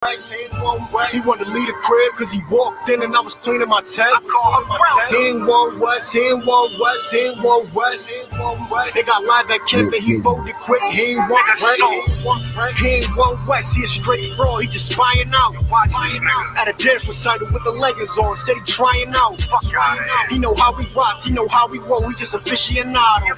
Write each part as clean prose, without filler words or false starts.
He wanted to leave the crib cause he walked in and I was cleaning my tech. He ain't want west, he ain't want west, he ain't want west. They got live at camp and he voted quick. He ain't want right, he ain't want west. He a straight fraud, he just spying out. At a dance recital with the leggings on, said he trying out. He know how we rock, he know how we roll, he just aficionado.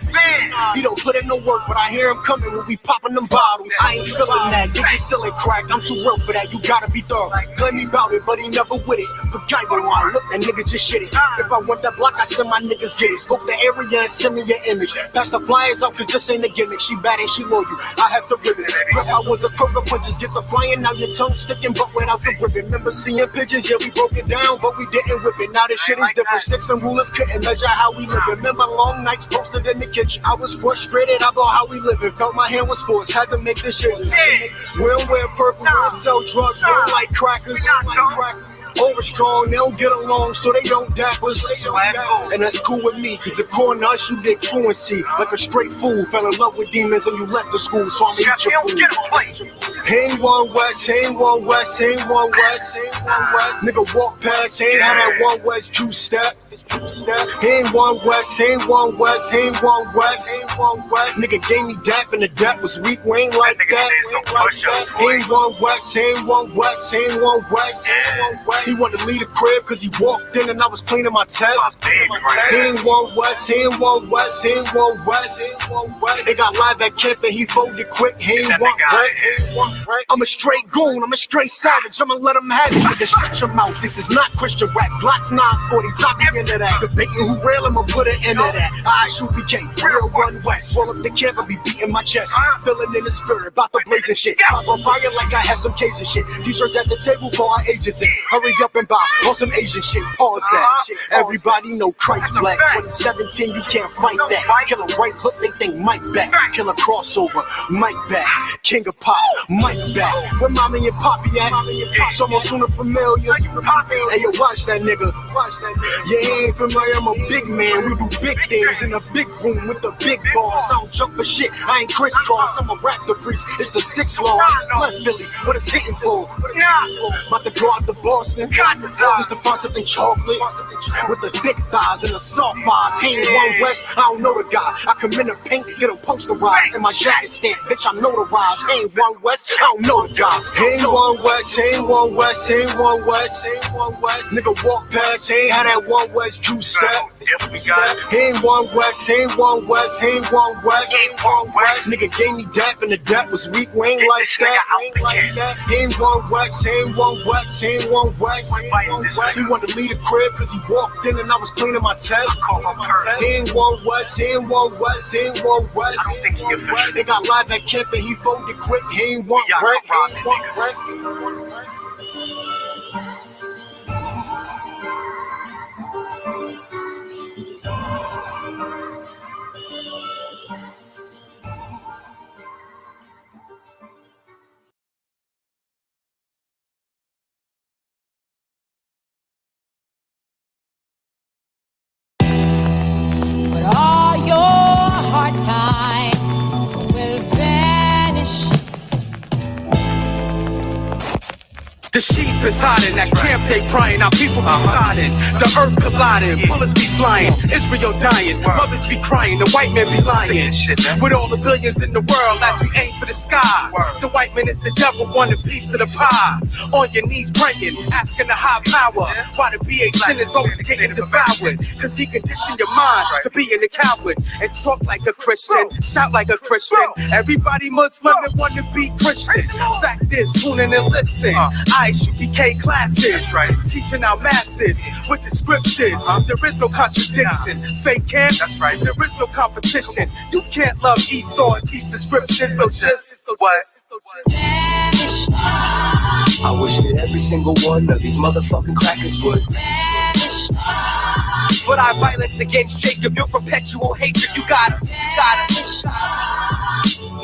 He don't put in no work, but I hear him coming when we popping them bottles. I ain't feeling that, get your ceiling cracked, I'm too real for that. You gotta be thorough. Claim me about it, but he never with it. But guy go on, look, that nigga just shit it. If I want that block, I send my niggas get it. Scope the area and send me your image. Pass the flyers out, cause this ain't a gimmick. She bad and she loyal. I have the ribbon. If I was a crook of punches, get the flying, now your tongue sticking, but without the ribbon. Remember seeing pictures, yeah, we broke it down, but we didn't whip it. Now this shit is different. Sticks and rulers couldn't measure how we live. Remember long nights posted in the kitchen. I was frustrated about how we living. Felt my hand was forced, had to make this shit. We don't wear purple, we don't sell drugs, we don't like crackers. Over strong, they don't get along, so they don't dap us. And that's cool with me, cause according to us, you get truancy. Like a straight fool, fell in love with demons and you left the school, so I'ma eat your food. He ain't one west, he ain't one west, he ain't one west. Nigga walk past, he ain't had that one west juice step. He ain't one west, he ain't one west, he ain't one west. Nigga gave me dap and the dap was weak, we ain't like that. He ain't one west, he ain't one west, he ain't one west. He wanted to leave the crib cause he walked in and I was cleaning my tech. He ain't one west, he ain't one west, he ain't one west. They got live at camp and he folded quick, he ain't want right. I'm a straight goon, I'm a straight savage, I'ma let him have it. Nigga shut your mouth, this is not Christian rap. Glocks 940s, I be into that. Debating who real, I'ma put an end to that. I shoot BK, real run west. Roll up the camp and be beating my chest. Feeling in the spirit, about the blazing shit. Pop on fire like I have some Cajun shit. T-shirts at the table for our agents in. Hurry up and buy on some Asian shit. Pause that. Everybody know Christ black. 2017, you can't fight that. Kill a right hook, they think Mike back. Kill a crossover, Mike back. King of pop, Mike back. Where mommy and poppy at? So more sooner familiar. Hey yo, watch that nigga. Yeah, he ain't familiar, I'm a big man. We do big things in a big room with the big boss. I don't jump for shit, I ain't crisscross. I'm a raptor priest, it's the 6th law. It's left Philly, what it's hitting for? About to go out to Boston, just to find something chocolate with the thick thighs and the soft eyes. He ain't one west, I don't know the guy. I come in the paint, get him posterized, and my jacket stamp, bitch, I notarized. He ain't one west, I don't know the guy. He ain't one west, he ain't one west, he ain't one west. Nigga walk past, he ain't had that one west juice step. He ain't one west, he ain't one west, he ain't one west. Nigga gave me dap and the dap was weak, we ain't like that. He ain't one west, he ain't one west, he ain't one west. He wanted to leave the crib cause he walked in and I was cleaning my tech. He ain't one west, he ain't one west, he ain't one west. They got live at camp and he folded quick, he ain't want rent, he ain't want rent. All your hard times will vanish. The sheep is hiding, at camp they crying, our people be siding. The earth colliding, bullets be flying, Israel dying, mothers be crying, the white men be lying. With all the billions in the world, as we aim for the sky, the white man is the devil, want a piece of the pie. On your knees praying, asking the high power, why the BHN is always getting devoured. Cause he conditioned your mind to being a coward, and talk like a Christian, shout like a Christian. Everybody Muslim that want to be Christian. Fact is, tune in and listen. ISUPK classes, teaching our masses with the scriptures. There is no contradiction. Fake camps, there is no competition. You can't love Esau and teach the scriptures. So just Vanish. I wish that every single one of these motherfucking crackers would Vanish. for thy violence against Jacob, your perpetual hatred. You gotta.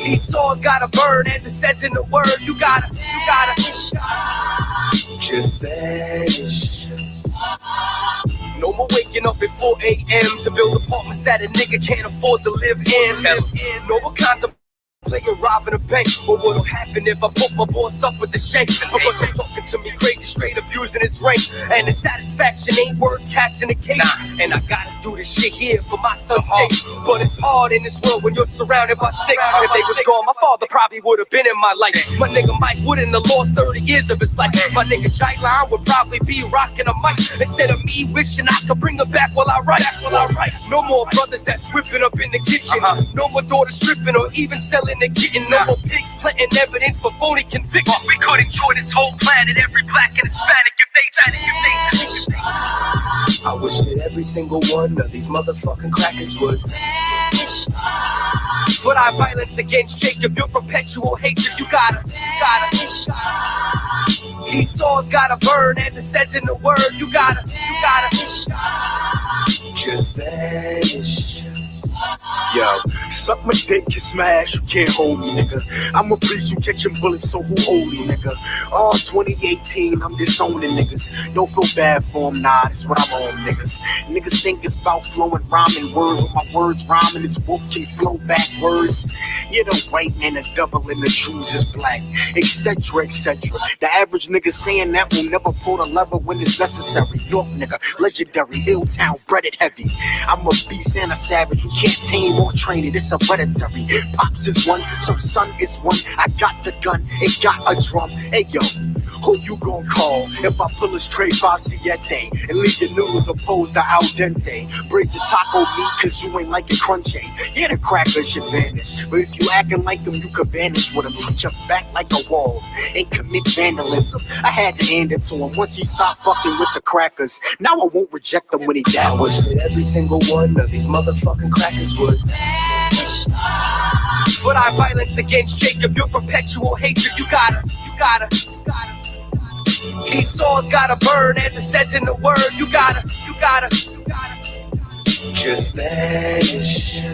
Esau's gotta burn, as it says in the word. You gotta. Just vanish. No more waking up at 4 a.m. to build apartments that a nigga can't afford to live in. No more contemplating playing robbing a bank. Or what'll happen if I put my boss up with the shank? Because I'm talking to me crazy, straight abusing his rank. And the satisfaction ain't worth catching a case. And I gotta do this shit here for my son's sake. But it's hard in this world when you're surrounded by snakes. If they was gone, my father probably would have been in my life. My nigga Mike wouldn't have lost 30 years of his life. My nigga Jai-Line would probably be rocking a mic. Instead of me wishing I could bring him back while I write. No more brothers that's whipping up in the kitchen. No more daughters stripping or even selling the kitten. No more pigs planting evidence for phony convictions. We could enjoy this whole planet, every black and Hispanic, if they I wish that every single one of these motherfucking crackers would vanish. put our violence against Jacob, your perpetual hatred. You gotta. Esau's gotta burn, as it says in the word. You gotta. Just vanish. Yo, suck my dick and smash, you can't hold me, nigga. I'm a beast, you catching bullets, so who hold me, nigga? All 2018, I'm disowning niggas. Don't feel bad for them, nah, it's what I'm on, niggas. Niggas think it's about flowing rhyming words, with my words rhyming, this wolf can flow backwards. You're the white man, the double, and the Jews is black, etc., etc. The average nigga saying that will never pull the lever when it's necessary. Look, nigga, legendary, Ill-Town, breaded heavy. I'm a beast and a savage, you can't tame or train it, it's hereditary. Pops is one, so son is one. I got the gun, it got a drum. Hey yo, who you gon' call if I pull a straight Vaciete and leave your noodles opposed to al dente? Break your taco meat cause you ain't like it crunchy. Yeah, the crackers should vanish, but if you acting like them, you could vanish with them. Treat your back like a wall and commit vandalism. I had to hand it to him once he stopped fucking with the crackers. Now I won't reject them when he I wish doubts. that every single one of these motherfucking crackers would put our violence against Jacob, your perpetual hatred. You gotta. Esau's gotta burn, as it says in the word. You gotta. Just vanish.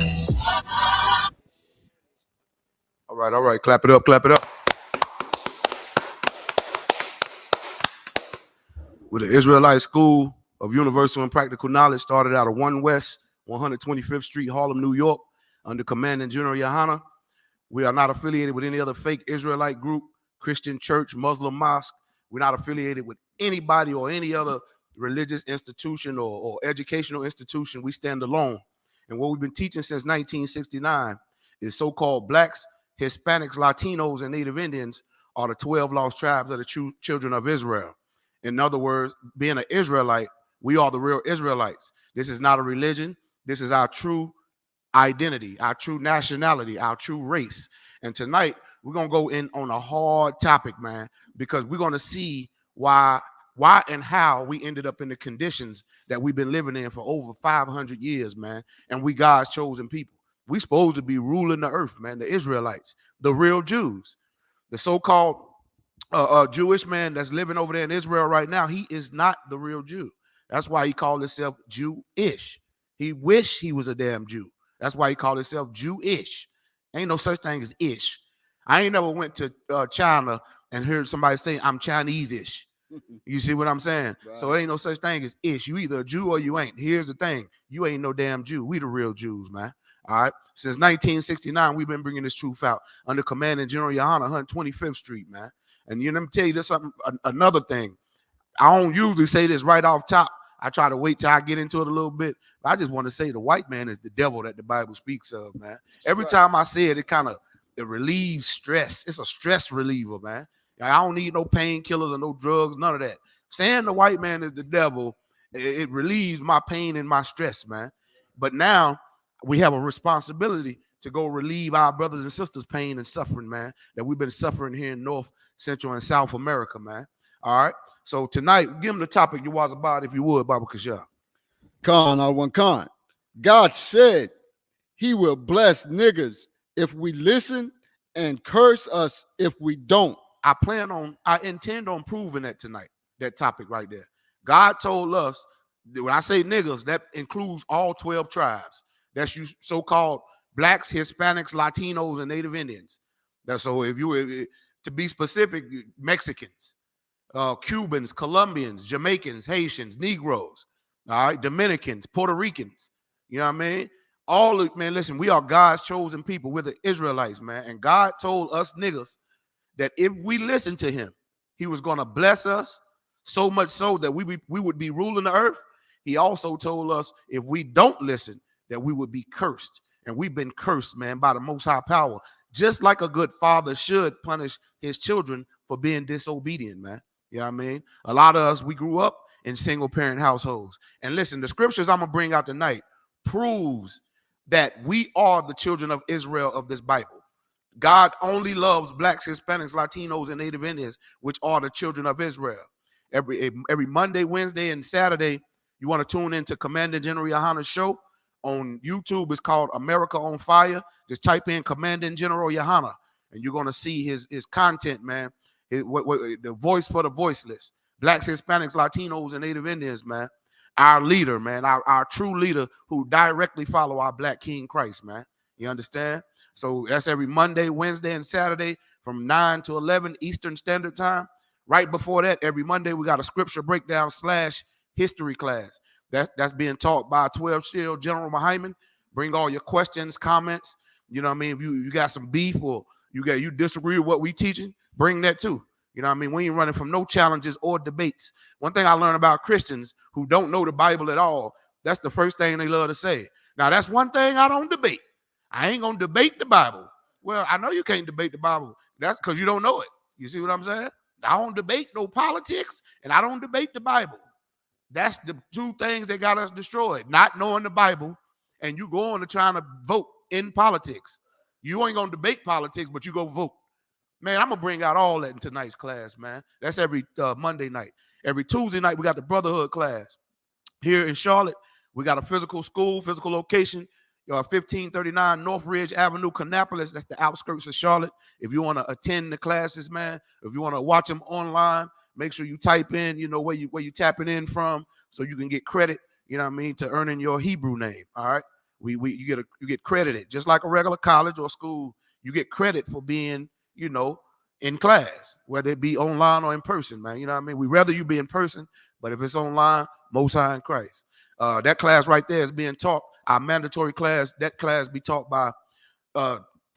All right. Clap it up. With the Israelite School of Universal and Practical Knowledge, started out of 1 West, 125th Street, Harlem, New York, under Commanding General Yohana. We are not affiliated with any other fake Israelite group, Christian church, Muslim mosque. We're not affiliated with anybody or any other religious institution or educational institution. We stand alone. And what we've been teaching since 1969 is so-called blacks, Hispanics, Latinos, and Native Indians are the 12 lost tribes of the true children of Israel. In other words, being an Israelite, we are the real Israelites. This is not a religion. This is our true identity, our true nationality, our true race. And tonight, we're going to go in on a hard topic, man, because we're going to see why and how we ended up in the conditions that we've been living in for over 500 years, man. And we God's chosen people. We supposed to be ruling the earth, man, the Israelites, the real Jews. The so-called Jewish man that's living over there in Israel right now, he is not the real Jew. That's why he called himself Jewish. He wish he was a damn Jew. That's why he called himself Jewish. Ain't no such thing as ish. I ain't never went to China and heard somebody say I'm Chinese-ish. You see what I'm saying? Right. So it ain't no such thing as ish. You either a Jew or you ain't. Here's the thing. You ain't no damn Jew. We the real Jews, man. All right. Since 1969, we've been bringing this truth out under Commanding General Yohana, 125th Street, man. And let me tell you this something, another thing. I don't usually say this right off top. I try to wait till I get into it a little bit. But I just want to say the white man is the devil that the Bible speaks of, man. Every time I say it, it relieves stress. It's a stress reliever, man. I don't need no painkillers or no drugs, none of that. Saying the white man is the devil, it relieves my pain and my stress, man. But now we have a responsibility to go relieve our brothers and sisters' pain and suffering, man, that we've been suffering here in North, Central, and South America, man. All right. So tonight, give them the topic you was about, if you would, Baba Kasha. Khan, I Khan. God said he will bless niggas if we listen and curse us if we don't. I intend on proving that tonight, that topic right there. God told us that when I say niggas, that includes all 12 tribes. That's you so-called blacks, Hispanics, Latinos, and Native Indians. That's so if you, to be specific, Mexicans, Cubans, Colombians, Jamaicans, Haitians, Negroes, all right, Dominicans, Puerto Ricans, you know what I mean? Man, listen, we are God's chosen people. We're the Israelites, man. And God told us niggas that if we listen to him, he was going to bless us so much so that we would be ruling the earth. He also told us if we don't listen, that we would be cursed. And we've been cursed, man, by the Most High Power. Just like a good father should punish his children for being disobedient, man. You know what I mean? A lot of us, we grew up in single parent households. And listen, the scriptures I'm going to bring out tonight proves that we are the children of Israel of this Bible. God only loves blacks, Hispanics, Latinos, and Native Indians, which are the children of Israel. Every Monday, Wednesday, and Saturday, you want to tune into Commander General Yohana's show on YouTube. It's called America on Fire. Just type in Commanding General Yohana, and you're going to see his content, man. The voice for the voiceless. Blacks, Hispanics, Latinos, and Native Indians, man. Our leader, man. Our true leader who directly follow our Black King Christ, man. You understand? So that's every Monday, Wednesday, and Saturday from 9 to 11 Eastern Standard Time. Right before that, every Monday, we got a scripture breakdown / history class. That's being taught by 12 Shield General Muhammad. Bring all your questions, comments. You know what I mean? If you got some beef or you disagree with what we teaching, bring that too. You know what I mean? We ain't running from no challenges or debates. One thing I learned about Christians who don't know the Bible at all, that's the first thing they love to say. Now, that's one thing I don't debate. I ain't going to debate the Bible. Well, I know you can't debate the Bible. That's because you don't know it. You see what I'm saying? I don't debate no politics, and I don't debate the Bible. That's the two things that got us destroyed, not knowing the Bible, and you going to trying to vote in politics. You ain't going to debate politics, but you go vote. Man, I'm going to bring out all that in tonight's class, man. That's every Monday night. Every Tuesday night, we got the Brotherhood class. Here in Charlotte, we got a physical school, physical location, 1539 North Ridge Avenue, Kannapolis. That's the outskirts of Charlotte. If you want to attend the classes, man, if you want to watch them online, make sure you type in, where you tapping in from so you can get credit, you know what I mean, to earning your Hebrew name, all right? You get credited. Just like a regular college or school, you get credit for being, in class, whether it be online or in person, man. You know what I mean? We'd rather you be in person, but if it's online, Most High in Christ. That class right there is being taught, our mandatory class. That class be taught by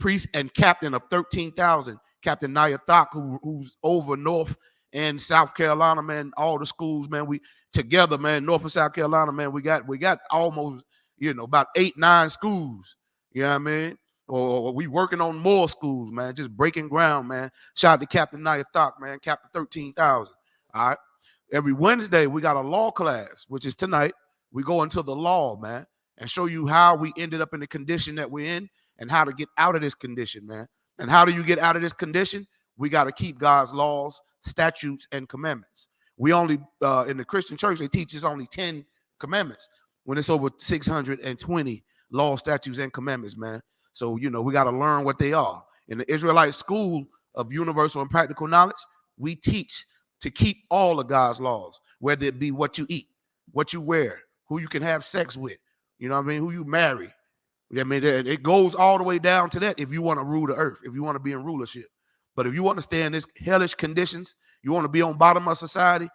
priest and captain of 13,000, Captain Naya Thak, who's over North and South Carolina, man. All the schools, man. We together, man. North and South Carolina, man. We got almost, about 8-9 schools. You know what I mean? Or we working on more schools, man. Just breaking ground, man. Shout out to Captain Naya Thak, man. Captain 13,000. All right. Every Wednesday, we got a law class, which is tonight. We go into the law, man, and show you how we ended up in the condition that we're in and how to get out of this condition, man. And how do you get out of this condition? We got to keep God's laws, statutes, and commandments. We only, in the Christian church, they teach us only 10 commandments when it's over 620 law, statutes, and commandments, man. So, we got to learn what they are. In the Israelite School of Universal and Practical Knowledge, we teach to keep all of God's laws, whether it be what you eat, what you wear, who you can have sex with, you know what I mean, who you marry. I mean, it goes all the way down to that if you want to rule the earth, if you want to be in rulership. But if you want to stay in this hellish conditions, you want to be on bottom of society,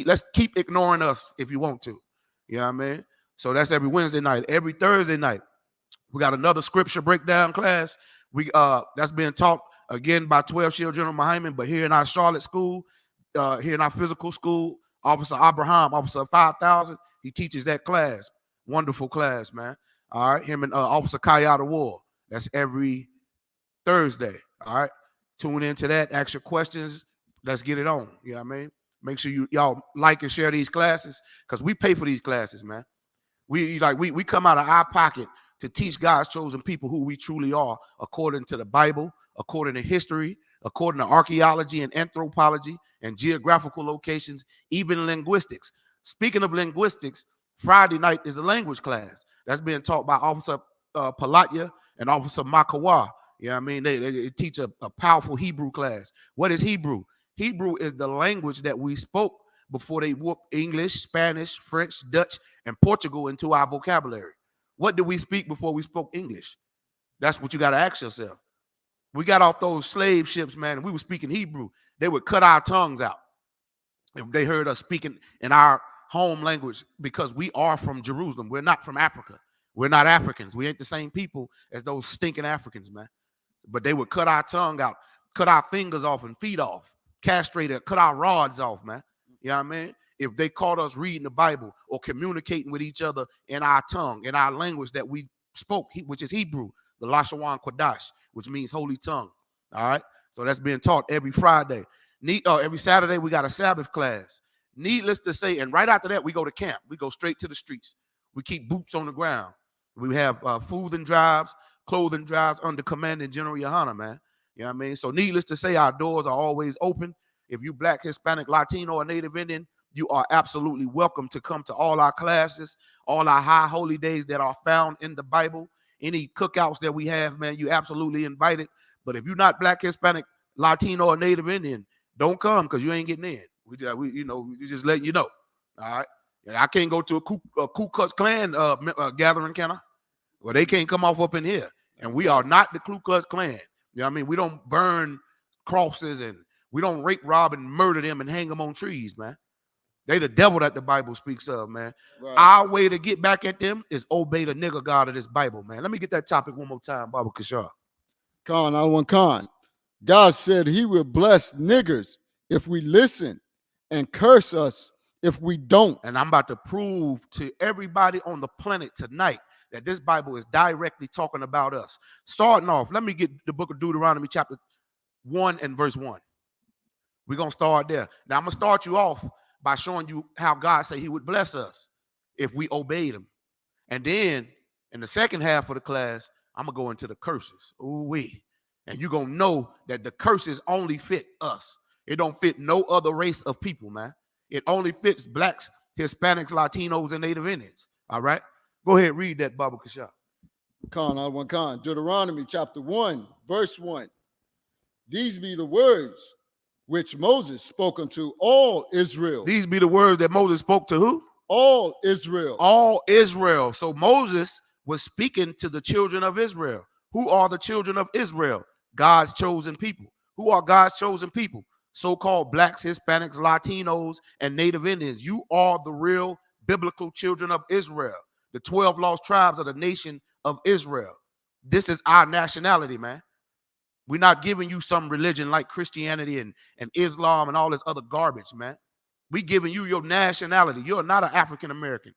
let's keep ignoring us if you want to. You know what I mean? So that's every Wednesday night. Every Thursday night, we got another scripture breakdown class. That's being taught again by 12 Shield General Muhammad, but here in our Charlotte school, here in our physical school, Officer Abraham, Officer 5000, he teaches that class. Wonderful class, man. All right, him and Officer Kayada War. That's every Thursday. All right, tune into that. Ask your questions. Let's get it on. You know what I mean? Make sure y'all like and share these classes because we pay for these classes, man. We come out of our pocket to teach God's chosen people who we truly are, according to the Bible, according to history, according to archaeology and anthropology and geographical locations, even linguistics. Speaking of linguistics, Friday night is a language class that's being taught by Officer Palatya and Officer Makawa. You know what I mean? They teach a powerful Hebrew class. What is Hebrew? Hebrew is the language that we spoke before they whooped English, Spanish, French, Dutch, and Portugal into our vocabulary. What did we speak before we spoke English? That's what you got to ask yourself. We got off those slave ships, man, and we were speaking Hebrew. They would cut our tongues out if they heard us speaking in our home language because we are from Jerusalem. We're not from Africa. We're not Africans. We ain't the same people as those stinking Africans, man. But they would cut our tongue out, cut our fingers off and feet off, castrate it, cut our rods off, man. You know what I mean? If they caught us reading the Bible or communicating with each other in our tongue, in our language that we spoke, which is Hebrew, the Lashawan Kodash, which means holy tongue. All right. So that's being taught every Friday. Every Saturday, we got a Sabbath class. Needless to say, and right after that, we go to camp. We go straight to the streets. We keep boots on the ground. We have food and drives, clothing drives under commanding General Yohana, man. You know what I mean? So needless to say, our doors are always open. If you Black, Hispanic, Latino, or Native Indian, you are absolutely welcome to come to all our classes, all our high holy days that are found in the Bible. Any cookouts that we have, man, you absolutely invited. But if you're not Black, Hispanic, Latino, or Native Indian, don't come because you ain't getting in. We just letting you know. All right. I can't go to a Ku Klux Klan gathering, can I? Well, they can't come off up in here. And we are not the Ku Klux Klan. You know what I mean? We don't burn crosses and we don't rape, rob, and murder them and hang them on trees, man. They the devil that the Bible speaks of, man. Right. Our way to get back at them is obey the nigger God of this Bible, man. Let me get that topic one more time, Baba Kashar. Khan, I want Khan. God said he will bless niggers if we listen and curse us if we don't. And I'm about to prove to everybody on the planet tonight that this Bible is directly talking about us. Starting off, let me get the book of Deuteronomy chapter 1 and verse 1. We're going to start there. Now, I'm going to start you off by showing you how God said he would bless us if we obeyed him. And then in the second half of the class, I'm going to go into the curses. Ooh-wee. And you're going to know that the curses only fit us. It don't fit no other race of people, man. It only fits Blacks, Hispanics, Latinos, and Native Indians. All right? Go ahead, read that, Baba Kashar. Khan, I want Khan. Deuteronomy chapter 1, verse 1. These be the words which Moses spoke unto all Israel. These be the words that Moses spoke to who? All Israel. All Israel. So Moses was speaking to the children of Israel. Who are the children of Israel? God's chosen people. Who are God's chosen people? So-called Blacks, Hispanics, Latinos, and Native Indians. You are the real biblical children of Israel. The 12 lost tribes of the nation of Israel. This is our nationality, man. We're not giving you some religion like Christianity and Islam and all this other garbage, man. We're giving you your nationality. You're not an African American.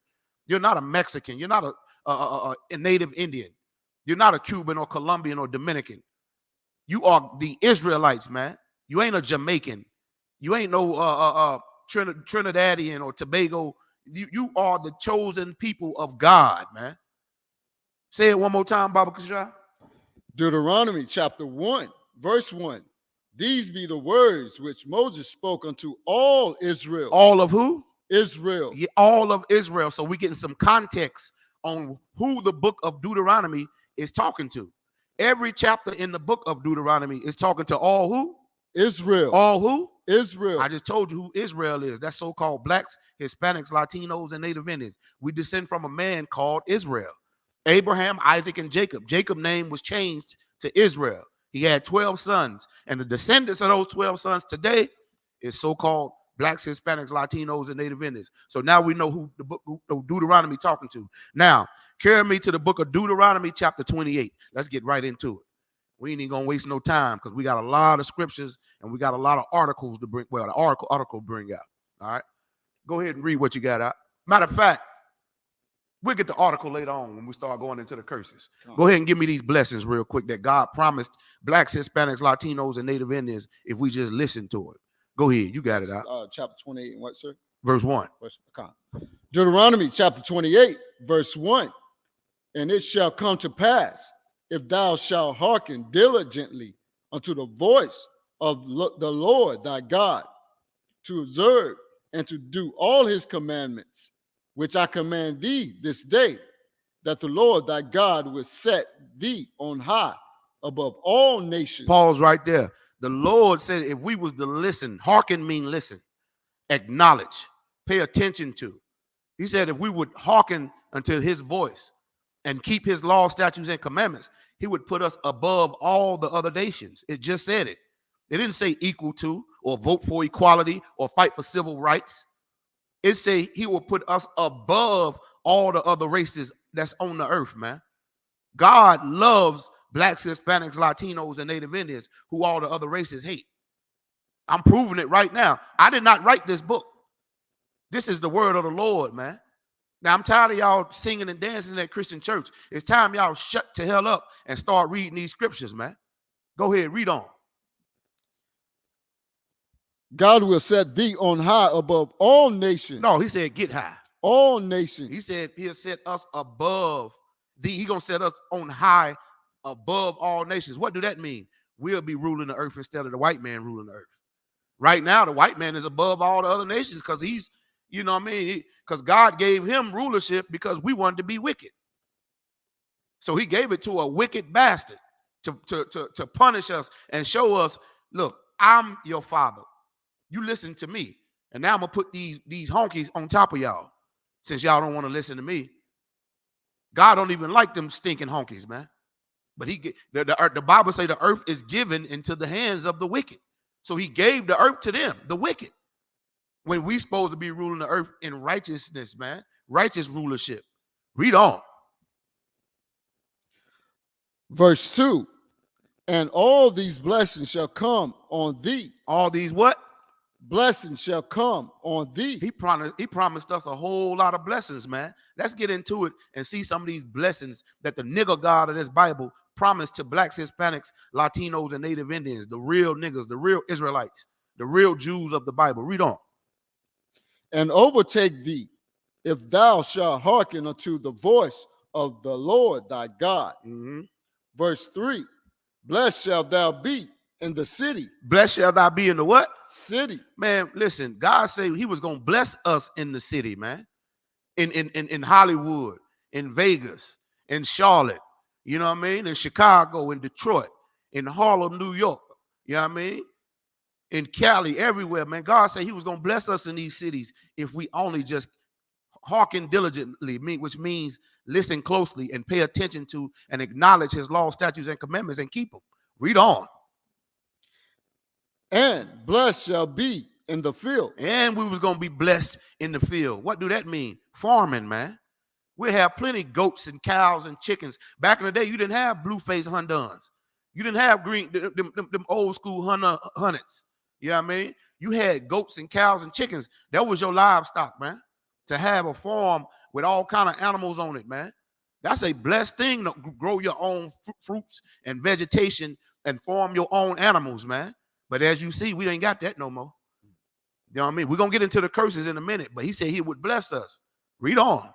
You're not a Mexican. You're not a Native Indian. You're not a Cuban or Colombian or Dominican. You are the Israelites, man. You ain't a Jamaican. You ain't no Trinidadian or Tobago. You are the chosen people of God, man. Say it one more time, Baba Kashar. Deuteronomy chapter 1, verse 1. These be the words which Moses spoke unto all Israel. All of who? Israel. Yeah, all of Israel. So we're getting some context on who the book of Deuteronomy is talking to. Every chapter in the book of Deuteronomy is talking to all who? Israel. All who? Israel. I just told you who Israel is. That's so-called Blacks, Hispanics, Latinos, and Native Indians. We descend from a man called Israel. Abraham, Isaac, and Jacob. Jacob's name was changed to Israel. He had 12 sons, and the descendants of those 12 sons today is so-called Blacks, Hispanics, Latinos, and Native Indians. So now we know who the book of Deuteronomy talking to. Now, carry me to the book of Deuteronomy chapter 28. Let's get right into it. We ain't even gonna waste no time because we got a lot of scriptures and we got a lot of articles to bring. Well, the article bring out. All right, go ahead and read what you got out. Matter of fact, we'll get the article later on when we start going into the curses. Go ahead and give me these blessings real quick that God promised Blacks, Hispanics, Latinos, and Native Indians if we just listen to it. Go ahead, you got it out. Chapter 28 and what, sir? Verse 1. Deuteronomy chapter 28, verse 1. And it shall come to pass, if thou shalt hearken diligently unto the voice of the Lord thy God, to observe and to do all his commandments, which I command thee this day, that the Lord thy God will set thee on high above all nations. Pause right there. The Lord said if we was to listen, hearken mean listen, acknowledge, pay attention to. He said if we would hearken unto his voice and keep his law, statutes, and commandments, he would put us above all the other nations. It just said it. It didn't say equal to or vote for equality or fight for civil rights. It say he will put us above all the other races that's on the earth, man. God loves blacks, Hispanics, Latinos, and Native Indians, who all the other races hate. I'm proving it right now. I did not write this book. This is the word of the Lord, man. Now, I'm tired of y'all singing and dancing at Christian church. It's time y'all shut the hell up and start reading these scriptures, man. Go ahead, read on. God will set thee on high above all nations. No, he said get high. All nations. He said he'll set us above thee. He gonna set us on high above all nations. What do that mean? We'll be ruling the earth instead of the white man ruling the earth. Right now, the white man is above all the other nations because he's, you know what I mean? Because God gave him rulership because we wanted to be wicked. So he gave it to a wicked bastard to punish us and show us, look, I'm your father. You listen to me. And now I'm going to put these honkies on top of y'all since y'all don't want to listen to me. God don't even like them stinking honkies, man. But the Bible say the earth is given into the hands of the wicked. So he gave the earth to them, the wicked. When we supposed to be ruling the earth in righteousness, man. Righteous rulership. Read on. Verse 2. And all these blessings shall come on thee. All these what? Blessings shall come on thee. He promised us a whole lot of blessings, man. Let's get into it and see some of these blessings that the nigger God of this Bible promised to blacks, Hispanics, Latinos, and Native Indians, the real niggas, the real Israelites, the real Jews of the Bible. Read on. And overtake thee, if thou shalt hearken unto the voice of the Lord thy God. Mm-hmm. Verse 3. Blessed shalt thou be in the city. Blessed shall thou be in the what? City. Man, listen, God said he was going to bless us in the city, man. In Hollywood, in Vegas, in Charlotte, you know what I mean? In Chicago, in Detroit, in Harlem, New York, you know what I mean? In Cali, everywhere, man. God said he was going to bless us in these cities if we only just hearken diligently, which means listen closely and pay attention to and acknowledge his law, statutes, and commandments and keep them. Read on. And blessed shall be in the field. And we was going to be blessed in the field. What do that mean? Farming, man. We have plenty goats and cows and chickens. Back in the day, you didn't have blue-faced Hunduns. You didn't have them old school hunnets. You know what I mean? You had goats and cows and chickens. That was your livestock, man. To have a farm with all kind of animals on it, man. That's a blessed thing to grow your own fruits and vegetation and farm your own animals, man. But as you see, we ain't got that no more. You know what I mean? We're going to get into the curses in a minute, but he said he would bless us. Read on.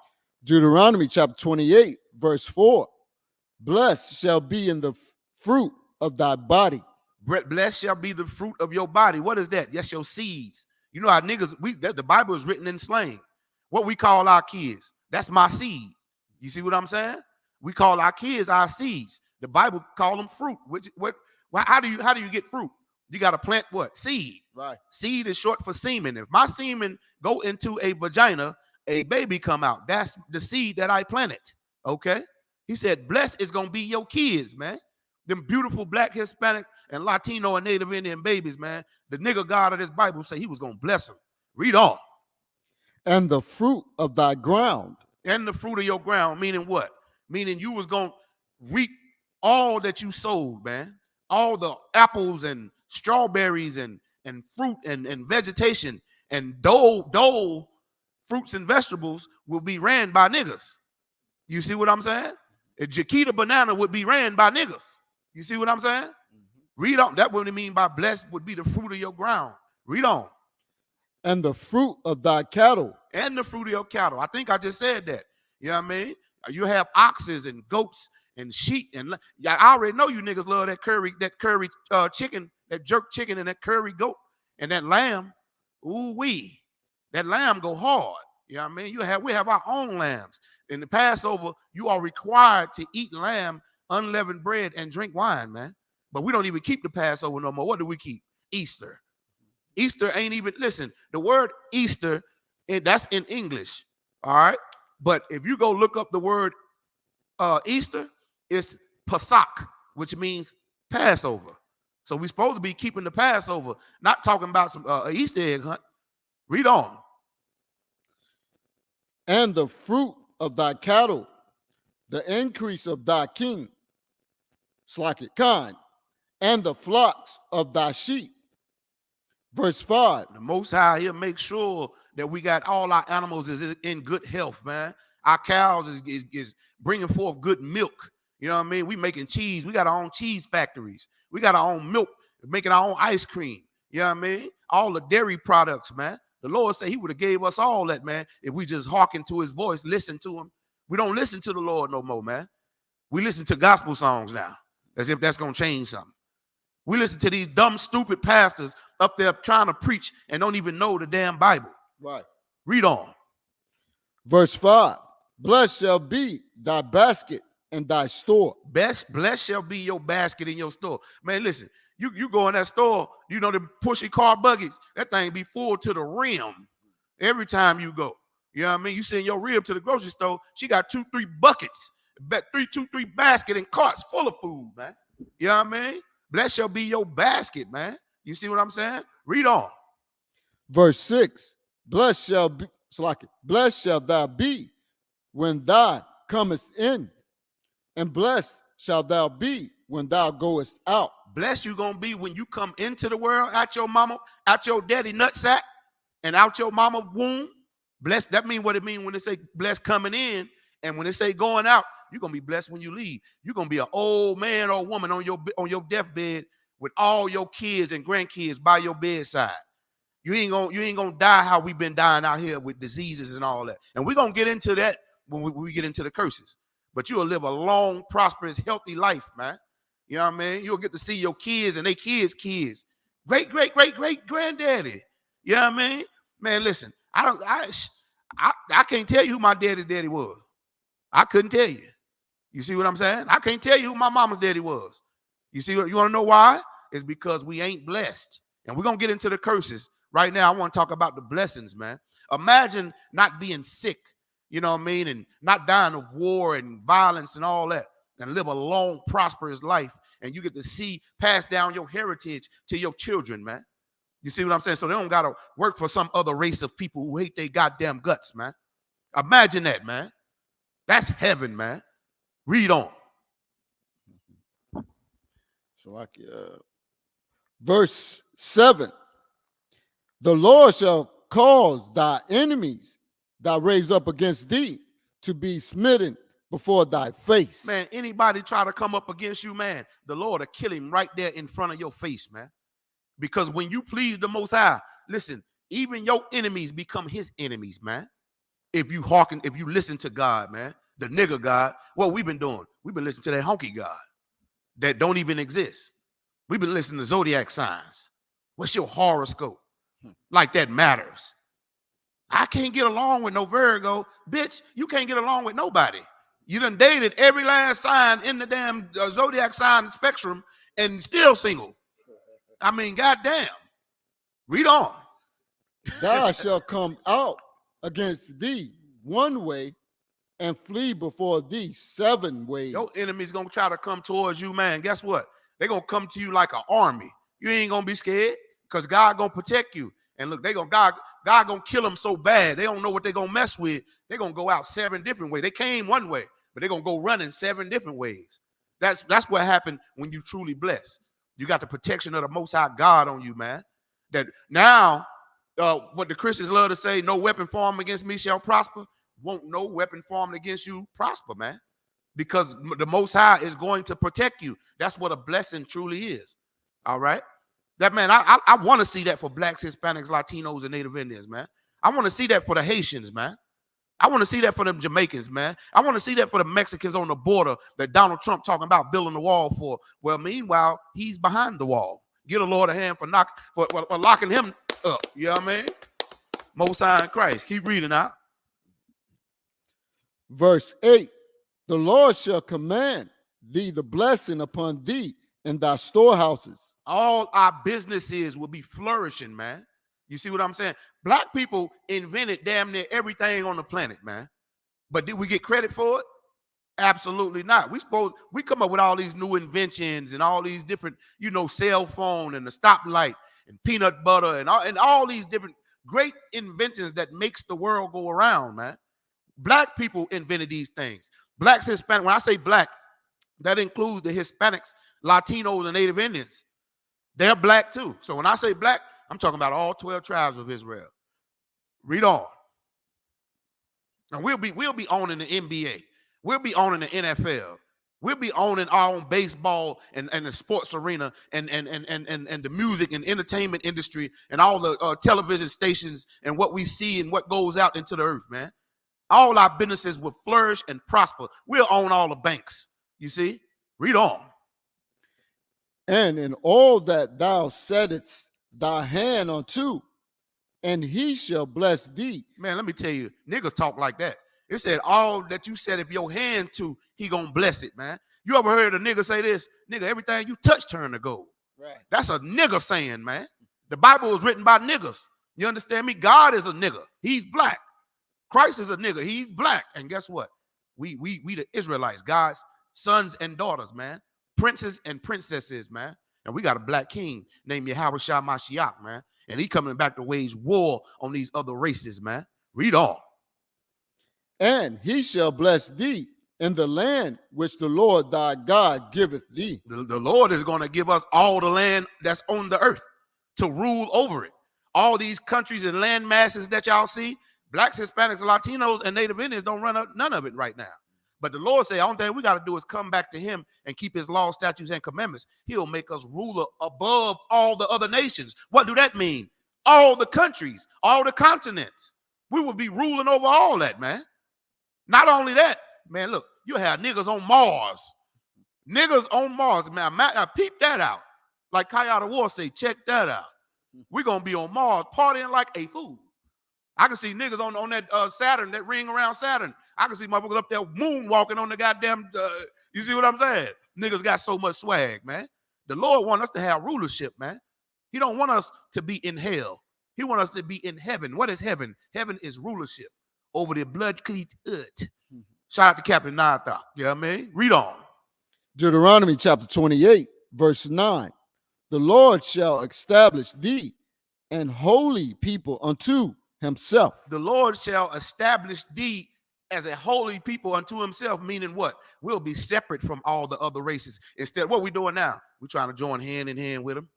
Deuteronomy chapter 28, verse 4. Blessed shall be in the fruit of thy body. Blessed shall be the fruit of your body. What is that? Yes, your seeds. You know how niggas, the Bible is written in slang. What we call our kids, that's my seed. You see what I'm saying? We call our kids our seeds. The Bible call them fruit. How do you get fruit? You got to plant what? Seed. Right. Seed is short for semen. If my semen go into a vagina, a baby come out. That's the seed that I planted. Okay. He said, blessed is going to be your kids, man. Them beautiful black, Hispanic, and Latino and Native Indian babies, man. The nigger God of this Bible say he was going to bless them. Read on. And the fruit of thy ground. And the fruit of your ground, meaning what? Meaning you was going to reap all that you sowed, man. All the apples and strawberries and fruit and vegetation and dole fruits and vegetables will be ran by niggas. You see what I'm saying? A Jaquita banana would be ran by niggas. You see what I'm saying? Mm-hmm. Read on. That's what it mean by blessed would be the fruit of your ground. Read on. And the fruit of thy cattle. And the fruit of your cattle. I think I just said that. You know what I mean? You have oxes and goats and sheep. And I already know you niggas love that curry chicken, that jerk chicken and that curry goat and that lamb. Ooh-wee. That lamb go hard. You know what I mean? We have our own lambs. In the Passover, you are required to eat lamb, unleavened bread, and drink wine, man. But we don't even keep the Passover no more. What do we keep? Easter. Easter ain't even, listen, the word Easter, that's in English, all right? But if you go look up the word Easter, it's Pesach, which means Passover. So we're supposed to be keeping the Passover, not talking about some Easter egg hunt. Read on. And the fruit of thy cattle, the increase of thy king, Slacket Khan, and the flocks of thy sheep. Verse 5. The Most High, he'll make sure that we got all our animals is in good health, man. Our cows is bringing forth good milk. You know what I mean? We making cheese. We got our own cheese factories. We got our own milk, making our own ice cream. You know what I mean? All the dairy products, man. The Lord said he would have gave us all that, man, if we just hearken to his voice, listen to him. We don't listen to the Lord no more, man. We listen to gospel songs now, as if that's going to change something. We listen to these dumb, stupid pastors up there trying to preach and don't even know the damn Bible. Right. Read on. Verse 5. Blessed shall be thy basket and thy store. Blessed shall be your basket in your store. Man, listen, you go in that store, you know, the pushy car buggies, that thing be full to the rim every time you go. You know what I mean? You send your rib to the grocery store, she got 2-3 buckets, three basket and carts full of food, man. You know what I mean? Blessed shall be your basket, man. You see what I'm saying? Read on. Verse 6. Blessed shall be, blessed shall thou be when thou comest in, and blessed shall thou be when thou goest out. Blessed you gonna be when you come into the world, out your mama, out your daddy nutsack, and out your mama womb. Blessed, that mean what it mean when they say blessed coming in, and when they say going out, you're gonna be blessed when you leave. You're gonna be an old man or woman on your deathbed with all your kids and grandkids by your bedside. You ain't gonna die how we've been dying out here with diseases and all that. And we're gonna get into that when we get into the curses. But you'll live a long, prosperous, healthy life, man. You know what I mean? You'll get to see your kids and their kids' kids. Great granddaddy. You know what I mean? Man, listen, I can't tell you who my daddy's daddy was. I couldn't tell you. You see what I'm saying? I can't tell you who my mama's daddy was. You see what you want to know why? It's because we ain't blessed. And we're gonna get into the curses. Right now, I want to talk about the blessings, man. Imagine not being sick, you know what I mean, and not dying of war and violence and all that, and live a long, prosperous life. And you get to see, pass down your heritage to your children, man. You see what I'm saying? So they don't got to work for some other race of people who hate their goddamn guts, man. Imagine that, man. That's heaven, man. Read on. So verse 7. The Lord shall cause thy enemies that raise up against thee to be smitten before thy face. Man, anybody try to come up against you, man, the Lord will kill him right there in front of your face, man. Because when you please the Most High, listen, even your enemies become his enemies, man. If you listen to God, man, the nigger God, what we've been doing, we've been listening to that honky God that don't even exist. We've been listening to zodiac signs. What's your horoscope? Like that matters. I can't get along with no Virgo. Bitch, you can't get along with nobody. You done dated every last sign in the damn zodiac sign spectrum and still single. I mean, goddamn. Read on. Thou shalt come out against thee one way and flee before thee 7 ways. Your enemy's going to try to come towards you, man. Guess what? They're going to come to you like an army. You ain't going to be scared because God going to protect you. And look, God going to kill them so bad. They don't know what they're going to mess with. They're going to go out 7 different ways. They came one way, but they're going to go running 7 different ways. That's what happened when you truly bless. You got the protection of the Most High God on you, man. That now, what the Christians love to say, no weapon formed against me shall prosper. Won't no weapon formed against you prosper, man. Because the Most High is going to protect you. That's what a blessing truly is. All right? That, man, I want to see that for blacks, Hispanics, Latinos, and Native Indians, man. I want to see that for the Haitians, man. I want to see that for them Jamaicans, man. I want to see that for the Mexicans on the border that Donald Trump talking about building the wall for. Well, meanwhile, he's behind the wall. Get a Lord a hand for locking him up. You know what I mean? Most High in Christ. Keep reading out. Verse 8. The Lord shall command thee the blessing upon thee in thy storehouses. All our businesses will be flourishing, man. You see what I'm saying? Black people invented damn near everything on the planet, man. But did we get credit for it? Absolutely not. We come up with all these new inventions and all these different, cell phone and the stoplight and peanut butter and all these different great inventions that makes the world go around, man. Black people invented these things. Blacks, Hispanic. When I say black, that includes the Hispanics, Latinos, and Native Indians. They're black too. So when I say black, I'm talking about all 12 tribes of Israel. Read on. And we'll be owning the NBA. We'll be owning the NFL. We'll be owning our own baseball and the sports arena and the music and entertainment industry and all the television stations and what we see and what goes out into the earth, man. All our businesses will flourish and prosper. We'll own all the banks. You see? Read on. And in all that thou settest thy hand unto, and he shall bless thee. Man, let me tell you, niggas talk like that. It said all that you said if your hand to, he gonna bless it, man. You ever heard a nigga say this? Nigga, everything you touch turn to gold. Right. That's a nigga saying, man. The Bible was written by niggas. You understand me? God is a nigga. He's black. Christ is a nigga. He's black. And guess what? We the Israelites, God's sons and daughters, man. Princes and princesses, man. And we got a black king named Yahushua Mashiach, man. And he coming back to wage war on these other races, man. Read on. And he shall bless thee in the land which the Lord thy God giveth thee. The Lord is going to give us all the land that's on the earth to rule over it. All these countries and land masses that y'all see, blacks, Hispanics, Latinos, and Native Indians don't run up none of it right now. But the Lord said, the only thing we got to do is come back to him and keep his laws, statutes, and commandments. He'll make us ruler above all the other nations. What do that mean? All the countries, all the continents. We will be ruling over all that, man. Not only that, man, look, you have niggas on Mars. Niggas on Mars, man. Now peep that out. Like Kayada War say, check that out. We're going to be on Mars partying like a fool. I can see niggas on that Saturn, that ring around Saturn. I can see motherfuckers up there moonwalking on the goddamn, you see what I'm saying? Niggas got so much swag, man. The Lord wants us to have rulership, man. He don't want us to be in hell. He wants us to be in heaven. What is heaven? Heaven is rulership over the blood-cleat earth. Shout out to Captain Natha. You know what I mean? Read on. Deuteronomy chapter 28, verse 9. The Lord shall establish thee an holy people unto himself. The Lord shall establish thee as a holy people unto himself, meaning what? We'll be separate from all the other races. Instead, what we doing now? We're trying to join hand in hand with him.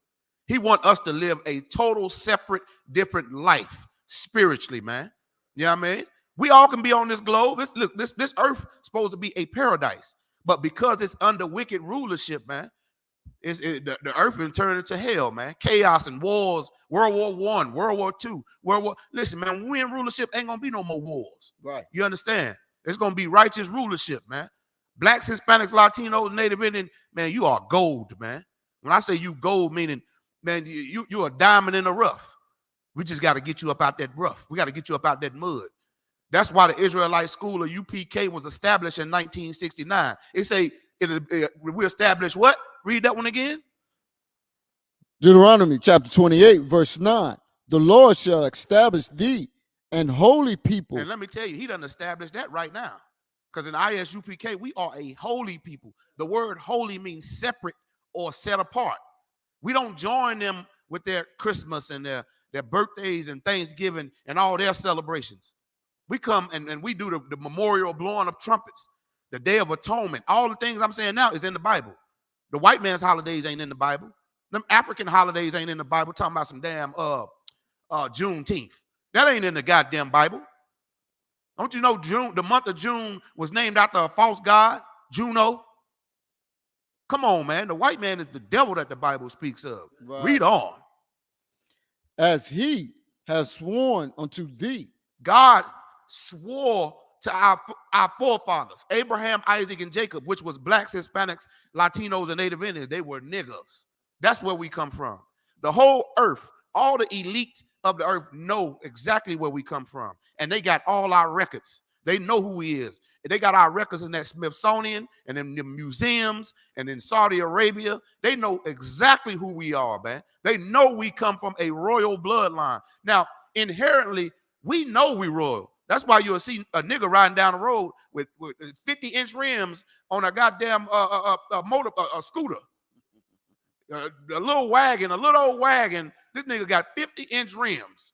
He wants us to live a total separate, different life spiritually, man. You know what I mean? We all can be on this globe. This earth is supposed to be a paradise. But because it's under wicked rulership, man, the earth been turned into hell, man. Chaos and wars, World War I, World War II, Listen, man, when we in rulership, ain't gonna be no more wars. Right. You understand? It's gonna be righteous rulership, man. Blacks, Hispanics, Latinos, Native Indian, man, you are gold, man. When I say you gold, meaning, man, you're a diamond in the rough. We just got to get you up out that rough. We got to get you up out that mud. That's why the Israelite School of UPK was established in 1969. It say we established what? Read that one again. Deuteronomy chapter 28, verse 9. The Lord shall establish thee an holy people. And let me tell you, he done established that right now. Because in ISUPK, we are a holy people. The word holy means separate or set apart. We don't join them with their Christmas and their birthdays and Thanksgiving and all their celebrations. We come and we do the memorial blowing of trumpets, the Day of Atonement. All the things I'm saying now is in the Bible. The white man's holidays ain't in the Bible. Them African holidays ain't in the Bible. Talking about some damn Juneteenth. That ain't in the goddamn Bible. Don't you know the month of June was named after a false god, Juno? Come on, man. The white man is the devil that the Bible speaks of. Right. Read on. As he has sworn unto thee. God swore to our forefathers, Abraham, Isaac, and Jacob, which was blacks, Hispanics, Latinos, and Native Indians. They were niggas. That's where we come from. The whole earth, all the elite of the earth know exactly where we come from. And they got all our records. They know who he is. They got our records in that Smithsonian and in the museums and in Saudi Arabia. They know exactly who we are, man. They know we come from a royal bloodline. Now, inherently, we know we royal. That's why you'll see a nigga riding down the road with 50-inch rims on a goddamn scooter. A little old wagon. This nigga got 50-inch rims.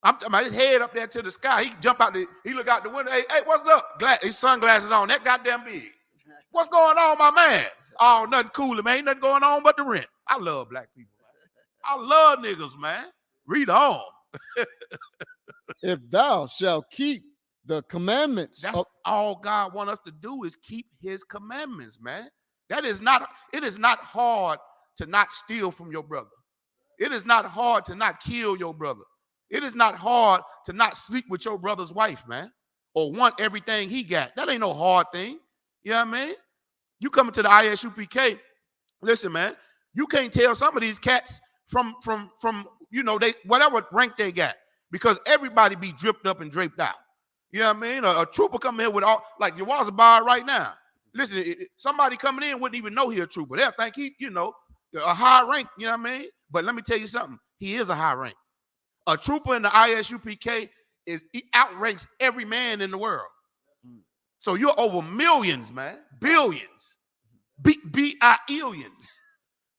I'm talking about his head up there to the sky. He jump out he look out the window. Hey, what's up? His sunglasses on, that goddamn big. What's going on, my man? Oh, nothing cooler, man. Ain't nothing going on but the rent. I love black people, man. I love niggas, man. Read on. If thou shalt keep the commandments That's all God want us to do is keep his commandments, man. It is not hard to not steal from your brother. It is not hard to not kill your brother. It is not hard to not sleep with your brother's wife, man, or want everything he got. That ain't no hard thing. You know what I mean? You coming to the ISUPK, listen, man, you can't tell some of these cats from they whatever rank they got, because everybody be dripped up and draped out. You know what I mean? A trooper coming here with all, like Yawazabar right now. Listen, somebody coming in wouldn't even know he a trooper. They'll think he, a high rank, you know what I mean? But let me tell you something. He is a high rank. A trooper in the ISUPK he outranks every man in the world. So you're over millions, man. Billions. B-I-illions.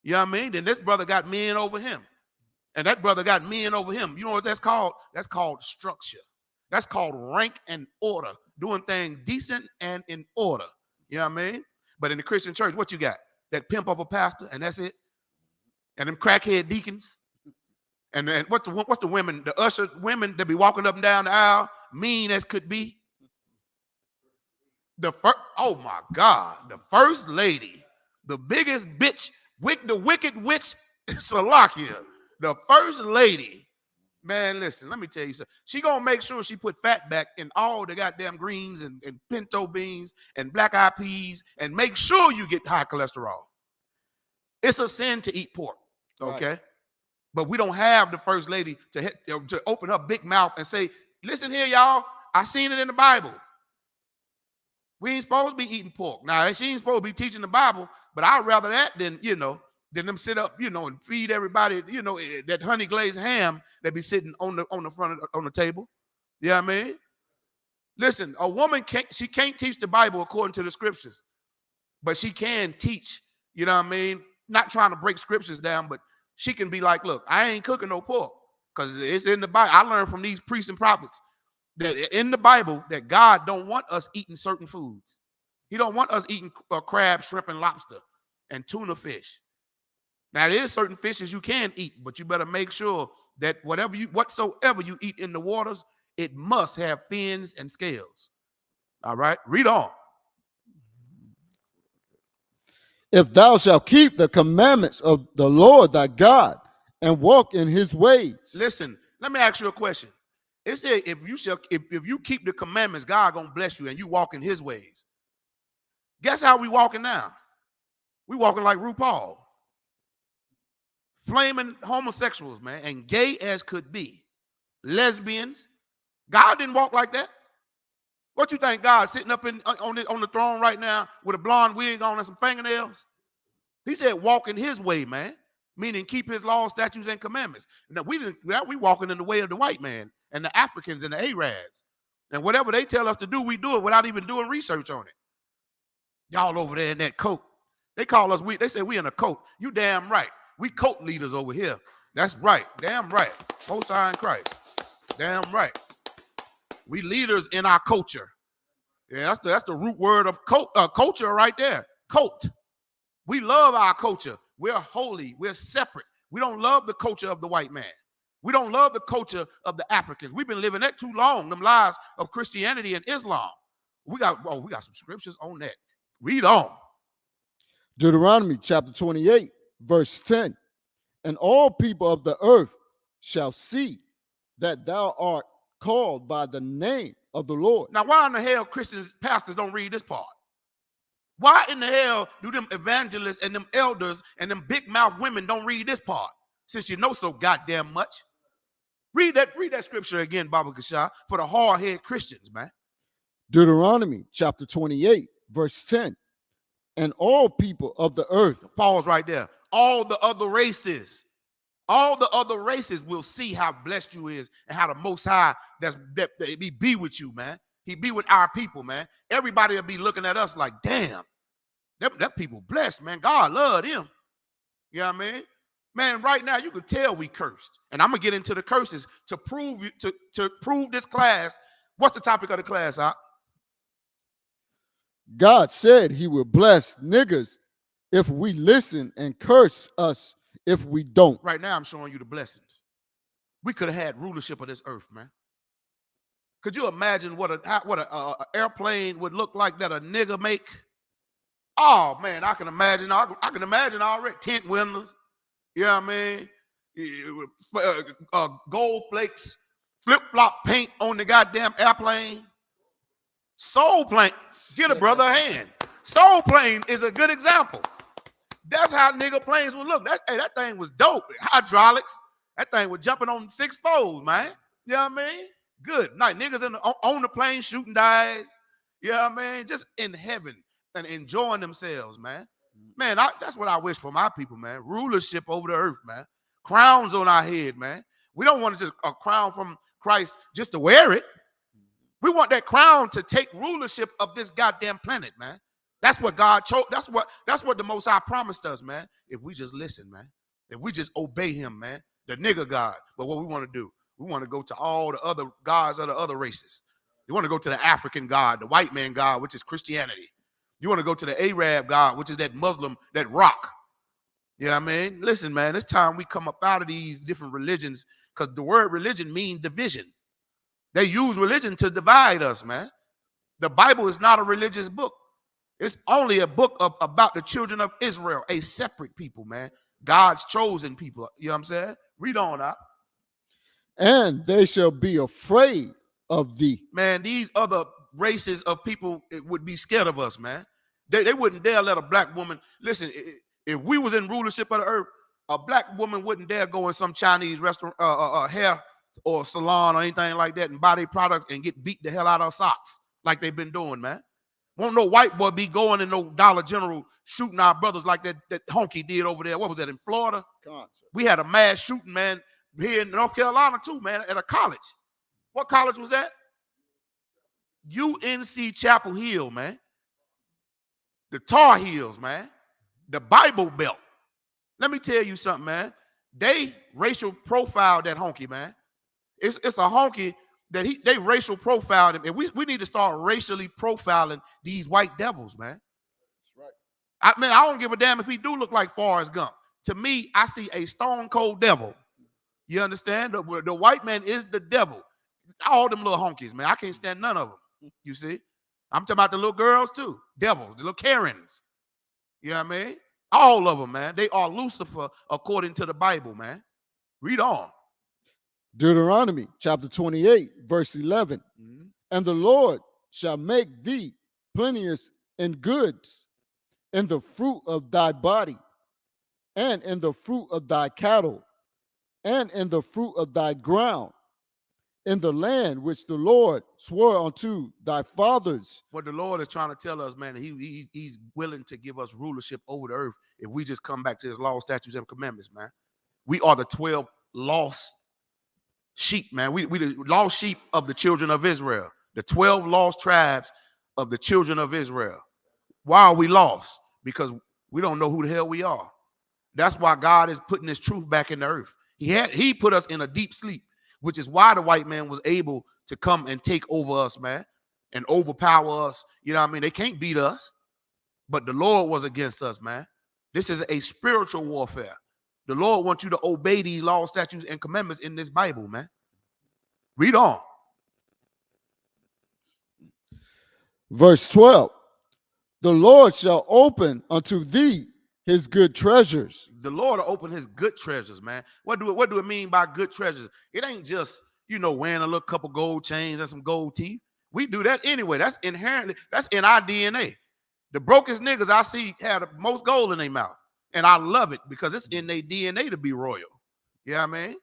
You know what I mean? Then this brother got men over him. And that brother got men over him. You know what that's called? That's called structure. That's called rank and order. Doing things decent and in order. You know what I mean? But in the Christian church, what you got? That pimp of a pastor, and that's it? And them crackhead deacons? And what's the women, the usher women that be walking up and down the aisle, mean as could be? Oh my God, the first lady, the biggest bitch, the wicked witch, Salakia, the first lady, man, listen, let me tell you something. She gonna make sure she put fat back in all the goddamn greens and pinto beans and black eyed peas and make sure you get high cholesterol. It's a sin to eat pork, okay? Right. But we don't have the first lady to open her big mouth and say, listen here, y'all, I seen it in the Bible. We ain't supposed to be eating pork. Now, she ain't supposed to be teaching the Bible, but I'd rather that than them sit up, and feed everybody, that honey glazed ham that be sitting on the front on the table. You know what I mean? Listen, a woman can't teach the Bible according to the scriptures, but she can teach, you know what I mean? Not trying to break scriptures down, but she can be like, look, I ain't cooking no pork because it's in the Bible. I learned from these priests and prophets that in the Bible that God don't want us eating certain foods. He don't want us eating crab, shrimp, and lobster and tuna fish. Now, there is certain fishes you can eat, but you better make sure that whatsoever you eat in the waters, it must have fins and scales. All right, read on. If thou shalt keep the commandments of the Lord thy God and walk in his ways. Listen, let me ask you a question. It said, if you keep the commandments, God gonna bless you and you walk in his ways. Guess how we walking now? We walking like RuPaul. Flaming homosexuals, man, and gay as could be. Lesbians. God didn't walk like that. What you think, God sitting up on the throne right now with a blonde wig on and some fingernails? He said, walk in his way, man, meaning keep his laws, statutes, and commandments. Now, we walking in the way of the white man and the Africans and the Arabs. And whatever they tell us to do, we do it without even doing research on it. Y'all over there in that coat. They call us, they say we in a coat. You damn right. We coat leaders over here. That's right. Damn right. Most High in Christ. Damn right. We leaders in our culture. Yeah, that's the root word of culture right there. Coat. We love our culture. We're holy. We're separate. We don't love the culture of the white man. We don't love the culture of the Africans. We've been living that too long, them lives of Christianity and Islam. We got some scriptures on that. Read on. Deuteronomy chapter 28, verse 10. And all people of the earth shall see that thou art called by the name of the Lord. Now, why in the hell Christians, pastors don't read this part? Why in the hell do them evangelists and them elders and them big mouth women don't read this part? Since you know so goddamn much. Read that scripture again, Baba Kasha, for the hard-headed Christians, man. Deuteronomy chapter 28, verse 10. And all people of the earth. Pause right there. All the other races will see how blessed you is and how the Most High he be with you, man. He be with our people, man. Everybody will be looking at us like, damn, that people blessed, man. God loved him. You know what I mean? Man, right now you can tell we cursed. And I'm gonna get into the curses to prove to prove this class. What's the topic of the class, Op? God said he will bless niggas if we listen and curse us if we don't. Right now I'm showing you the blessings. We could have had rulership of this earth, man. Could you imagine what a airplane would look like that a nigga make? Oh man, I can imagine. I can imagine already. Tent windows. You know what I mean? Gold flakes, flip-flop paint on the goddamn airplane. Soul plane. Get a brother a hand. Soul plane is a good example. That's how nigga planes would look. That thing was dope. Hydraulics. That thing was jumping on 6 fours, man. You know what I mean? Good night. Niggas on the plane shooting dice. You know what I mean? Just in heaven and enjoying themselves, man. Man, that's what I wish for my people, man. Rulership over the earth, man. Crowns on our head, man. We don't want to just a crown from Christ just to wear it. We want that crown to take rulership of this goddamn planet, man. That's what God chose. That's what the Most High promised us, man. If we just listen, man. If we just obey him, man. The nigga God. But what we want to do, we want to go to all the other gods of the other races. You want to go to the African God, the white man God, which is Christianity. You want to go to the Arab God, which is that Muslim, that rock. You know what I mean? Listen, man, it's time we come up out of these different religions because the word religion means division. They use religion to divide us, man. The Bible is not a religious book. It's only a book about the children of Israel, a separate people, man. God's chosen people. You know what I'm saying? Read on out. And they shall be afraid of thee. Man, these other races of people would be scared of us, man. They wouldn't dare let a black woman, listen, if we was in rulership of the earth, a black woman wouldn't dare go in some Chinese restaurant, hair or salon or anything like that and buy their products and get beat the hell out of socks like they've been doing, man. Won't no white boy be going in no Dollar General shooting our brothers like that honky did over there. What was that, in Florida? Concert. We had a mass shooting, man, here in North Carolina too, man, at a college. What college was that? UNC Chapel Hill, man. The Tar Heels, man. The Bible Belt. Let me tell you something, man. They racial profiled that honky, man. It's a honky that they racial profiled him. And we need to start racially profiling these white devils, man. That's right. I don't give a damn if he do look like Forrest Gump. To me, I see a stone cold devil. You understand? The white man is the devil. All them little honkies, man. I can't stand none of them. You see? I'm talking about the little girls too. Devils, the little Karens. You know what I mean? All of them, man. They are Lucifer according to the Bible, man. Read on. Deuteronomy chapter 28, verse 11. Mm-hmm. And the Lord shall make thee plenteous in goods, in the fruit of thy body, and in the fruit of thy cattle, and in the fruit of thy ground, in the land which the Lord swore unto thy fathers. What the Lord is trying to tell us, man, he's willing to give us rulership over the earth if we just come back to his law, statutes, and commandments, man. We are the 12 lost sheep, man. We the lost sheep of the children of Israel, the 12 lost tribes of the children of Israel. Why are we lost? Because we don't know who the hell we are. That's why God is putting this truth back in the earth. He put us in a deep sleep, which is why the white man was able to come and take over us, man, and overpower us. You know what I mean? They can't beat us, but the Lord was against us, man. This is a spiritual warfare. The Lord wants you to obey these laws, statutes, and commandments in this Bible, man. Read on. Verse 12. The Lord shall open unto thee his good treasures. The Lord will open his good treasures, man. What do it mean by good treasures? It ain't just, wearing a little couple gold chains and some gold teeth. We do that anyway. That's inherently, that's in our DNA. The brokest niggas I see have the most gold in their mouth. And I love it because it's in their DNA to be royal. You know what I mean?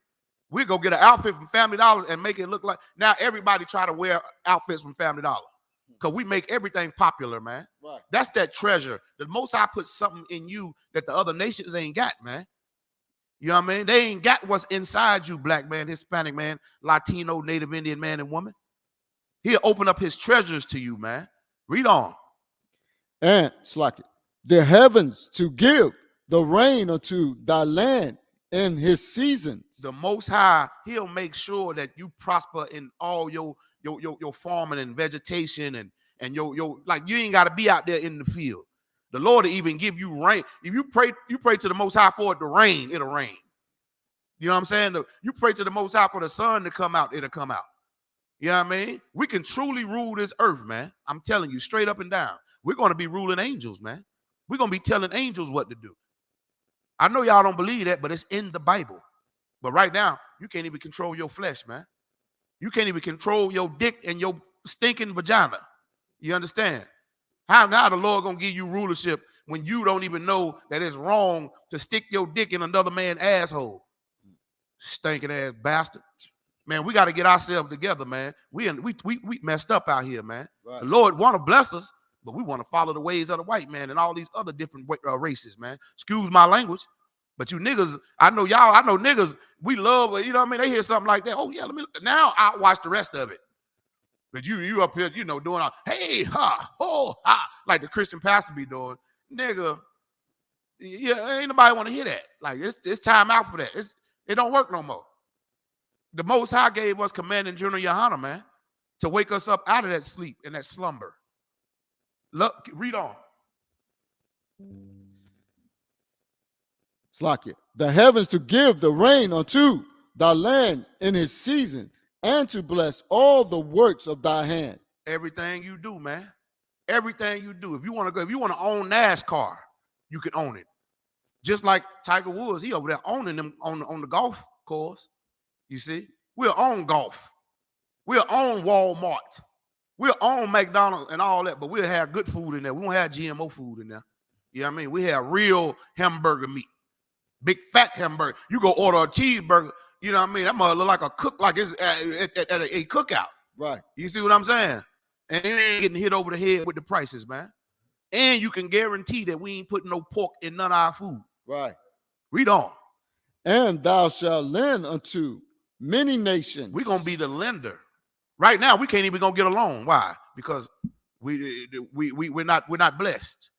We go get an outfit from Family Dollar and make it look like, now everybody try to wear outfits from Family Dollar. Because we make everything popular, man. Right. That's that treasure. The Most High put something in you that the other nations ain't got, man. You know what I mean? They ain't got what's inside you, black man, Hispanic man, Latino, Native Indian man and woman. He'll open up his treasures to you, man. Read on. And, slack it, the heavens to give the rain unto thy land in his seasons. The Most High, he'll make sure that you prosper in all your farming and vegetation and your like you ain't got to be out there in the field. The Lord will even give you rain. If you pray to the Most High for it to rain, it'll rain. You know what I'm saying? You pray to the Most High for the sun to come out, it'll come out. You know what I mean? We can truly rule this earth, man. I'm telling you, straight up and down. We're going to be ruling angels, man. We're going to be telling angels what to do. I know y'all don't believe that, but it's in the Bible. But right now, you can't even control your flesh, man. You can't even control your dick and your stinking vagina. You understand? How now the Lord going to give you rulership when you don't even know that it's wrong to stick your dick in another man's asshole? Stinking ass bastard. Man, we got to get ourselves together, man. We messed up out here, man. Right. The Lord want to bless us, but we want to follow the ways of the white man and all these other different races, man. Excuse my language, but you niggas, I know niggas, we love, you know what I mean? They hear something like that. Oh, yeah, now I'll watch the rest of it. But you up here, you know, doing all, hey, ha, ho, ha, like the Christian pastor be doing. Nigga, yeah, ain't nobody want to hear that. Like, it's time out for that. It don't work no more. The Most High gave us Commanding General Yohana, man, to wake us up out of that sleep and that slumber. Look, read on. Slakia. The heavens to give the rain unto thy land in his season, and to bless all the works of thy hand. Everything you do, man. Everything you do. If you want to own NASCAR, you can own it. Just like Tiger Woods, he over there owning them on the golf course. You see, we'll own golf. We'll own Walmart. We'll own McDonald's and all that, but we'll have good food in there. We won't have GMO food in there. You know what I mean? We have real hamburger meat, big fat hamburger. You go order a cheeseburger, you know what I mean? That mother look like a cook, like it's at a cookout. Right. You see what I'm saying? And you ain't getting hit over the head with the prices, man. And you can guarantee that we ain't putting no pork in none of our food. Right. Read on. And thou shalt lend unto many nations. We're gonna be the lender. Right now, we can't even gonna get a loan. Why? Because we're not blessed.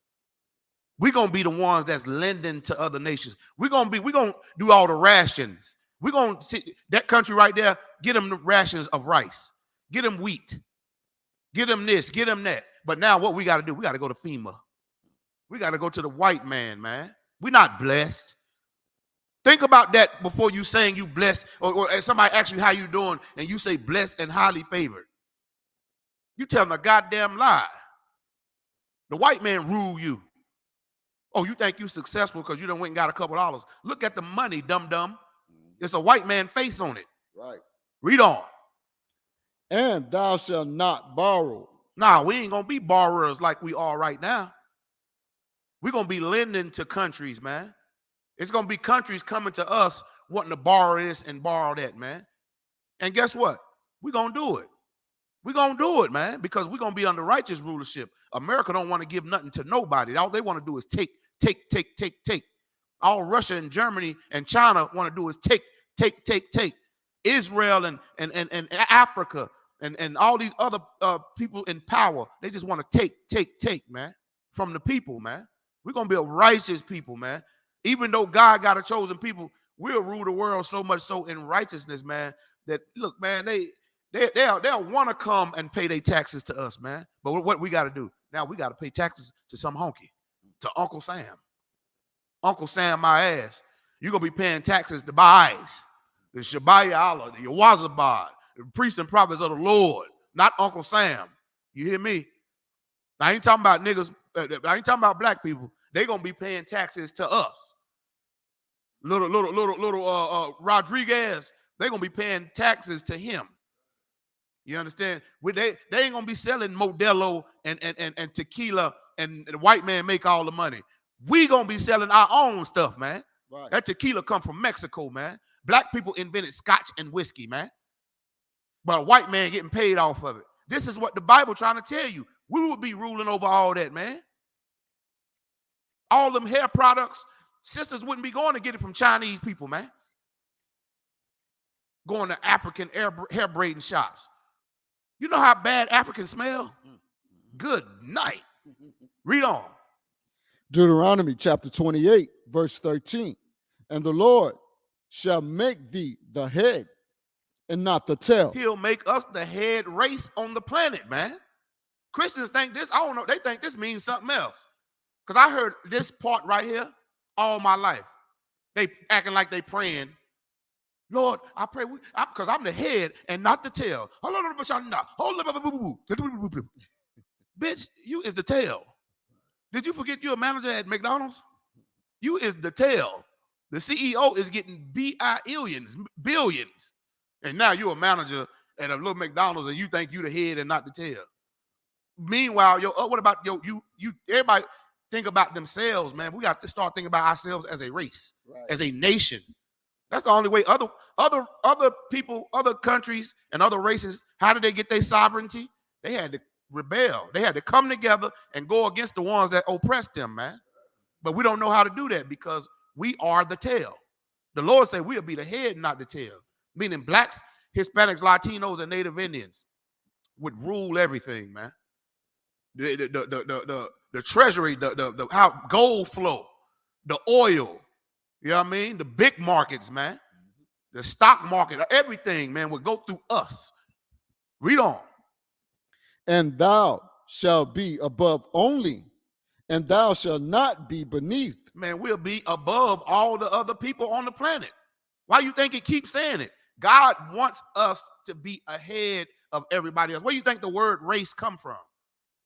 We're gonna be the ones that's lending to other nations. We're gonna do all the rations. We're gonna see that country right there, get them the rations of rice, get them wheat, get them this, get them that. But now what we gotta do, we gotta go to FEMA. We gotta go to the white man, man. We're not blessed. Think about that before you saying you blessed, or somebody asks you how you doing, and you say blessed and highly favored. You telling a goddamn lie. The white man rule you. Oh, you think you successful because you done went and got a couple dollars. Look at the money, dum-dum. It's a white man face on it. Right. Read on. And thou shalt not borrow. Nah, we ain't gonna be borrowers like we are right now. We're gonna be lending to countries, man. It's going to be countries coming to us wanting to borrow this and borrow that, man. And guess what? We're going to do it. We're going to do it, man, because we're going to be under righteous rulership. America don't want to give nothing to nobody. All they want to do is take. All Russia and Germany and China want to do is take. Israel and Africa and all these other people in power, they just want to take, man, from the people, man. We're going to be a righteous people, man. Even though God got a chosen people, we'll rule the world so much so in righteousness, man, that look, man, they'll want to come and pay their taxes to us, man. But what we got to do? Now we got to pay taxes to some honky, to Uncle Sam. Uncle Sam, my ass. You're going to be paying taxes to Baais, the Shabbat Allah, the Yawazabad, the priests and prophets of the Lord, not Uncle Sam. You hear me? I ain't talking about niggas. I ain't talking about black people. They're going to be paying taxes to us. Little Rodriguez, they're going to be paying taxes to him. You understand? They ain't going to be selling Modelo and tequila and the white man make all the money. We going to be selling our own stuff, man. Right. That tequila come from Mexico, man. Black people invented scotch and whiskey, man. But a white man getting paid off of it. This is what the Bible trying to tell you. We would be ruling over all that, man. All them hair products, sisters wouldn't be going to get it from Chinese people, man. Going to African hair braiding shops. You know how bad Africans smell? Good night. Read on. Deuteronomy chapter 28, verse 13. And the Lord shall make thee the head and not the tail. He'll make us the head race on the planet, man. Christians think this, I don't know, they think this means something else. Because I heard this part right here all my life. They acting like they praying. Lord, I pray, because I'm the head and not the tail. Bitch, you is the tail. Did you forget you're a manager at McDonald's? You is the tail. The CEO is getting billions. And now you're a manager at a little McDonald's and you think you the head and not the tail. Meanwhile, what about you everybody think about themselves, man. We got to start thinking about ourselves as a race, right, as a nation. That's the only way. Other people, other countries, and other races, how did they get their sovereignty? They had to rebel. They had to come together and go against the ones that oppressed them, man. But we don't know how to do that because we are the tail. The Lord said we'll be the head, not the tail. Meaning blacks, Hispanics, Latinos, and Native Indians would rule everything, man. The treasury, the how gold flow, the oil, you know what I mean? The big markets, man. The stock market, everything, man, would go through us. Read on. And thou shalt be above only, and thou shalt not be beneath. Man, we'll be above all the other people on the planet. Why you think it keeps saying it? God wants us to be ahead of everybody else. Where do you think the word race come from?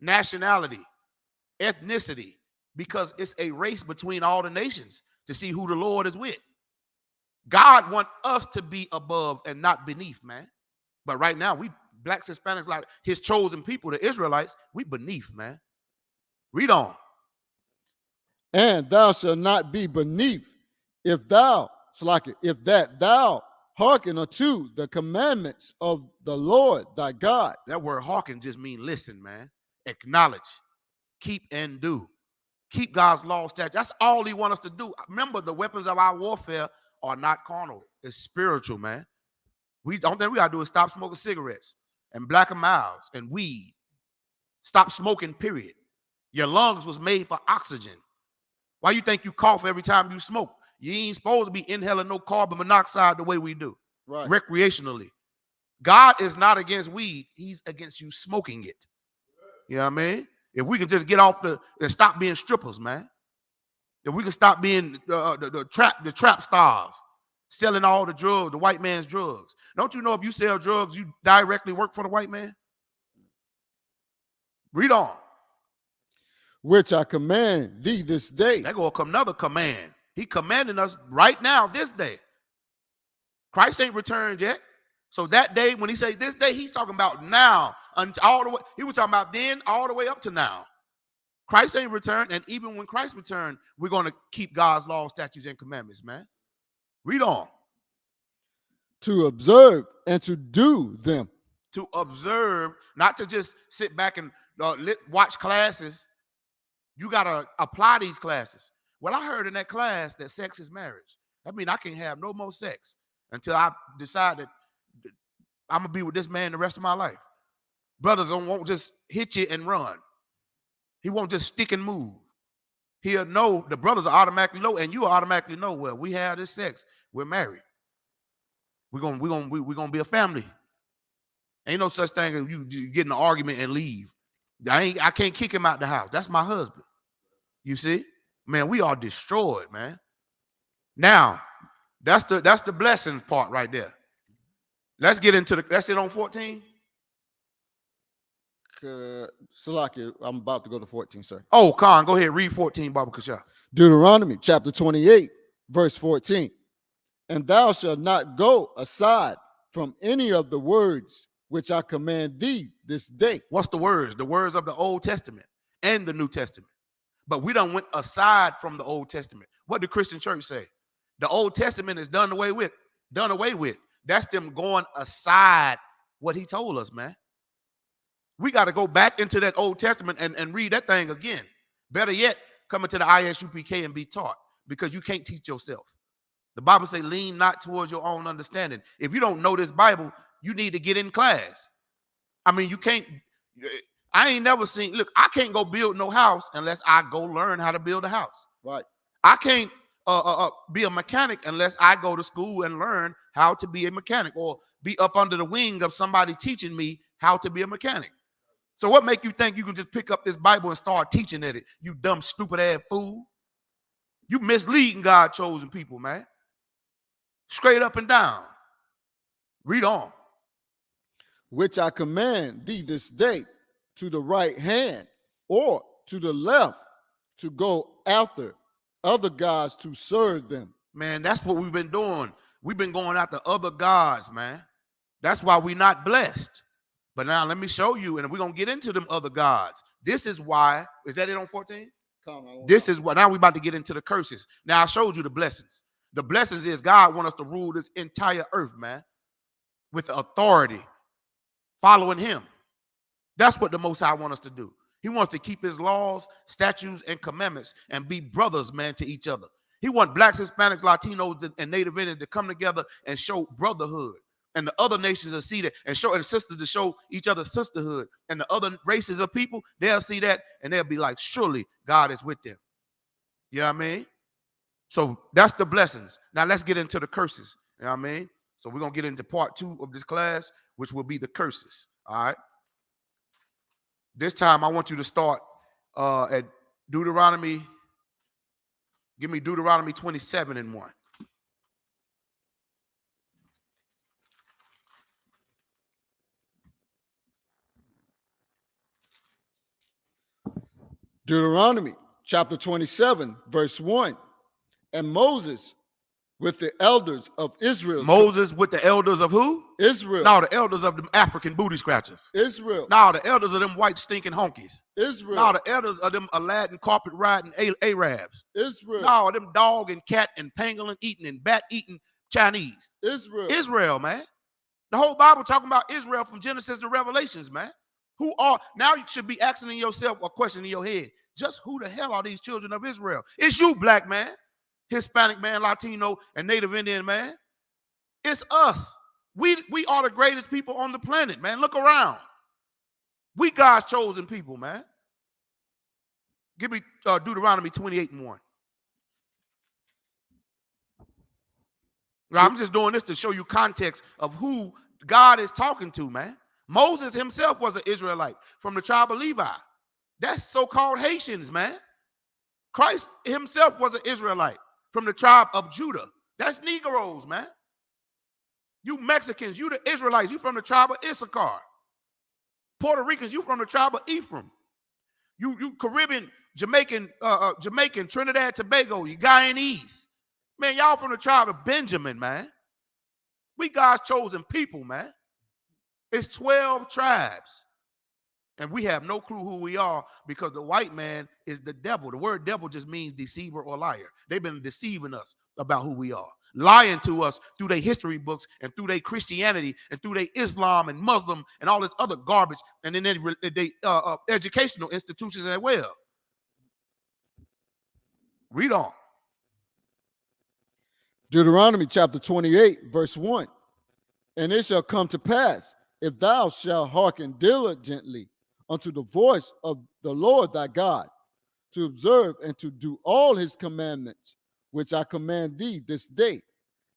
Nationality, ethnicity, because it's a race between all the nations to see who the Lord is with. God wants us to be above and not beneath, man. But right now, we blacks, Hispanics, like his chosen people, the Israelites, we beneath, man. Read on. And thou shalt not be beneath, if thou hearken unto the commandments of the Lord thy God. That word hearken just means listen, man. Acknowledge, keep and do. Keep God's law, statute. That's all he wants us to do. Remember, the weapons of our warfare are not carnal. It's spiritual, man. The only thing we got to do is stop smoking cigarettes and black and miles and weed. Stop smoking, period. Your lungs was made for oxygen. Why you think you cough every time you smoke? You ain't supposed to be inhaling no carbon monoxide the way we do, right, recreationally. God is not against weed. He's against you smoking it. You know what I mean? If we can just get off and stop being strippers, man. If we can stop being the trap stars, selling all the drugs, the white man's drugs. Don't you know if you sell drugs, you directly work for the white man? Read on. Which I command thee this day. There go another command. He commanding us right now, this day. Christ ain't returned yet. So that day, when he says this day, he's talking about now. All the way, he was talking about then all the way up to now. Christ ain't returned, and even when Christ returned, we're going to keep God's law, statutes, and commandments, man. Read on. To observe and to do them. To observe, not to just sit back and watch classes. You got to apply these classes. Well, I heard in that class that sex is marriage. I mean, I can't have no more sex until I decide that I'm going to be with this man the rest of my life. Brothers won't just hit you and run. He won't just stick and move. He'll know, the brothers are automatically know, and you automatically know, well, we have this sex. We're married. We're gonna be a family. Ain't no such thing as you get in an argument and leave. I can't kick him out the house. That's my husband. You see? Man, we are destroyed, man. Now, that's the blessing part right there. Let's get into that's it on 14. Salaki, I'm about to go to 14, sir. Oh, Khan, go ahead, read 14, Baba Kasha. Deuteronomy chapter 28, verse 14. And thou shalt not go aside from any of the words which I command thee this day. What's the words? The words of the Old Testament and the New Testament. But we done went aside from the Old Testament. What did the Christian church say? The Old Testament is done away with. Done away with. That's them going aside what he told us, man. We got to go back into that Old Testament and read that thing again. Better yet, come into the ISUPK and be taught, because you can't teach yourself. The Bible says, lean not towards your own understanding. If you don't know this Bible, you need to get in class. I mean, you can't, I ain't never seen, look, I can't go build no house unless I go learn how to build a house. Right. I can't be a mechanic unless I go to school and learn how to be a mechanic or be up under the wing of somebody teaching me how to be a mechanic. So what make you think you can just pick up this Bible and start teaching at it? You dumb, stupid ass fool. You misleading God chosen people, man. Straight up and down. Read on. Which I command thee this day to the right hand or to the left to go after other gods to serve them. Man, that's what we've been doing. We've been going after other gods, man. That's why we're not blessed. But now let me show you, and we're going to get into them other gods. This is why, is that it on 14? This is why, now we're about to get into the curses. Now I showed you the blessings. The blessings is God wants us to rule this entire earth, man, with authority, following him. That's what the Most High wants us to do. He wants to keep his laws, statutes, and commandments and be brothers, man, to each other. He wants blacks, Hispanics, Latinos, and Native Indians to come together and show brotherhood. And the other nations will see that and show, and sisters to show each other sisterhood. And the other races of people, they'll see that and they'll be like, surely God is with them. You know what I mean? So that's the blessings. Now let's get into the curses. You know what I mean? So we're going to get into part 2 of this class, which will be the curses. All right. This time I want you to start at Deuteronomy. Give me Deuteronomy 27:1. Deuteronomy chapter 27, verse 1. And Moses with the elders of Israel. Moses with the elders of who? Israel. No, the elders of them African booty scratchers. Israel. No, the elders of them white stinking honkies. Israel. No, the elders of them Aladdin carpet riding Arabs. Israel. No, them dog and cat and pangolin eating and bat eating Chinese. Israel. Israel, man. The whole Bible talking about Israel from Genesis to Revelations, man. Who are, now you should be asking yourself a question in your head. Just who the hell are these children of Israel? It's you, black man, Hispanic man, Latino, and Native Indian man. It's us. We are the greatest people on the planet, man. Look around. We God's chosen people, man. Give me Deuteronomy 28:1. I'm just doing this to show you context of who God is talking to, man. Moses himself was an Israelite from the tribe of Levi. That's so-called Haitians, man. Christ himself was an Israelite from the tribe of Judah. That's Negroes, man. You Mexicans, you the Israelites, you from the tribe of Issachar. Puerto Ricans, you from the tribe of Ephraim. You Caribbean, Jamaican, Trinidad, Tobago, you Guyanese. Man, y'all from the tribe of Benjamin, man. We God's chosen people, man. It's 12 tribes. And we have no clue who we are because the white man is the devil. The word devil just means deceiver or liar. They've been deceiving us about who we are, lying to us through their history books and through their Christianity and through their Islam and Muslim and all this other garbage, and then they educational institutions as well. Read on. Deuteronomy chapter 28, verse 1. And it shall come to pass, if thou shalt hearken diligently unto the voice of the Lord thy God, to observe and to do all his commandments, which I command thee this day,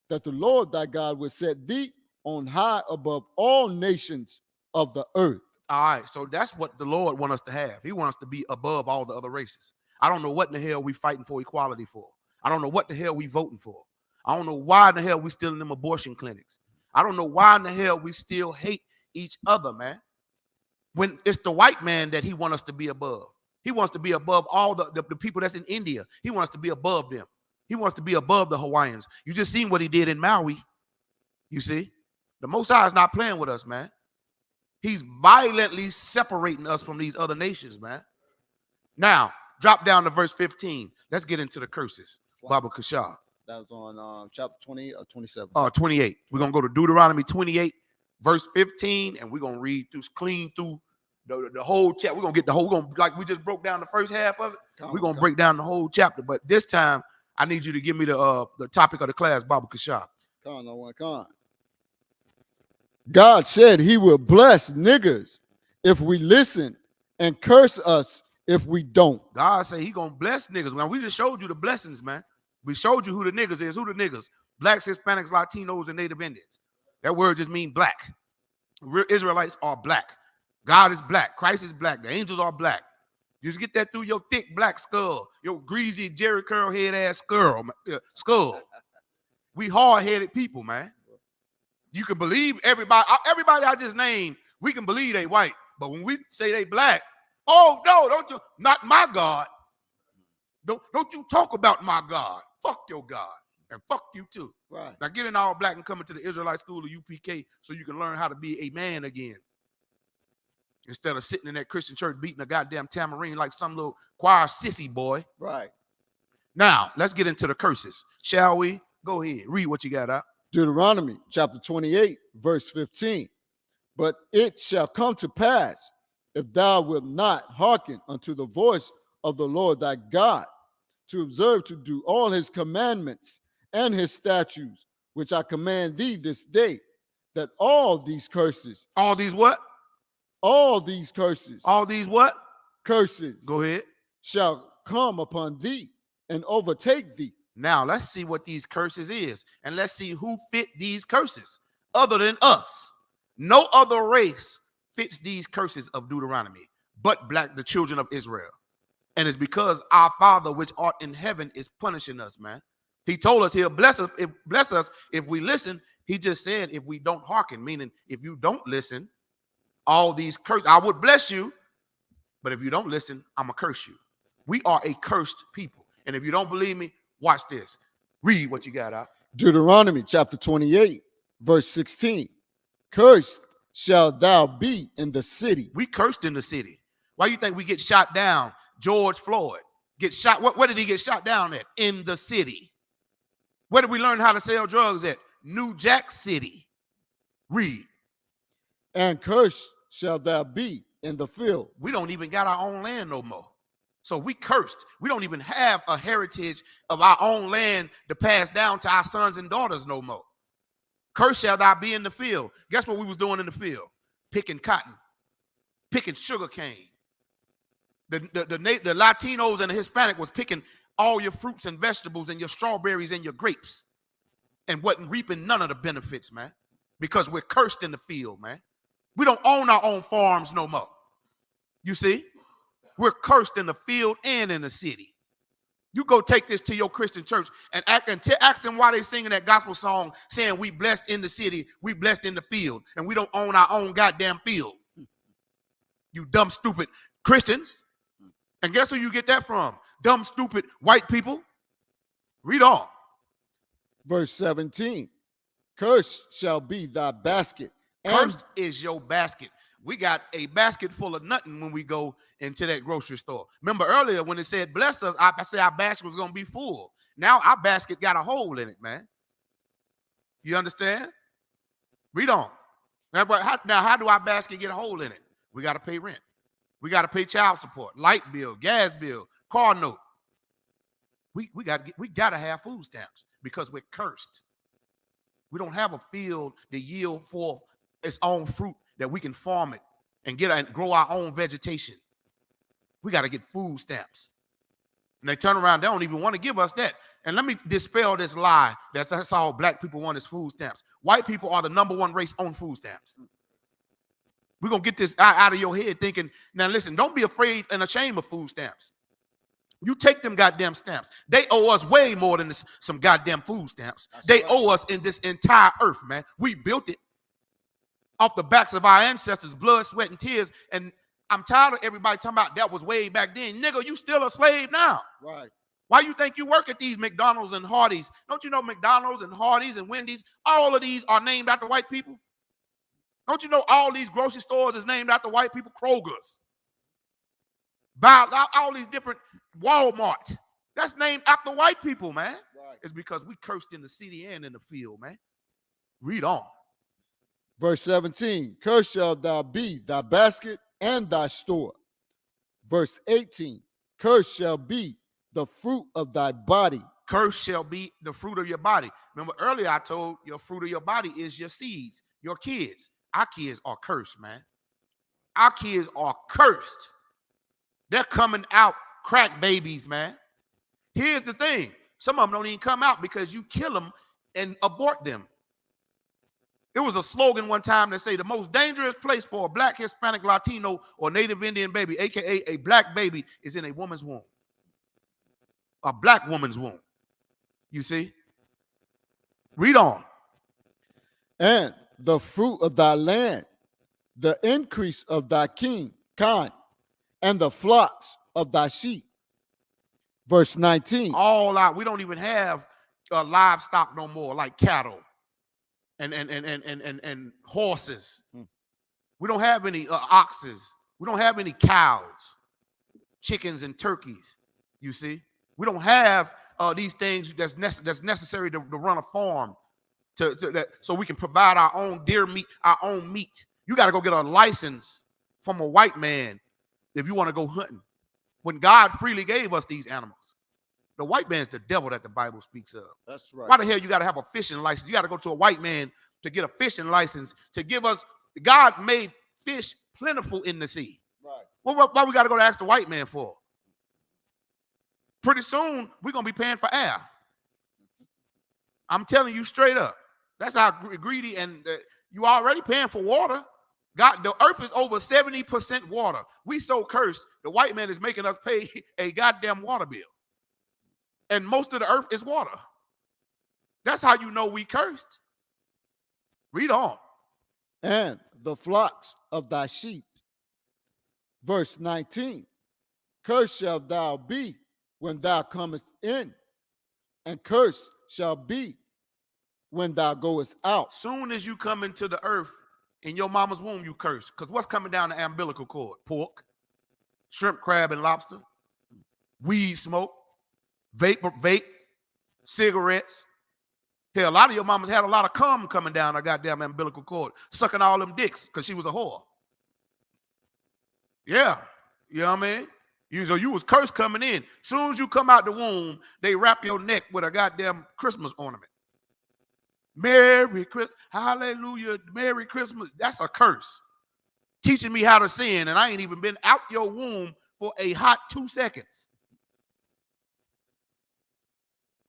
that the Lord thy God will set thee on high above all nations of the earth. All right, so that's what the Lord wants us to have. He wants us to be above all the other races. I don't know what in the hell we fighting for equality for. I don't know what the hell we voting for. I don't know why in the hell we still in them abortion clinics. I don't know why in the hell we still hate each other, man. When it's the white man that he wants us to be above. He wants to be above all the people that's in India. He wants to be above them. He wants to be above the Hawaiians. You just seen what he did in Maui. You see? The Most High is not playing with us, man. He's violently separating us from these other nations, man. Now, drop down to verse 15. Let's get into the curses. Baba Kashar. That was on chapter 28 or 27? 28. We're going to go to Deuteronomy 28, verse 15, and we're going to read through, clean through the whole chapter. We're going to get the whole, like we just broke down the first half of it. We're going to break down the whole chapter. But this time, I need you to give me the topic of the class, Baba Kashar. God said he will bless niggers if we listen and curse us if we don't. God said he going to bless niggas. Man, we just showed you the blessings, man. We showed you who the niggas is. Who the niggas? Blacks, Hispanics, Latinos, and Native Indians. That word just means black. Israelites are black. God is black. Christ is black. The angels are black. You just get that through your thick black skull, your greasy Jerry curl head ass skull. We hard-headed people, man. You can believe everybody I just named, we can believe they white. But when we say they black, oh no, don't you, not my God. Don't you talk about my God. Fuck your God. And fuck you too. Right. Now get in all black and come into the Israelite school of UPK so you can learn how to be a man again. Instead of sitting in that Christian church beating a goddamn tambourine like some little choir sissy boy. Right. Now, let's get into the curses. Shall we? Go ahead. Read what you got out. Deuteronomy chapter 28, verse 15. But it shall come to pass, if thou wilt not hearken unto the voice of the Lord thy God, to observe to do all his commandments and his statutes, which I command thee this day, that all these curses. All these what? All these curses. All these what? Curses. Go ahead. Shall come upon thee and overtake thee. Now, let's see what these curses is. And let's see who fit these curses other than us. No other race fits these curses of Deuteronomy but the children of Israel. And it's because our Father which art in heaven is punishing us, man. He told us he'll bless us if we listen. He just said if we don't hearken, meaning if you don't listen, all these curses, I would bless you, but if you don't listen, I'm going to curse you. We are a cursed people. And if you don't believe me, watch this. Read what you got out. Deuteronomy chapter 28, verse 16. Cursed shalt thou be in the city. We cursed in the city. Why you think we get shot down? George Floyd get shot. Where did he get shot down at? In the city. Where did we learn how to sell drugs at? New Jack City. Read. And cursed shalt thou be in the field. We don't even got our own land no more. So we cursed. We don't even have a heritage of our own land to pass down to our sons and daughters no more. Cursed shall thou be in the field. Guess what we was doing in the field? Picking cotton, picking sugar cane. The Latinos and the Hispanic was picking all your fruits and vegetables and your strawberries and your grapes and wasn't reaping none of the benefits, man, because we're cursed in the field, man. We don't own our own farms no more. You see? We're cursed in the field and in the city. You go take this to your Christian church and ask them why they singing that gospel song saying we blessed in the city, we blessed in the field, and we don't own our own goddamn field. You dumb, stupid Christians. And guess who you get that from? Dumb, stupid white people. Read on. Verse 17. Cursed shall be thy basket. Cursed is your basket. We got a basket full of nothing when we go into that grocery store. Remember earlier when it said bless us, I said our basket was going to be full. Now our basket got a hole in it, man. You understand? Read on. Now how do our basket get a hole in it? We got to pay rent. We got to pay child support, light bill, gas bill, car note. We got to have food stamps because we're cursed. We don't have a field to yield forth its own fruit that we can farm it and grow our own vegetation. We got to get food stamps. And they turn around, they don't even want to give us that. And let me dispel this lie that's all black people want is food stamps. White people are the #1 race on food stamps. We're going to get this out of your head thinking, now listen, don't be afraid and ashamed of food stamps. You take them goddamn stamps. They owe us way more than some goddamn food stamps. They owe us in this entire earth, man. We built it off the backs of our ancestors, blood, sweat, and tears. And I'm tired of everybody talking about that was way back then. Nigga, you still a slave now. Right. Why you think you work at these McDonald's and Hardee's? Don't you know McDonald's and Hardee's and Wendy's, all of these are named after white people? Don't you know all these grocery stores is named after white people? Kroger's. All these different Walmart. That's named after white people, man. Right. It's because we cursed in the city and in the field, man. Read on. Verse 17. Cursed shall thou be thy basket and thy store. Verse 18. Cursed shall be the fruit of thy body. Cursed shall be the fruit of your body. Remember earlier I told your fruit of your body is your seeds, your kids. Our kids are cursed, man. Our kids are cursed. They're coming out crack babies, man. Here's the thing. Some of them don't even come out because you kill them and abort them. It was a slogan one time that say the most dangerous place for a black, Hispanic, Latino, or Native Indian baby, aka a black baby, is in a woman's womb. A black woman's womb. You see? Read on. And the fruit of thy land, the increase of thy kind, and the flocks of thy sheep. Verse 19. All out. We don't even have livestock no more, like cattle and horses. We don't have any oxes. We don't have any cows, chickens, and turkeys. You see, we don't have these things that's necessary to run a farm so we can provide our own deer meat, our own meat. You got to go get a license from a white man if you want to go hunting. When God freely gave us these animals. The white man's the devil that the Bible speaks of. That's right. Why the hell you got to have a fishing license? You got to go to a white man to get a fishing license to give us. God made fish plentiful in the sea. Right. Well, why we got to go to ask the white man for? Pretty soon we're gonna be paying for air. I'm telling you straight up. That's how greedy, and you already paying for water. God, the earth is over 70% water. We so cursed. The white man is making us pay a goddamn water bill. And most of the earth is water. That's how you know we cursed. Read on. And the flocks of thy sheep. Verse 19. Cursed shalt thou be when thou comest in, and cursed shall be when thou goest out. Soon as you come into the earth, in your mama's womb, you curse. Because what's coming down the umbilical cord? Pork, shrimp, crab, and lobster, weed smoke, vape, cigarettes. Hell, a lot of your mamas had a lot of cum coming down her goddamn umbilical cord, sucking all them dicks because she was a whore. Yeah, you know what I mean? So you was cursed coming in. Soon as you come out the womb, they wrap your neck with a goddamn Christmas ornament. Merry Christmas, hallelujah, Merry Christmas. That's a curse. Teaching me how to sin, and I ain't even been out your womb for a hot 2 seconds.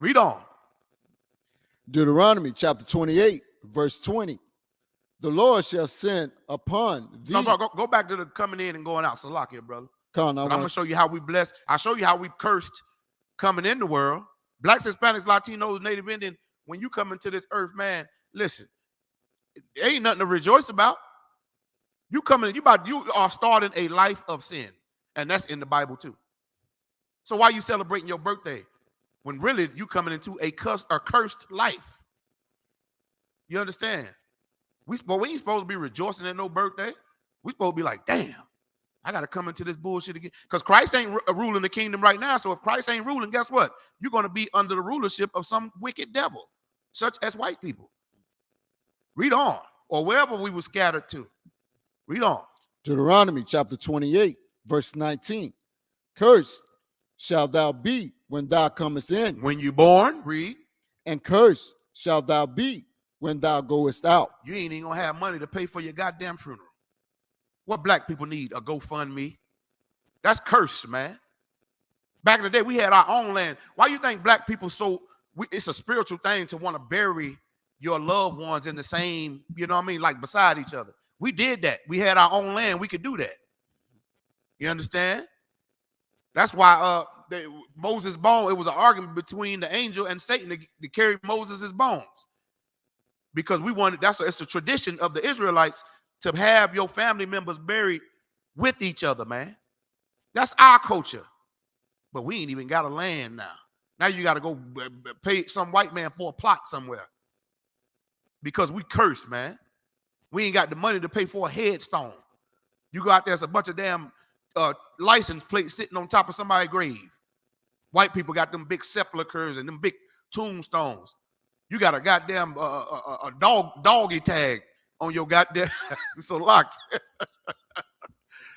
Read on. Deuteronomy chapter 28, verse 20. The Lord shall send upon thee. No, go back to the coming in and going out. Salakia, brother. I'm going to show you how we blessed. I'll show you how we cursed coming in the world. Blacks, Hispanics, Latinos, Native Indian. When you come into this earth, man, listen, there ain't nothing to rejoice about. You are starting a life of sin. And that's in the Bible too. So why are you celebrating your birthday when really you coming into a cursed life? You understand? We ain't supposed to be rejoicing at no birthday. We supposed to be like, damn, I got to come into this bullshit again. Because Christ ain't ruling the kingdom right now. So if Christ ain't ruling, guess what? You're going to be under the rulership of some wicked devil, such as white people. Read on. Or wherever we were scattered to. Read on. Deuteronomy chapter 28, verse 19. Cursed shalt thou be when thou comest in. When you born, read. And cursed shalt thou be when thou goest out. You ain't even gonna have money to pay for your goddamn funeral. What black people need? A GoFundMe. That's cursed, man. Back in the day, we had our own land. Why you think black people it's a spiritual thing to want to bury your loved ones in the same, you know what I mean, like beside each other. We did that. We had our own land. We could do that. You understand? That's why Moses' bone, it was an argument between the angel and Satan to carry Moses' bones. Because it's a tradition of the Israelites to have your family members buried with each other, man. That's our culture. But we ain't even got a land now. Now you got to go pay some white man for a plot somewhere. Because we curse, man. We ain't got the money to pay for a headstone. You go out there's a bunch of damn license plates sitting on top of somebody's grave. White people got them big sepulchers and them big tombstones. You got a goddamn a doggy tag on your goddamn so lock.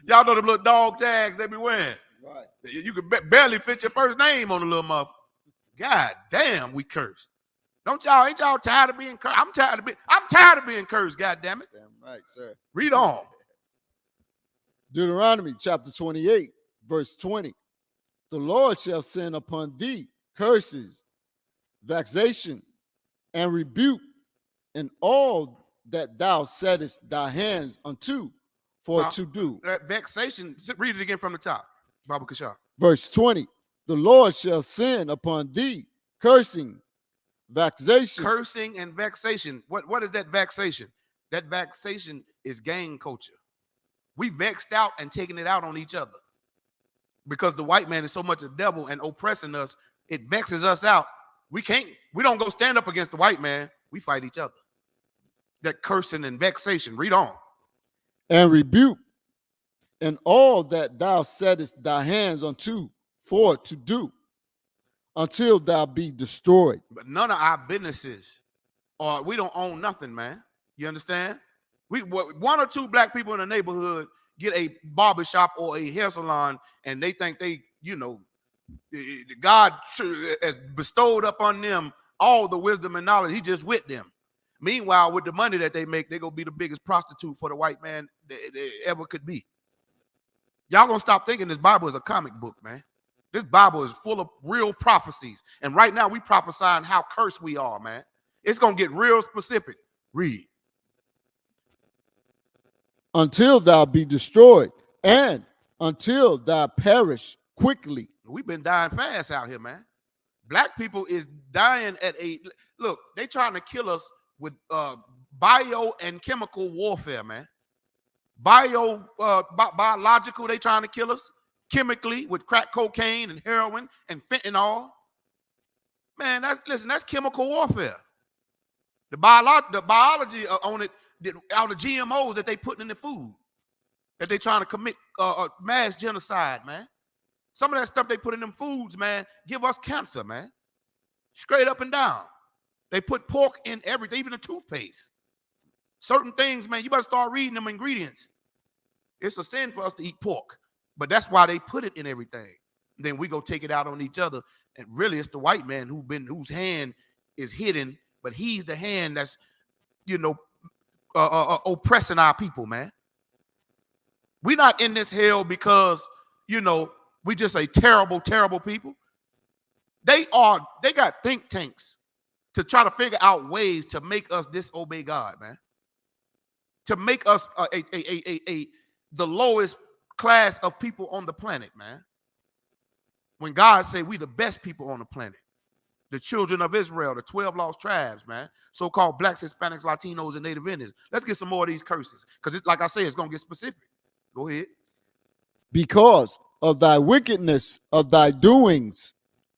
Y'all know them little dog tags they be wearing. Right. You could barely fit your first name on the little motherfucker. God damn, we cursed. Ain't y'all tired of being cursed? I'm tired of being cursed, God damn it. Damn right, sir. Read on. Deuteronomy chapter 28, verse 20. The Lord shall send upon thee curses vexation, and rebuke in all that thou settest thy hands unto for to do. That vexation, read it again from the top, Baba Kashar. Verse 20, the Lord shall send upon thee cursing, vexation. Cursing and vexation. What is that vexation? That vexation is gang culture. We vexed out and taking it out on each other. Because the white man is so much a devil and oppressing us, it vexes us out. We don't go stand up against the white man. We fight each other. That cursing and vexation. Read on. And rebuke in all that thou settest thy hands unto for to do, until thou be destroyed. But none of our businesses, or we don't own nothing, man. You understand? One or two black people in the neighborhood get a barbershop or a hair salon, and they think God has bestowed upon them all the wisdom and knowledge. He just with them. Meanwhile, with the money that they make, they're going to be the biggest prostitute for the white man they ever could be. Y'all going to stop thinking this Bible is a comic book, man. This Bible is full of real prophecies. And right now we prophesying how cursed we are, man. It's going to get real specific. Read. Until thou be destroyed, and until thou perish quickly. We've been dying fast out here, man. Black people is dying at look, they trying to kill us with bio and chemical warfare, man. Biological, they trying to kill us. Chemically, with crack cocaine and heroin and fentanyl. Man, that's chemical warfare. The biology on it, all the GMOs that they put in the food, that they trying to commit mass genocide, man. Some of that stuff they put in them foods, man, give us cancer, man. Straight up and down. They put pork in everything, even the toothpaste. Certain things, man, you better start reading them ingredients. It's a sin for us to eat pork, but that's why they put it in everything. Then we go take it out on each other, and really it's the white man whose hand is hidden, but he's the hand that's, oppressing our people, man. We're not in this hell because, we just a terrible, terrible people. They got think tanks to try to figure out ways to make us disobey God, man. To make us the lowest class of people on the planet, man. When God said we the best people on the planet. The children of Israel, the 12 lost tribes, man. So-called blacks, Hispanics, Latinos, and Native Indians. Let's get some more of these curses. Because like I say, it's going to get specific. Go ahead. Because of thy wickedness of thy doings,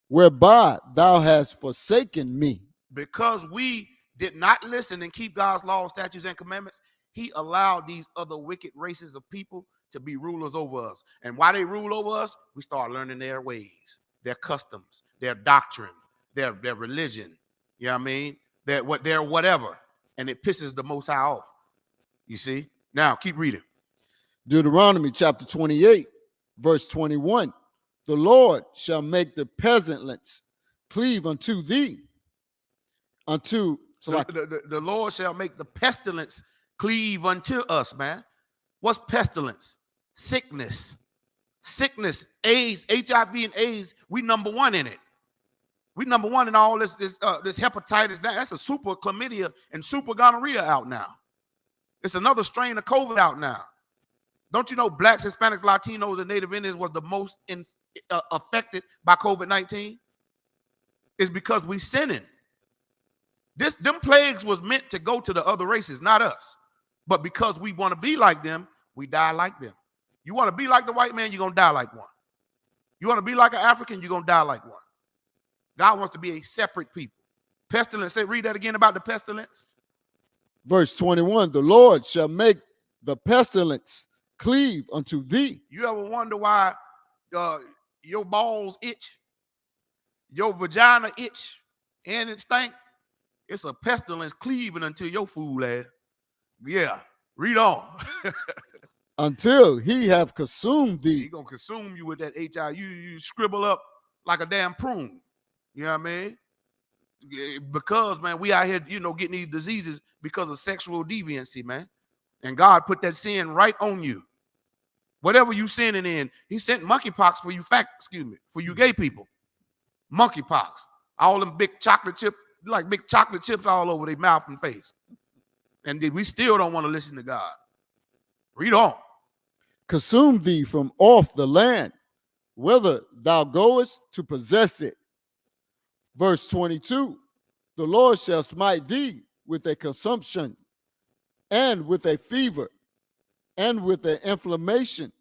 whereby thou hast forsaken me. Because we did not listen and keep God's laws, statutes, and commandments, he allowed these other wicked races of people to be rulers over us. And while they rule over us, we start learning their ways, their customs, their doctrine, their religion. You know what I mean? Their whatever. And it pisses the Most High off. You see? Now, keep reading. Deuteronomy chapter 28, verse 21. The Lord shall make the pestilence cleave unto thee. The Lord shall make the pestilence cleave unto us, man. What's pestilence? Sickness. Sickness, AIDS, HIV and AIDS, we number one in it. We number one in all this hepatitis. That's a super chlamydia and super gonorrhea out now. It's another strain of COVID out now. Don't you know blacks, Hispanics, Latinos, and Native Indians was the most affected by COVID-19? It's because we sinning. Them plagues was meant to go to the other races, not us. But because we want to be like them, we die like them. You want to be like the white man, you're going to die like one. You want to be like an African, you're going to die like one. God wants to be a separate people. Pestilence, read that again about the pestilence. Verse 21, the Lord shall make the pestilence cleave unto thee. You ever wonder why your balls itch, your vagina itch, and it stink? It's a pestilence cleaving unto your fool ass. Yeah, read on. Until he have consumed thee. He gonna consume you with that HIV. You scribble up like a damn prune. You know what I mean? Because, man, we out here, getting these diseases because of sexual deviancy, man. And God put that sin right on you. Whatever you sinning in, he sent monkeypox for you gay people. Monkeypox. All them big chocolate chip, like big chocolate chips all over their mouth and face. And we still don't want to listen to God. Read on. Consume thee from off the land, whither thou goest to possess it. Verse 22, the Lord shall smite thee with a consumption, and with a fever, and with an inflammation,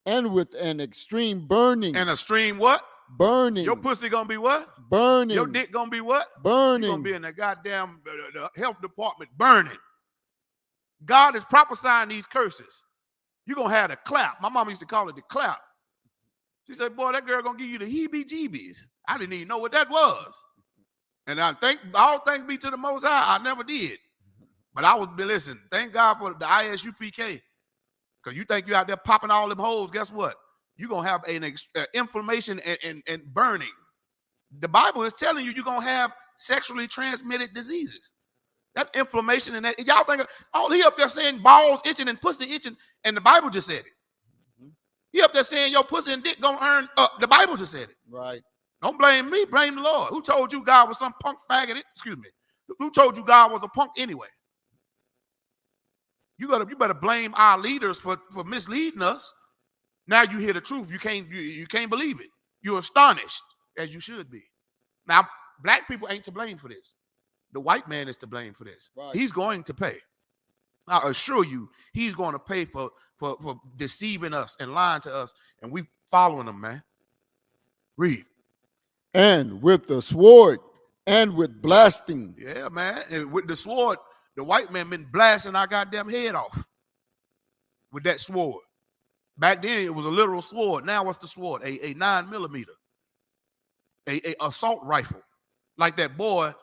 and with an extreme burning. And a stream what? Burning. Your pussy gonna be what? Burning. Your dick gonna be what? Burning. You're gonna be in the goddamn the health department burning. God is prophesying these curses. You're gonna have the clap. My mama used to call it the clap. She said, boy, that girl gonna give you the heebie-jeebies. I didn't even know what that was. And all thanks be to the Most High, I never did. But I was, listen, thank God for the ISUPK. Because you think you're out there popping all them holes, guess what? You're going to have an inflammation and burning. The Bible is telling you you're going to have sexually transmitted diseases. That inflammation and that, y'all think, oh, he up there saying balls itching and pussy itching, and the Bible just said it. He up there saying your pussy and dick going to earn up. The Bible just said it. Right. Don't blame me, blame the Lord. Who told you God was some punk faggot? Excuse me. Who told you God was a punk anyway? You better blame our leaders for misleading us. Now you hear the truth. You can't believe it. You're astonished, as you should be. Now, black people ain't to blame for this. The white man is to blame for this. Right. He's going to pay. I assure you, he's going to pay for deceiving us and lying to us, and we following him, man. Read. And with the sword and with blasting. Yeah, man. And with the sword, the white man been blasting our goddamn head off with that sword. Back then, it was a literal sword. Now, what's the sword? A 9mm, a assault rifle, like that boy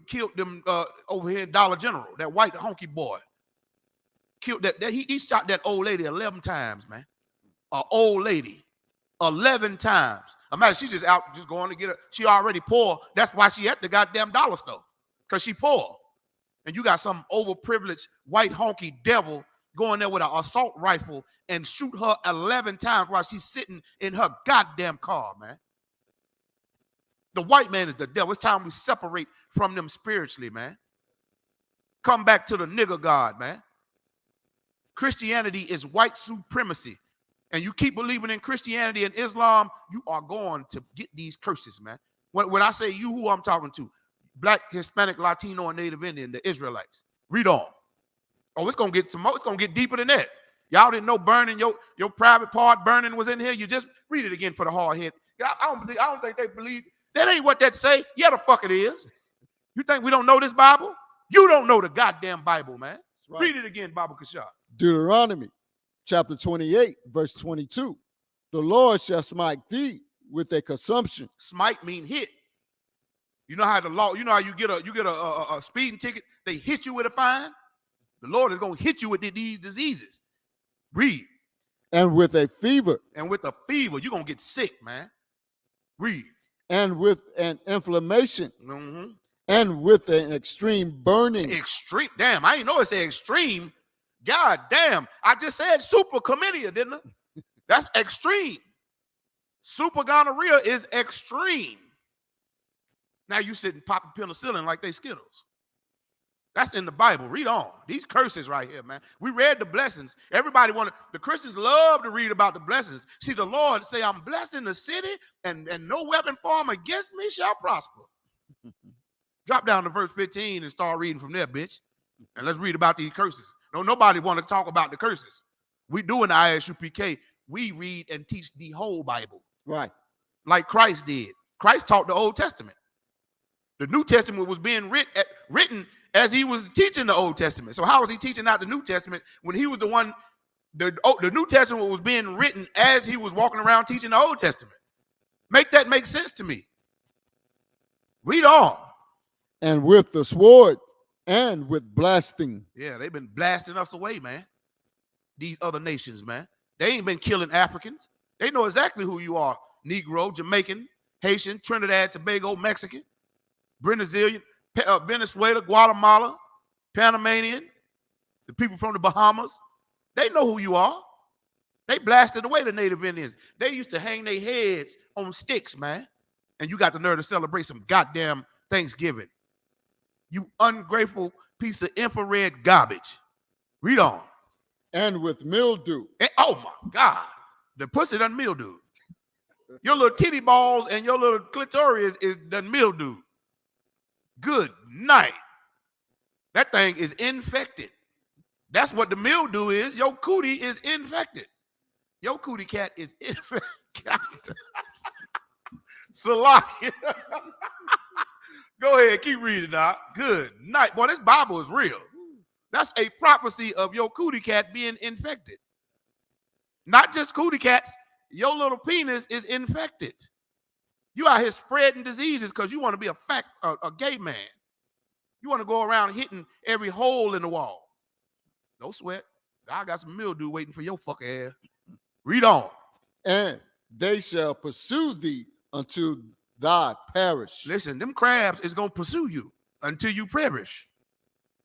killed them over here in Dollar General. That white honky boy killed that. He shot that old lady 11 times, man. An old lady 11 times. Imagine she just out, just going to get her. She already poor. That's why she at the goddamn dollar store, because she poor. And you got some overprivileged white honky devil going there with an assault rifle and shoot her 11 times while she's sitting in her goddamn car, man. The white man is the devil. It's time we separate from them spiritually, man. Come back to the nigger God, man. Christianity is white supremacy. And you keep believing in Christianity and Islam, you are going to get these curses, man. When I say you, who I'm talking to? Black, Hispanic, Latino, and Native Indian, the Israelites. Read on. Oh, it's gonna get some more. It's gonna get deeper than that. Y'all didn't know burning your private part burning was in here. You just read it again for the hard head. I don't think they believe that ain't what that say. Yeah, the fuck it is. You think we don't know this Bible? You don't know the goddamn Bible, man. Right. Read it again, Baba Kashar. Deuteronomy chapter 28, verse 22. The Lord shall smite thee with a consumption. Smite mean hit. You know how the law, you know how you get a speeding ticket, they hit you with a fine? The Lord is going to hit you with these diseases. Read. And with a fever. And with a fever, you're going to get sick, man. Read. And with an inflammation. Mm-hmm. And with an extreme burning. Extreme. Damn, I ain't know it said extreme. God damn. I just said super chlamydia, didn't I? That's extreme. Super gonorrhea is extreme. Now you sitting popping penicillin like they Skittles. That's in the Bible. Read on. These curses right here, man. We read the blessings. Everybody the Christians love to read about the blessings. See, the Lord say, I'm blessed in the city, and no weapon formed against me shall prosper. Drop down to verse 15 and start reading from there, bitch. And let's read about these curses. No, nobody want to talk about the curses. We do in the ISUPK. We read and teach the whole Bible. Right. Like Christ did. Christ taught the Old Testament. The New Testament was being written as he was teaching the Old Testament. So how was he teaching out the New Testament when he was the one, the New Testament was being written as he was walking around teaching the Old Testament? Make that make sense to me. Read on. And with the sword and with blasting. Yeah, they've been blasting us away, man. These other nations, man. They ain't been killing Africans. They know exactly who you are. Negro, Jamaican, Haitian, Trinidad, Tobago, Mexican, Brazilian, Venezuela, Guatemala, Panamanian, the people from the Bahamas. They know who you are. They blasted away the Native Indians. They used to hang their heads on sticks, man, and you got the nerve to celebrate some goddamn Thanksgiving. You ungrateful piece of infrared garbage. Read on. And with mildew. Oh my God. The pussy done mildew. Your little titty balls and your little clitoris is done mildew. Good night. That thing is infected. That's what the mildew is. Your cootie is infected. Your cootie cat is infected. Salaki. Go ahead, keep reading out. Good night. Boy, this Bible is real. That's a prophecy of your cootie cat being infected. Not just cootie cats. Your little penis is infected. You out here spreading diseases because you want to be a gay man. You want to go around hitting every hole in the wall. No sweat. I got some mildew waiting for your fuck ass. Read on. And they shall pursue thee until thy perish. Listen, them crabs is going to pursue you until you perish.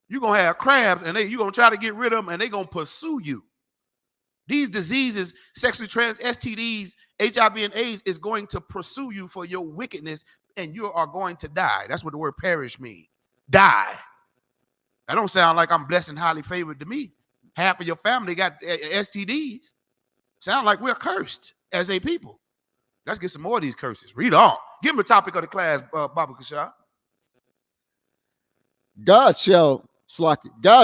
You're going to have crabs and you're going to try to get rid of them and they're going to pursue you. These diseases, sexually transmitted STDs, HIV and AIDS is going to pursue you for your wickedness and you are going to die. That's what the word perish means. Die. That don't sound like I'm blessed and highly favored to me. Half of your family got STDs. Sound like we're cursed as a people. Let's get some more of these curses. Read on. Give him a topic of the class, Baba Kashar. God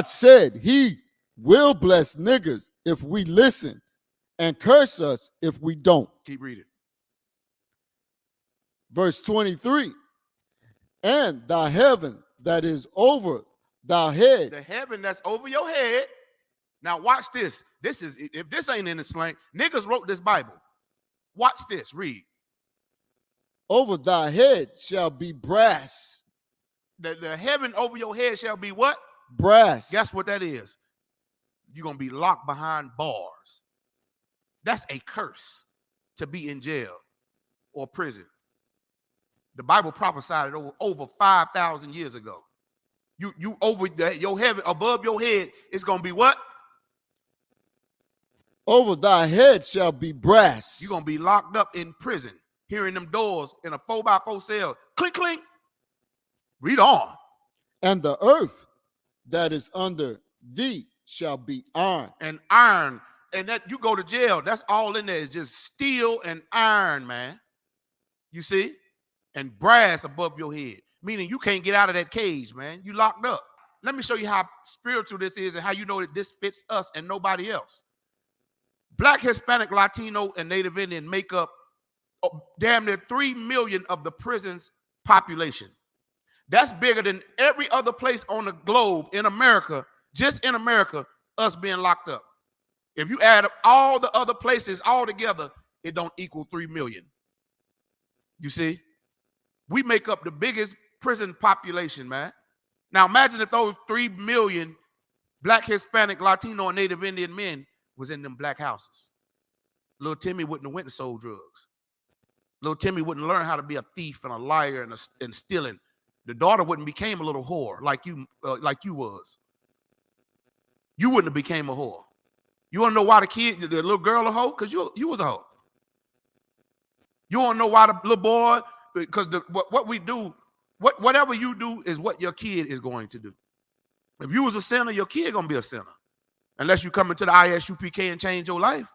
said he will bless niggas if we listen and curse us if we don't. Keep reading. Verse 23. And thy heaven that is over thy head. The heaven that's over your head. Now watch this. If this ain't in the slang, niggas wrote this Bible. Watch this. Read. Over thy head shall be brass. The heaven over your head shall be what? Brass. Guess what that is? You're going to be locked behind bars. That's a curse to be in jail or prison. The Bible prophesied it over 5,000 years ago. You over your heaven, above your head, it's going to be what? Over thy head shall be brass. You're going to be locked up in prison, hearing them doors in a 4x4 cell. Clink, clink. Read on. And the earth that is under thee shall be iron. And iron. And that you go to jail, that's all in there is just steel and iron, man. You see? And brass above your head. Meaning you can't get out of that cage, man. You locked up. Let me show you how spiritual this is and how you know that this fits us and nobody else. Black, Hispanic, Latino, and Native Indian make up damn near 3 million of the prison's population. That's bigger than every other place on the globe in America, just in America, us being locked up. If you add up all the other places all together, it don't equal 3 million. You see? We make up the biggest prison population, man. Now imagine if those 3 million Black, Hispanic, Latino, and Native Indian men was in them black houses. Little Timmy wouldn't have went and sold drugs. Little Timmy wouldn't learn how to be a thief and a liar and stealing. The daughter wouldn't became a little whore like you was. You wouldn't have became a whore. You want to know why the little girl a hoe? Because you was a hoe. You want to know why the little boy? Because what we do, whatever you do is what your kid is going to do. If you was a sinner, your kid gonna be a sinner. Unless you come into the ISUPK and change your life.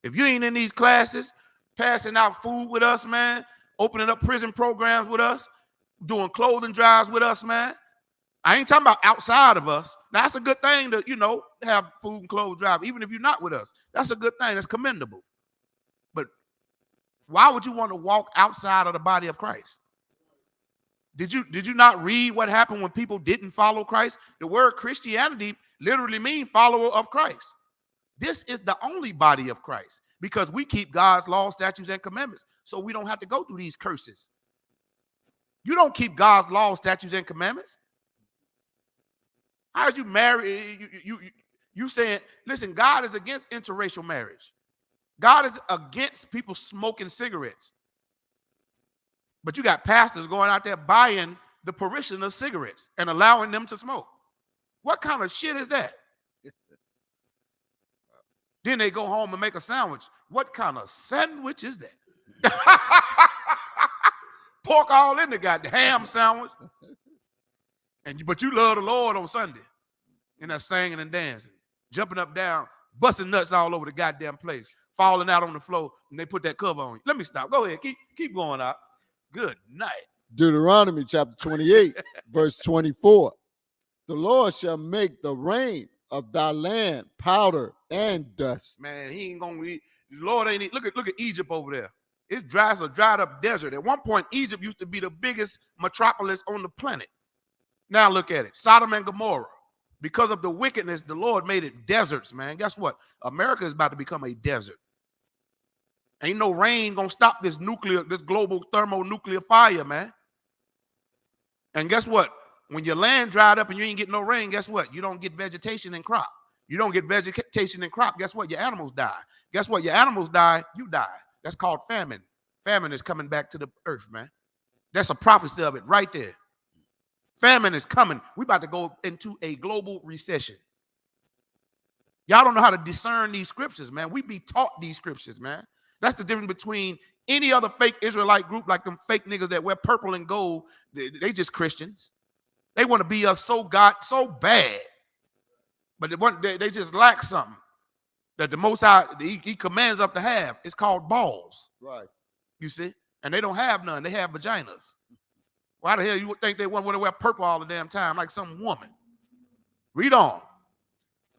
If you ain't in these classes, passing out food with us, man, opening up prison programs with us, doing clothing drives with us, man. I ain't talking about outside of us. Now, that's a good thing to, have food and clothes drive, even if you're not with us. That's a good thing. That's commendable. But why would you want to walk outside of the body of Christ? Did you not read what happened when people didn't follow Christ? The word Christianity literally means follower of Christ. This is the only body of Christ because we keep God's laws, statutes, and commandments, so we don't have to go through these curses. You don't keep God's laws, statutes, and commandments. How you marry? You saying, listen, God is against interracial marriage. God is against people smoking cigarettes. But you got pastors going out there buying the parishioners cigarettes and allowing them to smoke. What kind of shit is that? Then they go home and make a sandwich. What kind of sandwich is that? Pork all in the goddamn ham sandwich. But you love the Lord on Sunday. And that's singing and dancing, jumping up, down, busting nuts all over the goddamn place, falling out on the floor, and they put that cover on you. Let me stop. Go ahead. Keep going out. Good night. Deuteronomy chapter 28, verse 24. The Lord shall make the rain of thy land powder and dust. Man, he ain't gonna eat. The Lord ain't eat. Look at Egypt over there. It's dry as a dried up desert. At one point, Egypt used to be the biggest metropolis on the planet. Now look at it. Sodom and Gomorrah. Because of the wickedness, the Lord made it deserts, man. Guess what? America is about to become a desert. Ain't no rain gonna stop this global thermonuclear fire, man. And guess what? When your land dried up and you ain't getting no rain, guess what? You don't get vegetation and crop. You don't get vegetation and crop. Guess what? Your animals die. Guess what? Your animals die, you die. That's called famine. Famine is coming back to the earth, man. That's a prophecy of it right there. Famine is coming. We about to go into a global recession. Y'all don't know how to discern these scriptures, man. We be taught these scriptures, man. That's the difference between any other fake Israelite group like them fake niggas that wear purple and gold. They just Christians. They want to be us so bad. But they just lack something that the Most High, he commands up to have. It's called balls. Right. You see? And they don't have none. They have vaginas. Why the hell you would think they want to wear purple all the damn time like some woman? Read on.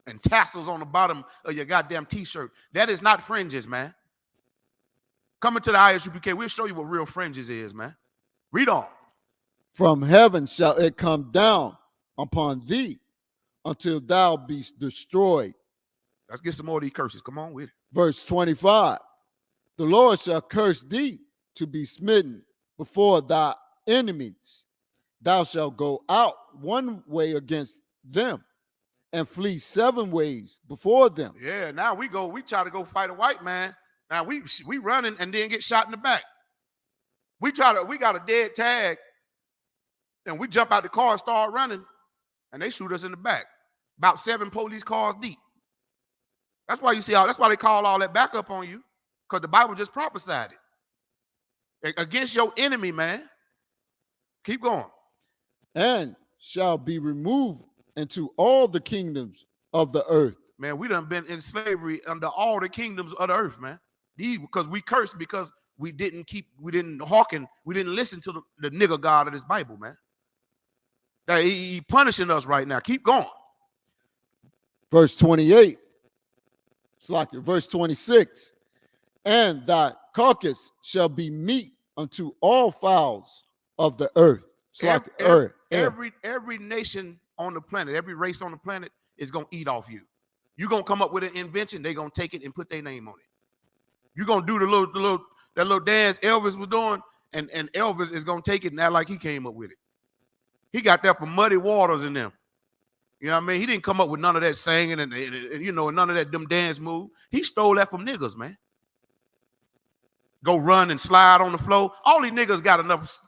And tassels on the bottom of your goddamn t-shirt. That is not fringes, man. Coming to the ISUPK, we'll show you what real fringes is, man. Read on. From heaven shall it come down upon thee until thou be destroyed. Let's get some more of these curses. Come on with it. Verse 25. The Lord shall curse thee to be smitten before thy enemies. Thou shalt go out one way against them and flee 7 ways before them. Yeah, now we try to go fight a white man. Now we running and then get shot in the back. We got a dead tag and we jump out the car and start running and they shoot us in the back. About 7 police cars deep. That's why that's why they call all that back up on you, because the Bible just prophesied it. Against your enemy, man. Keep going. And shall be removed into all the kingdoms of the earth. Man, we done been in slavery under all the kingdoms of the earth, man. Because we cursed because we didn't hearken, we didn't listen to the nigger God of this Bible, man. That he punishing us right now. Keep going. Verse 28. It's like verse 26. And thy carcass shall be meat unto all fowls of the earth. It's like every nation on the planet, every race on the planet is gonna eat off you. You're gonna come up with an invention, they're gonna take it and put their name on it. You're gonna do that little dance Elvis was doing, and Elvis is gonna take it and act like he came up with it. He got that from Muddy Waters and them. You know what I mean? He didn't come up with none of that singing and none of that them dance move. He stole that from niggas, man. Go run and slide on the floor. All these niggas got enough,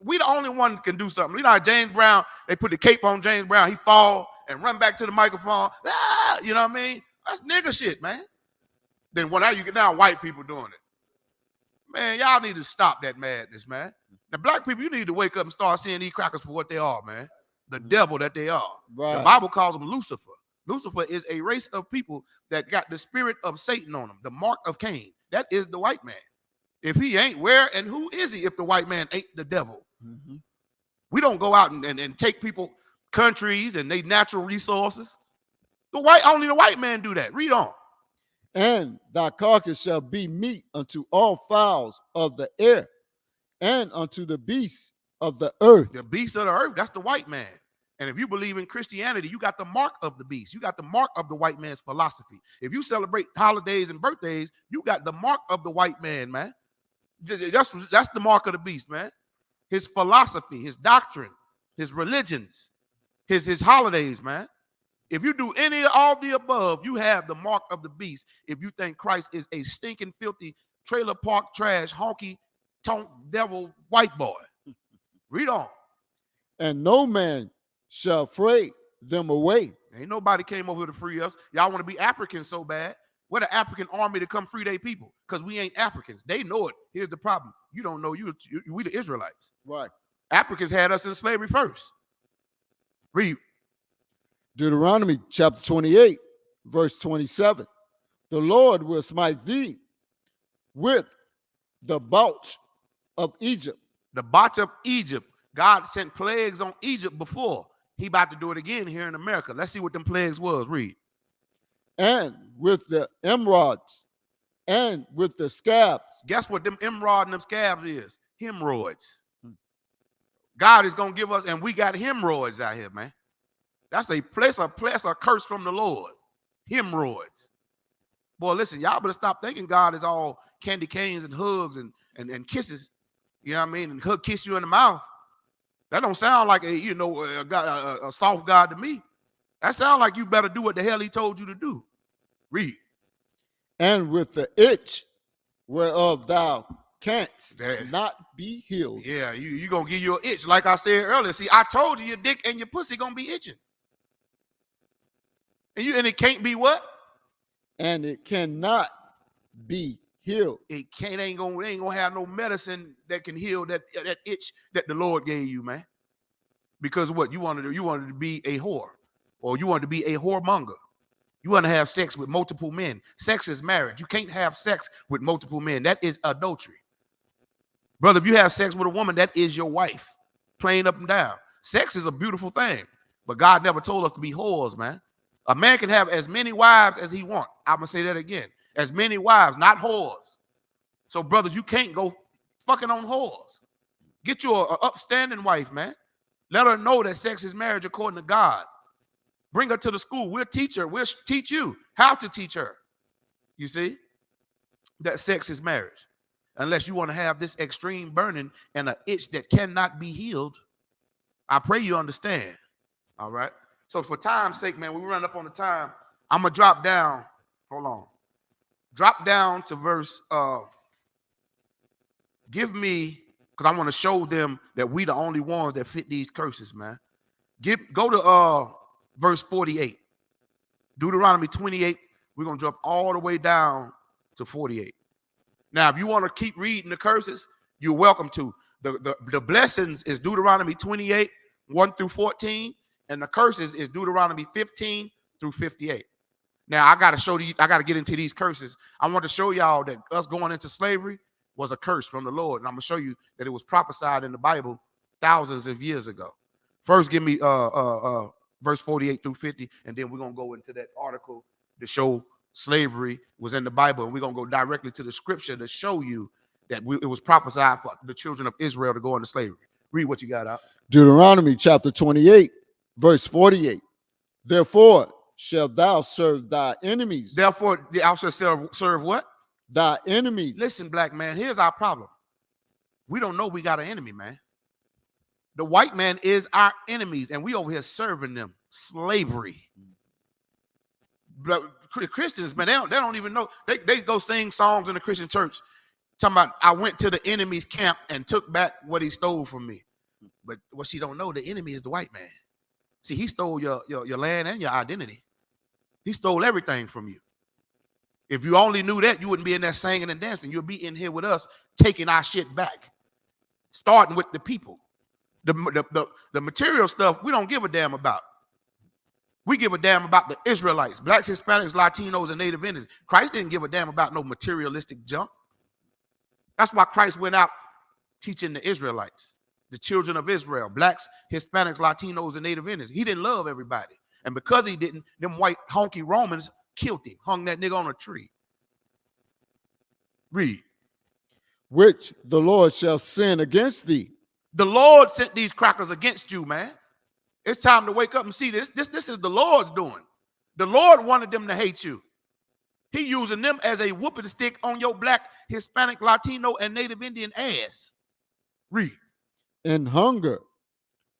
we the only one can do something. You know how James Brown, they put the cape on James Brown, he fall and run back to the microphone. Ah, you know what I mean? That's nigga shit, man. Then now you get down white people doing it. Man, y'all need to stop that madness, man. Now, black people, you need to wake up and start seeing these crackers for what they are, man. The devil that they are. Right. The Bible calls them Lucifer. Lucifer is a race of people that got the spirit of Satan on them, the mark of Cain. That is the white man. If he ain't, where and who is he if the white man ain't the devil? Mm-hmm. We don't go out and take people, countries, and they natural resources. Only the white man do that. Read on. And thy carcass shall be meat unto all fowls of the air, and unto the beasts of the earth. The beast of the earth, that's the white man. And if you believe in Christianity, you got the mark of the beast. You got the mark of the white man's philosophy. If you celebrate holidays and birthdays, you got the mark of the white man, man. That's the mark of the beast, man. His philosophy, his doctrine, his religions, his holidays, man. If you do any of all the above, you have the mark of the beast. If you think Christ is a stinking, filthy, trailer park trash, honky, tonk, devil, white boy. Read on. And no man shall fray them away. Ain't nobody came over here to free us. Y'all want to be African so bad. We're the African army to come free their people because we ain't Africans. They know it. Here's the problem. You don't know we the Israelites. Right. Africans had us in slavery first. Read. Deuteronomy chapter 28, verse 27. The Lord will smite thee with the botch of Egypt. The botch of Egypt. God sent plagues on Egypt before. He about to do it again here in America. Let's see what them plagues was. Read. And with the emerods, and with the scabs. Guess what them emerald and them scabs is? Hemorrhoids. God is going to give us, and we got hemorrhoids out here, man. That's a curse from the Lord. Hemorrhoids. Boy, listen, y'all better stop thinking God is all candy canes and hugs and kisses. You know what I mean? And kiss you in the mouth. That don't sound like a soft God to me. That sounds like you better do what the hell he told you to do. Read. And with the itch whereof thou canst not be healed. Yeah, you going to give you an itch. Like I said earlier. See, I told you your dick and your pussy going to be itching. And it can't be what? And it cannot be healed. It ain't gonna have no medicine that can heal that itch that the Lord gave you, man. Because what you wanted to be a whore, or you wanted to be a whoremonger. You want to have sex with multiple men. Sex is marriage. You can't have sex with multiple men. That is adultery. Brother, if you have sex with a woman, that is your wife. Plain up and down. Sex is a beautiful thing, but God never told us to be whores, man. A man can have as many wives as he wants. I'm going to say that again. As many wives, not whores. So, brothers, you can't go fucking on whores. Get you an upstanding wife, man. Let her know that sex is marriage according to God. Bring her to the school. We'll teach her. We'll teach you how to teach her. You see? That sex is marriage. Unless you want to have this extreme burning and an itch that cannot be healed. I pray you understand. All right? So for time's sake, man, we run up on the time. I'm going to drop down. Hold on. Drop down to verse, give me, because I want to show them that we the only ones that fit these curses, man. Go to verse 48. Deuteronomy 28, we're going to jump all the way down to 48. Now, if you want to keep reading the curses, you're welcome to. The blessings is Deuteronomy 28, 1 through 14, and the curses is Deuteronomy 15 through 58. Now, I got to get into these curses. I want to show y'all that us going into slavery was a curse from the Lord. And I'm going to show you that it was prophesied in the Bible thousands of years ago. First, give me verse 48 through 50, and then we're going to go into that article to show slavery was in the Bible. And we're going to go directly to the scripture to show you that it was prophesied for the children of Israel to go into slavery. Read what you got out. Deuteronomy chapter 28, verse 48. Therefore shalt thou serve thy enemies. Therefore, thou shalt serve what? Thy enemies. Listen, black man, here's our problem. We don't know we got an enemy, man. The white man is our enemies, and we over here serving them. Slavery. But Christians, man, they don't even know. They go sing songs in the Christian church talking about, I went to the enemy's camp and took back what he stole from me. But what she don't know, the enemy is the white man. See, he stole your land and your identity. He stole everything from you. If you only knew that, you wouldn't be in there singing and dancing. You'll be in here with us taking our shit back, starting with the people. The material stuff we don't give a damn about. We give a damn about the Israelites, blacks, Hispanics, Latinos, and Native Indians. Christ didn't give a damn about no materialistic junk. That's why Christ went out teaching the Israelites, the children of Israel, blacks, Hispanics, Latinos, and Native Indians. He didn't love everybody. And because he didn't, them white honky Romans killed him, hung that nigga on a tree. Read. Which the Lord shall send against thee. The Lord sent these crackers against you, man. It's time to wake up and see this. This is the Lord's doing. The Lord wanted them to hate you. He using them as a whooping stick on your black, Hispanic, Latino, and Native Indian ass. Read. In hunger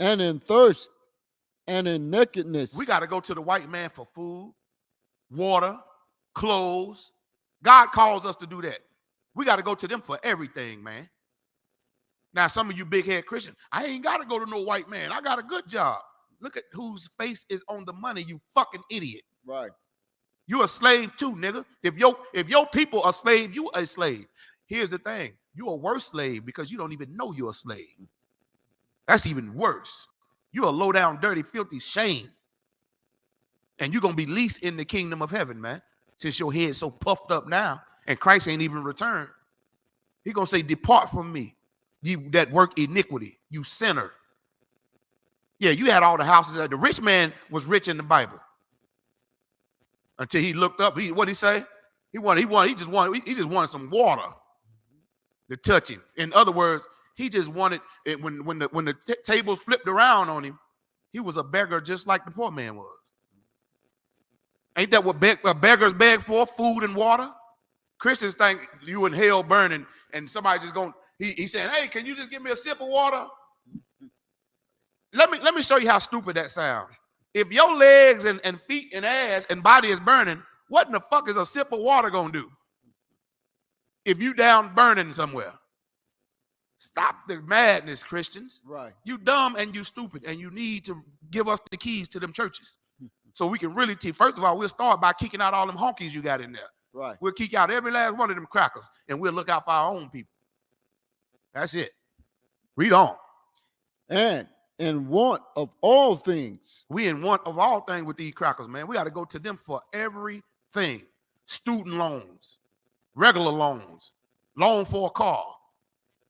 and in thirst and in nakedness. We got to go to the white man for food, water, clothes. God calls us to do that. We got to go to them for everything, man. Now, some of you big head Christians, I ain't got to go to no white man. I got a good job. Look at whose face is on the money, you fucking idiot. Right. You're a slave too, nigga. If your people are slave, you a slave. Here's the thing. You're a worse slave because you don't even know you're a slave. That's even worse. You're a low down, dirty, filthy shame. And you're going to be least in the kingdom of heaven, man. Since your head's so puffed up now and Christ ain't even returned. He's going to say, depart from me, you that work iniquity, you sinner. Yeah, you had all the houses. The rich man was rich in the Bible. Until he looked up, what did he say? He just wanted some water to touch him. In other words, he just wanted it when the tables flipped around on him, he was a beggar just like the poor man was. Ain't that what beggars beg for? Food and water? Christians think you in hell burning and somebody just going, he's saying, hey, can you just give me a sip of water? Let me show you how stupid that sounds. If your legs and feet and ass and body is burning, what in the fuck is a sip of water gonna do? If you down burning somewhere. Stop the madness, Christians. Right. You dumb and you stupid, and you need to give us the keys to them churches. So we can really teach. First of all, we'll start by kicking out all them honkies you got in there. Right. We'll kick out every last one of them crackers, and we'll look out for our own people. That's it. Read on. And in want of all things. We in want of all things with these crackers, man. We got to go to them for everything. Student loans, regular loans, loan for a car,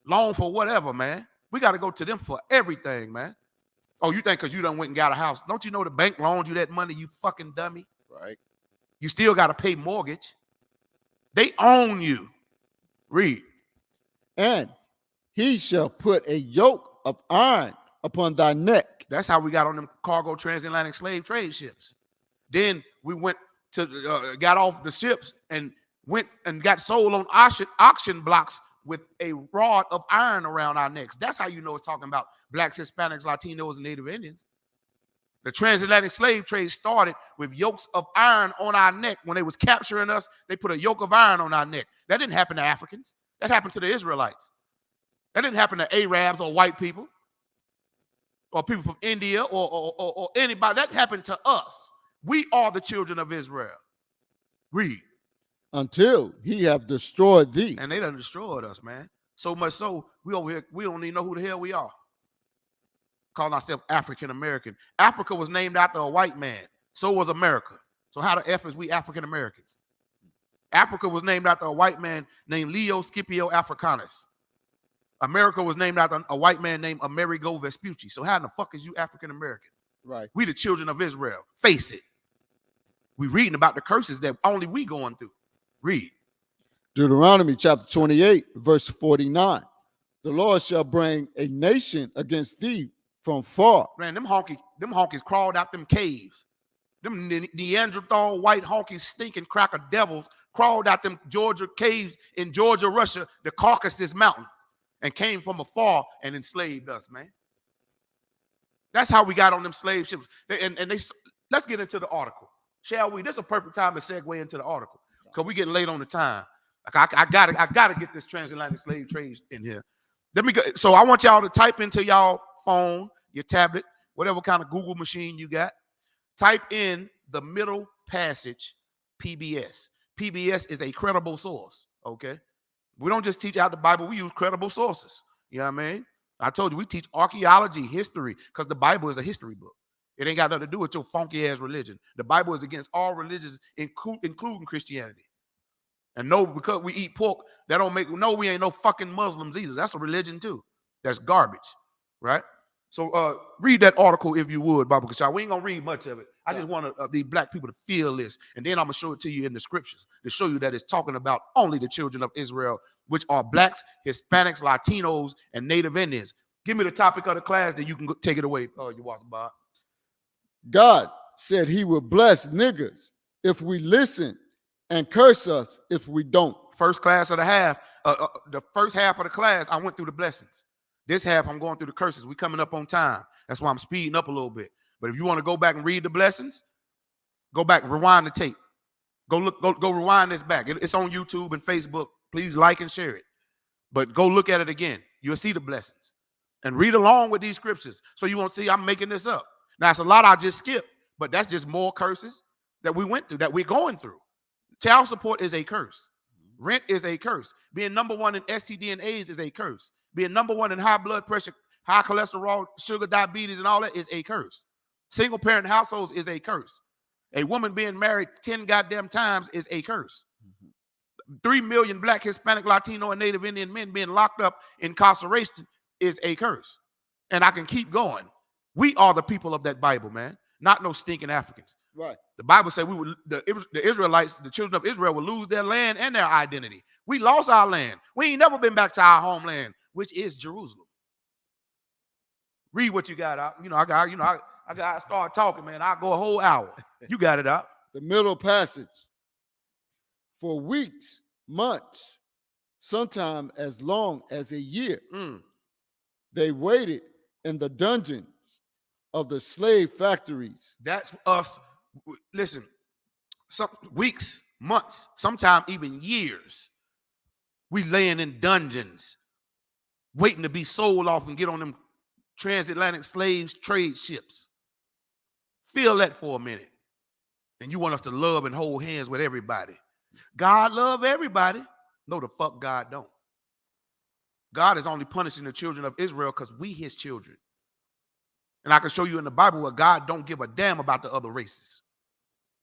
loan for whatever, man. We got to go to them for everything, man. Oh, you think because you done went and got a house. Don't you know the bank loaned you that money, you fucking dummy? Right. You still got to pay mortgage. They own you. Read. And he shall put a yoke of iron upon thy neck. That's how we got on them cargo transatlantic slave trade ships. Then we went to got off the ships and went and got sold on auction blocks with a rod of iron around our necks. That's how you know it's talking about blacks, Hispanics, Latinos, and Native Indians. The transatlantic slave trade started with yokes of iron on our neck. When they was capturing us, they put a yoke of iron on our neck. That didn't happen to Africans. That happened to the Israelites. That didn't happen to Arabs or white people or people from India or anybody. That happened to us. We are the children of Israel. Read. Until he have destroyed thee. And they done destroyed us, man. So much so, we over here, we don't even know who the hell we are. Calling ourselves African American. Africa was named after a white man. So was America. So how the F is we African Americans? Africa was named after a white man named Leo Scipio Africanus. America was named after a white man named Amerigo Vespucci. So how in the fuck is you African American? Right. We the children of Israel. Face it. We reading about the curses that only we going through. Read. Deuteronomy chapter 28, verse 49. The Lord shall bring a nation against thee from far. Man, them honkies crawled out them caves. Them Neanderthal white honkies, stinking cracker devils, crawled out them Georgia caves in Georgia, Russia, the Caucasus Mountains, and came from afar and enslaved us, man. That's how we got on them slave ships. And they let's get into the article, shall we? This is a perfect time to segue into the article because we're getting late on the time. Like I gotta get this transatlantic slave trade in here. Let me go. So I want y'all to type into y'all phone, your tablet, whatever kind of Google machine you got. Type in the Middle Passage PBS. PBS is a credible source. Okay, we don't just teach out the Bible; we use credible sources. You know what I mean? I told you we teach archaeology, history, because the Bible is a history book. It ain't got nothing to do with your funky ass religion. The Bible is against all religions, including Christianity. And no, because we eat pork, that don't make we ain't no fucking Muslims either. That's a religion too. That's garbage, right? So read that article if you would, Baba Kashai. We ain't gonna read much of it. I just want these black people to feel this, and then I'm gonna show it to you in the scriptures to show you that it's talking about only the children of Israel, which are blacks, Hispanics, Latinos, and Native Indians. Give me the topic of the class, then you can take it away. Oh, you watch, Bob. God said he would bless niggas if we listen and curse us if we don't. First class of the half, the first half of the class, I went through the blessings. This half, I'm going through the curses. We coming up on time. That's why I'm speeding up a little bit. But if you want to go back and read the blessings, go back, rewind the tape. Go rewind this back. It's on YouTube and Facebook. Please like and share it. But go look at it again. You'll see the blessings. And read along with these scriptures so you won't see I'm making this up. Now, it's a lot I just skipped, but that's just more curses. that we went through, that we're going through. Child support is a curse. Rent is a curse. Being number one in STD and AIDS is a curse. Being number one in high blood pressure, high cholesterol, sugar, diabetes, and all that is a curse. Single parent households is a curse. A woman being married 10 goddamn times is a curse. 3 million Black, Hispanic, Latino, and Native Indian men being locked up in incarceration is a curse. And I can keep going. We are the people of that Bible, man, not no stinking Africans. Right. The Bible said we would, the Israelites, the children of Israel, will lose their land and their identity. We lost our land. We ain't never been back to our homeland, which is Jerusalem. Read what you got out. I got to start talking, man. I'll go a whole hour. You got it out. The middle passage. For weeks, months, sometimes as long as a year, they waited in the dungeons of the slave factories. That's us. Listen, some weeks, months, sometimes even years, we laying in dungeons, waiting to be sold off and get on them transatlantic slaves trade ships. Feel that for a minute. And you want us to love and hold hands with everybody. God love everybody. No, the fuck God don't. God is only punishing the children of Israel because we his children. And I can show you in the Bible where God don't give a damn about the other races.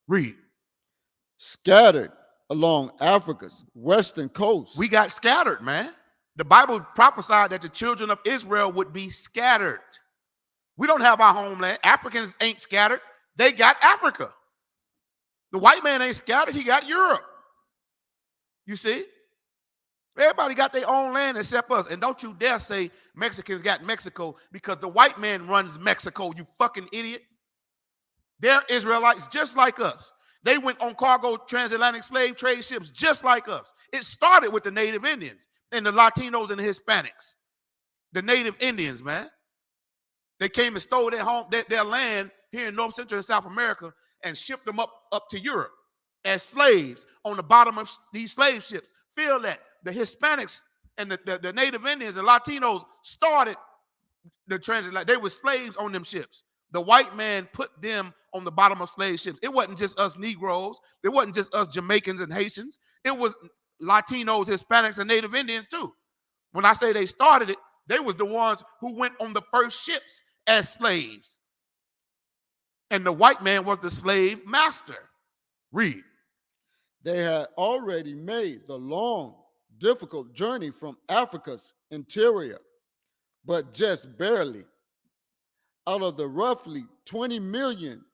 Read. Scattered along Africa's western coast. We got scattered, man. The Bible prophesied that the children of Israel would be scattered. We don't have our homeland. Africans ain't scattered. They got Africa. The white man ain't scattered. He got Europe. You see? Everybody got their own land except us. And don't you dare say Mexicans got Mexico because the white man runs Mexico, you fucking idiot. They're Israelites just like us. They went on cargo transatlantic slave trade ships just like us. It started with the Native Indians and the Latinos and the Hispanics. The Native Indians, man. They came and stole their land here in North, Central, and South America and shipped them up to Europe as slaves on the bottom of these slave ships. Feel that. The Hispanics and the Native Indians and Latinos started the transatlantic. They were slaves on them ships. The white man put them on the bottom of slave ships. It wasn't just us Negroes. It wasn't just us Jamaicans and Haitians. It was Latinos, Hispanics, and Native Indians too. When I say they started it, they was the ones who went on the first ships as slaves. And the white man was the slave master. Read. They had already made the long, difficult journey from Africa's interior, but just barely. Out of the roughly 20 million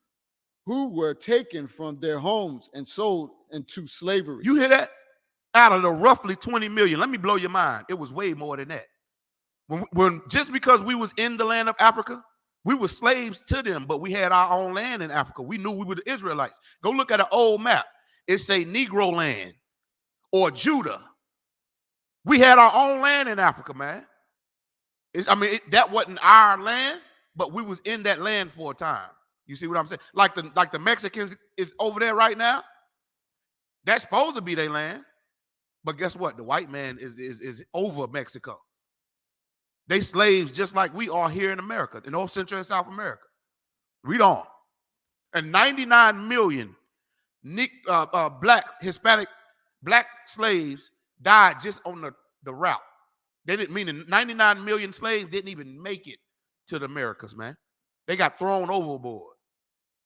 who were taken from their homes and sold into slavery. You hear that? Out of the roughly 20 million. Let me blow your mind. It was way more than that. When just because we was in the land of Africa, we were slaves to them, but we had our own land in Africa. We knew we were the Israelites. Go look at an old map. It say Negro land or Judah. We had our own land in Africa, man. That wasn't our land, but we was in that land for a time. You see what I'm saying? Like the Mexicans is over there right now. That's supposed to be their land. But guess what? The white man is over Mexico. They slaves just like we are here in America, in North, Central, and South America. Read on. And 99 million Hispanic black slaves died just on the route. They didn't mean 99 million slaves didn't even make it to the Americas, man. They got thrown overboard.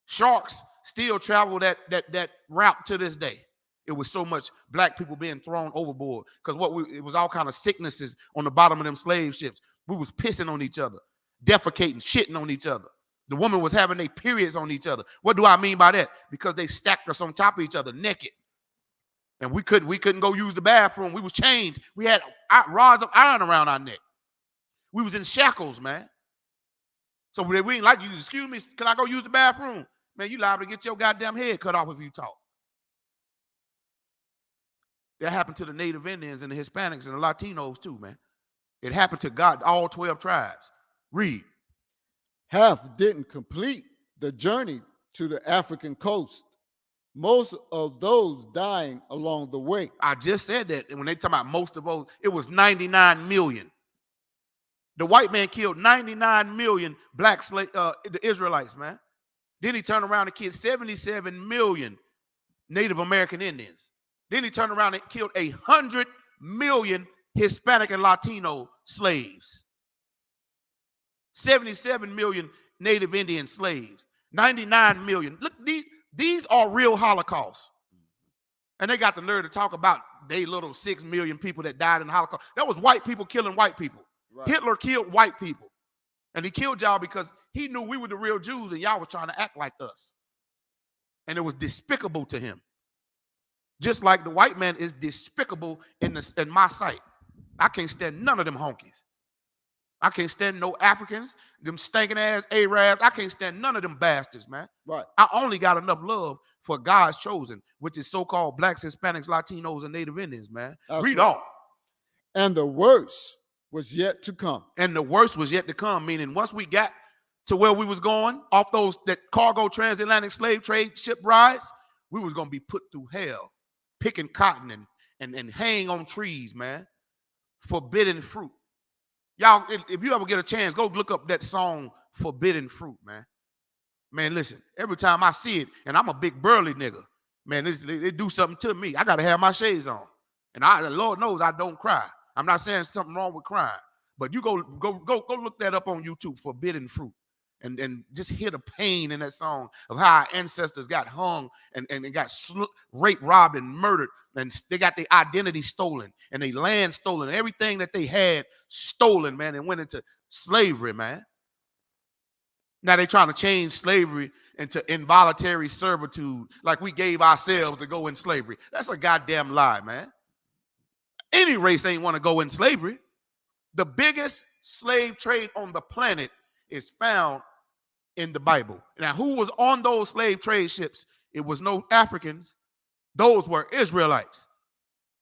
Sharks still travel that route to this day. It was so much black people being thrown overboard because it was all kind of sicknesses on the bottom of them slave ships. We was pissing on each other, defecating, shitting on each other. The woman was having their periods on each other. What do I mean by that? Because they stacked us on top of each other naked. And we couldn't go use the bathroom. We was chained. We had rods of iron around our neck. We was in shackles, man. So we ain't like you, excuse me, can I go use the bathroom? Man, you liable to get your goddamn head cut off if you talk. That happened to the Native Indians and the Hispanics and the Latinos too, man. It happened to God, all 12 tribes. Read. Half didn't complete the journey to the African coast. Most of those dying along the way. I just said that. And when they talk about most of those, it was 99 million. The white man killed 99 million black slaves, the Israelites, man. Then he turned around and killed 77 million Native American Indians. Then he turned around and killed 100 million Hispanic and Latino slaves. 77 million Native Indian slaves. 99 million. Look, these are real Holocausts. And they got the nerve to talk about they little 6 million people that died in the Holocaust. That was white people killing white people. Right. Hitler killed white people. And he killed y'all because he knew we were the real Jews and y'all was trying to act like us. And it was despicable to him. Just like the white man is despicable in my sight. I can't stand none of them honkies. I can't stand no Africans, them stinking ass Arabs. I can't stand none of them bastards, man. Right. I only got enough love for God's chosen, which is so-called blacks, Hispanics, Latinos, and Native Indians, man. That's Read on. And the worst was yet to come. And the worst was yet to come, meaning once we got to where we was going, off that cargo transatlantic slave trade ship rides, we was going to be put through hell, picking cotton and hang on trees, man. Forbidden fruit. Y'all, if you ever get a chance, go look up that song, Forbidden Fruit, man. Man, listen, every time I see it, and I'm a big burly nigga, man, they do something to me. I got to have my shades on. And the Lord knows I don't cry. I'm not saying something wrong with crying. But you go look that up on YouTube, Forbidden Fruit. And just hear the pain in that song of how our ancestors got hung and they got raped, robbed, and murdered. And they got their identity stolen and their land stolen. And everything that they had stolen, man, and went into slavery, man. Now they're trying to change slavery into involuntary servitude, like we gave ourselves to go in slavery. That's a goddamn lie, man. Any race ain't want to go in slavery. The biggest slave trade on the planet is found in the Bible. Now, who was on those slave trade ships? It was no Africans. Those were Israelites.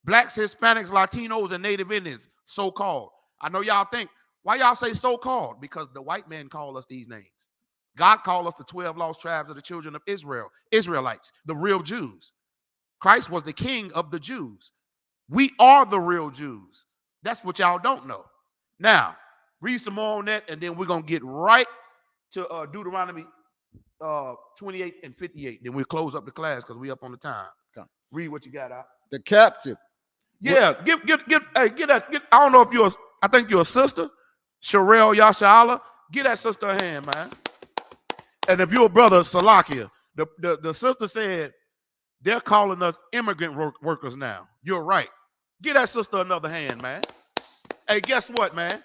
Blacks, Hispanics, Latinos, and Native Indians, so-called. I know y'all think, why y'all say so-called? Because the white man called us these names. God called us the 12 lost tribes of the children of Israel, Israelites, the real Jews. Christ was the king of the Jews. We are the real Jews. That's what y'all don't know. Now, read some more on that, and then we're going to get right to Deuteronomy 28 and 58. Then we'll close up the class because we up on the time. Okay. Read what you got out. The captive. Yeah, get I don't know if I think you're a sister, Sherelle Yashala. Get that sister a hand, man. And if you're a brother, Salakia, the sister said, they're calling us immigrant workers now. You're right. Get that sister another hand, man. Hey, guess what, man?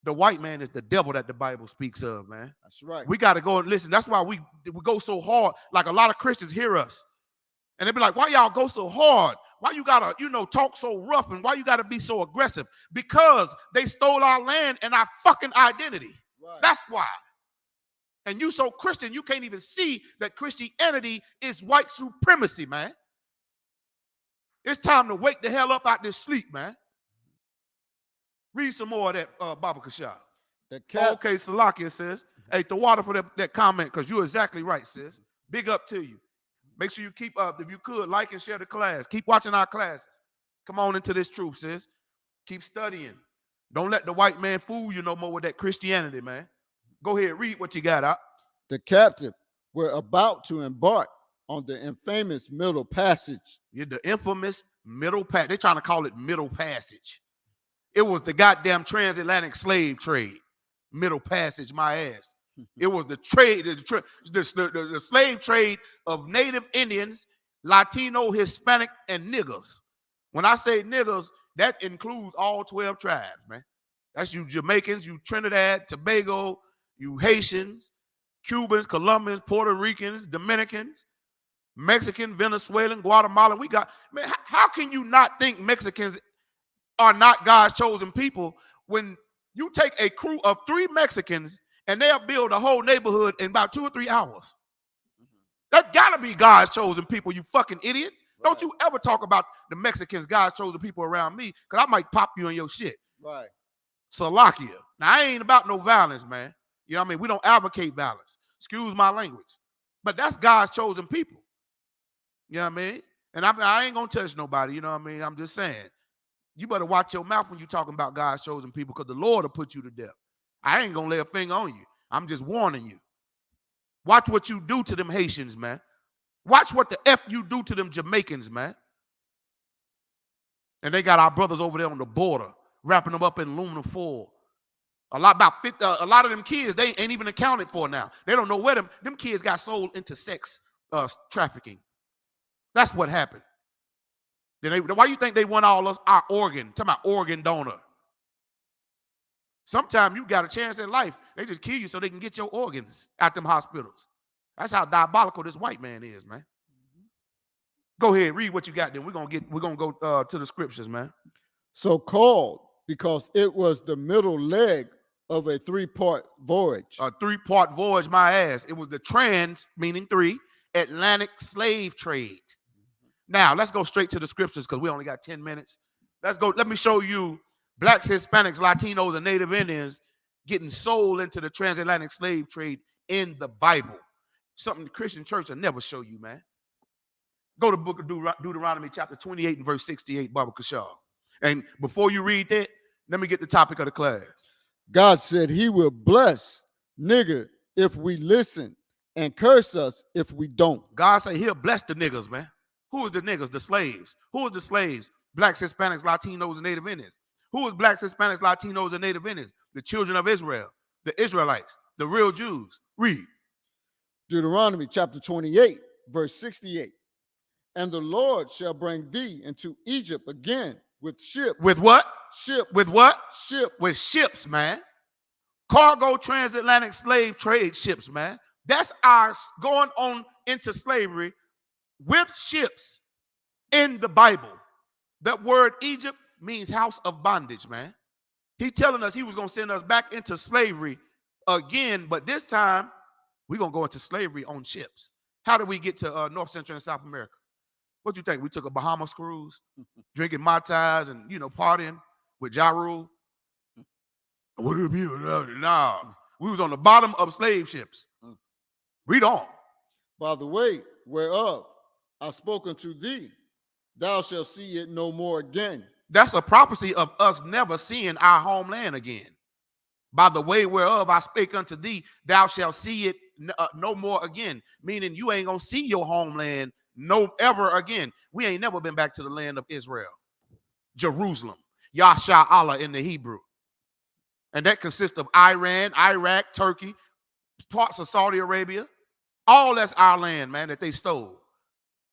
The white man is the devil that the Bible speaks of, man. That's right. We got to go and listen. That's why we go so hard. Like a lot of Christians hear us. And they be like, why y'all go so hard? Why you got to, talk so rough? And why you got to be so aggressive? Because they stole our land and our fucking identity. Right. That's why. And you so Christian, you can't even see that Christianity is white supremacy, man. It's time to wake the hell up out this sleep, man. Read some more of that, Baba Kashab. Okay, Salakia says, hey, the water for that comment, because you're exactly right, sis. Big up to you. Make sure you keep up. If you could, like and share the class. Keep watching our classes. Come on into this truth, sis. Keep studying. Don't let the white man fool you no more with that Christianity, man. Go ahead, read what you got out. The captive were about to embark on the infamous Middle Passage. Yeah, the infamous Middle Passage. They're trying to call it Middle Passage. It was the goddamn transatlantic slave trade. Middle Passage, my ass. It was the trade, the slave trade of Native Indians, Latino, Hispanic, and niggers. When I say niggers, that includes all 12 tribes, man. That's you Jamaicans, you Trinidad, Tobago, you Haitians, Cubans, Colombians, Puerto Ricans, Dominicans, Mexican, Venezuelan, Guatemalan. We got, man, how can you not think Mexicans are not God's chosen people when you take a crew of 3 Mexicans and they'll build a whole neighborhood in about 2 or 3 hours? That gotta be God's chosen people, you fucking idiot. Right. Don't you ever talk about the Mexicans, God's chosen people around me, because I might pop you in your shit. Right. Salakia. Now, I ain't about no violence, man. You know what I mean? We don't advocate violence. Excuse my language. But that's God's chosen people. You know what I mean? And I ain't gonna touch nobody, you know what I mean? I'm just saying. You better watch your mouth when you're talking about God's chosen people, because the Lord will put you to death. I ain't gonna lay a finger on you. I'm just warning you. Watch what you do to them Haitians, man. Watch what the F you do to them Jamaicans, man. And they got our brothers over there on the border, wrapping them up in aluminum foil. A lot of them kids, they ain't even accounted for now. They don't know where them kids got sold into sex trafficking. That's what happened. Why you think they want all us our organ? Talking about organ donor. Sometimes you got a chance in life. They just kill you so they can get your organs at them hospitals. That's how diabolical this white man is, man. Go ahead, read what you got. Then we're gonna go to the scriptures, man. So called because it was the middle leg of a 3-part voyage. A 3-part voyage, my ass. It was the trans, meaning 3, Atlantic slave trade. Now let's go straight to the scriptures because we only got 10 minutes. Let's go. Let me show you blacks, Hispanics, Latinos, and Native Indians getting sold into the transatlantic slave trade in the Bible. Something the Christian church will never show you, man. Go to the book of Deuteronomy chapter 28 and verse 68, Baba Kashar. And before you read that, let me get the topic of the class. God said he will bless nigger if we listen and curse us if we don't. God said he'll bless the niggas, man. Who is the niggas? The slaves. Who is the slaves? Blacks, Hispanics, Latinos, and Native Indians. Who is blacks, Hispanics, Latinos, and Native Indians? The children of Israel, the Israelites, the real Jews. Read. Deuteronomy chapter 28, verse 68. And the Lord shall bring thee into Egypt again with ships. With what? Ships. With what? Ships. With ships, man. Cargo transatlantic slave trade ships, man. That's our going on into slavery with ships in the Bible. That word Egypt means house of bondage, man. He telling us he was going to send us back into slavery again, but this time we're going to go into slavery on ships. How did we get to North, Central, and South America? What do you think? We took a Bahamas cruise, drinking Mai Tais and, partying with Ja Rule? What do you mean? Nah, we was on the bottom of slave ships. Read on. By the way, whereof I spoke unto thee, thou shalt see it no more again. That's a prophecy of us never seeing our homeland again. By the way whereof I spake unto thee, thou shalt see it no more again. Meaning you ain't gonna see your homeland no ever again. We ain't never been back to the land of Israel. Jerusalem. Yasha Allah in the Hebrew. And that consists of Iran, Iraq, Turkey, parts of Saudi Arabia. All that's our land, man, that they stole.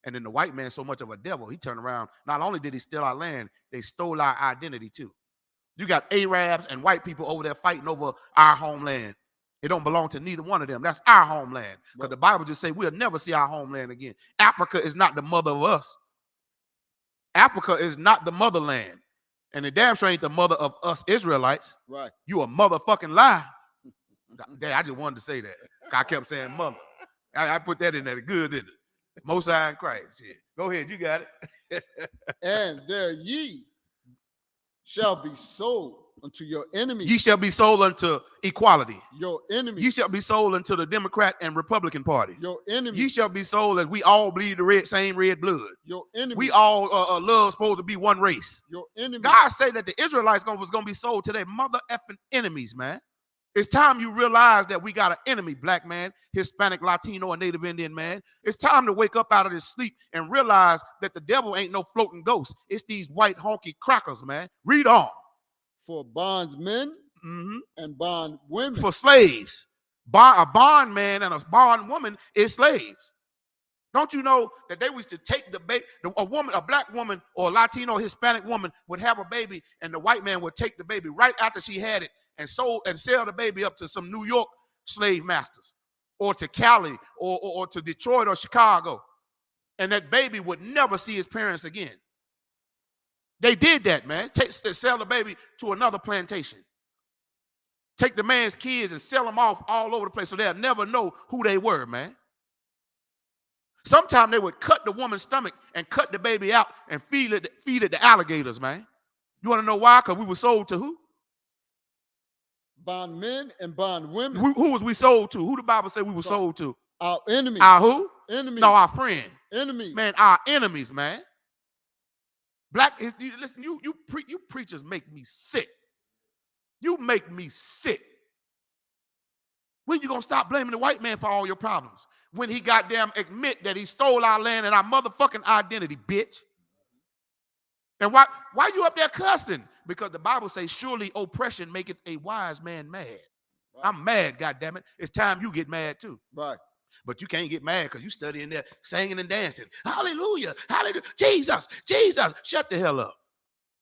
And then the white man, so much of a devil, he turned around. Not only did he steal our land, they stole our identity too. You got Arabs and white people over there fighting over our homeland. It don't belong to neither one of them. That's our homeland. Because the Bible just say we'll never see our homeland again. Africa is not the mother of us. Africa is not the motherland. And the damn sure ain't the mother of us Israelites. Right. You a motherfucking lie. I just wanted to say that. I kept saying mother. I put that in there good, didn't it? Most High in Christ. Yeah. Go ahead, you got it. And there ye shall be sold unto your enemies. Ye shall be sold unto equality. Your enemies. Ye shall be sold unto the Democrat and Republican Party. Your enemies. Ye shall be sold as we all bleed the same red blood. Your enemies. We all love supposed to be one race. Your enemies. God say that the Israelites was going to be sold to their mother effing enemies, man. It's time you realize that we got an enemy, black man, Hispanic, Latino, and Native Indian man. It's time to wake up out of this sleep and realize that the devil ain't no floating ghost. It's these white honky crackers, man. Read on. For bondsmen and bondwomen. For slaves. A bondman and a bondwoman is slaves. Don't you know that they used to take the baby, a black woman or a Latino Hispanic woman would have a baby and the white man would take the baby right after she had it and sell the baby up to some New York slave masters or to Cali or to Detroit or Chicago. And that baby would never see his parents again. They did that, man. Sell the baby to another plantation. Take the man's kids and sell them off all over the place so they'll never know who they were, man. Sometimes they would cut the woman's stomach and cut the baby out and feed it to alligators, man. You want to know why? Because we were sold to who? Bondmen and bondwomen. Who was we sold to? Who the Bible say we were sold to? Our enemies. Our who? Enemies. No, our friend. Enemies. Man, our enemies, man. Listen, you preachers make me sick. You make me sick. When you gonna stop blaming the white man for all your problems? When he goddamn admit that he stole our land and our motherfucking identity, bitch. And why you up there cussing? Because the Bible says, surely oppression maketh a wise man mad. Right. I'm mad, goddammit. It's time you get mad too. Right. But you can't get mad because you studying there singing and dancing. Hallelujah, hallelujah, Jesus, Jesus. Shut the hell up.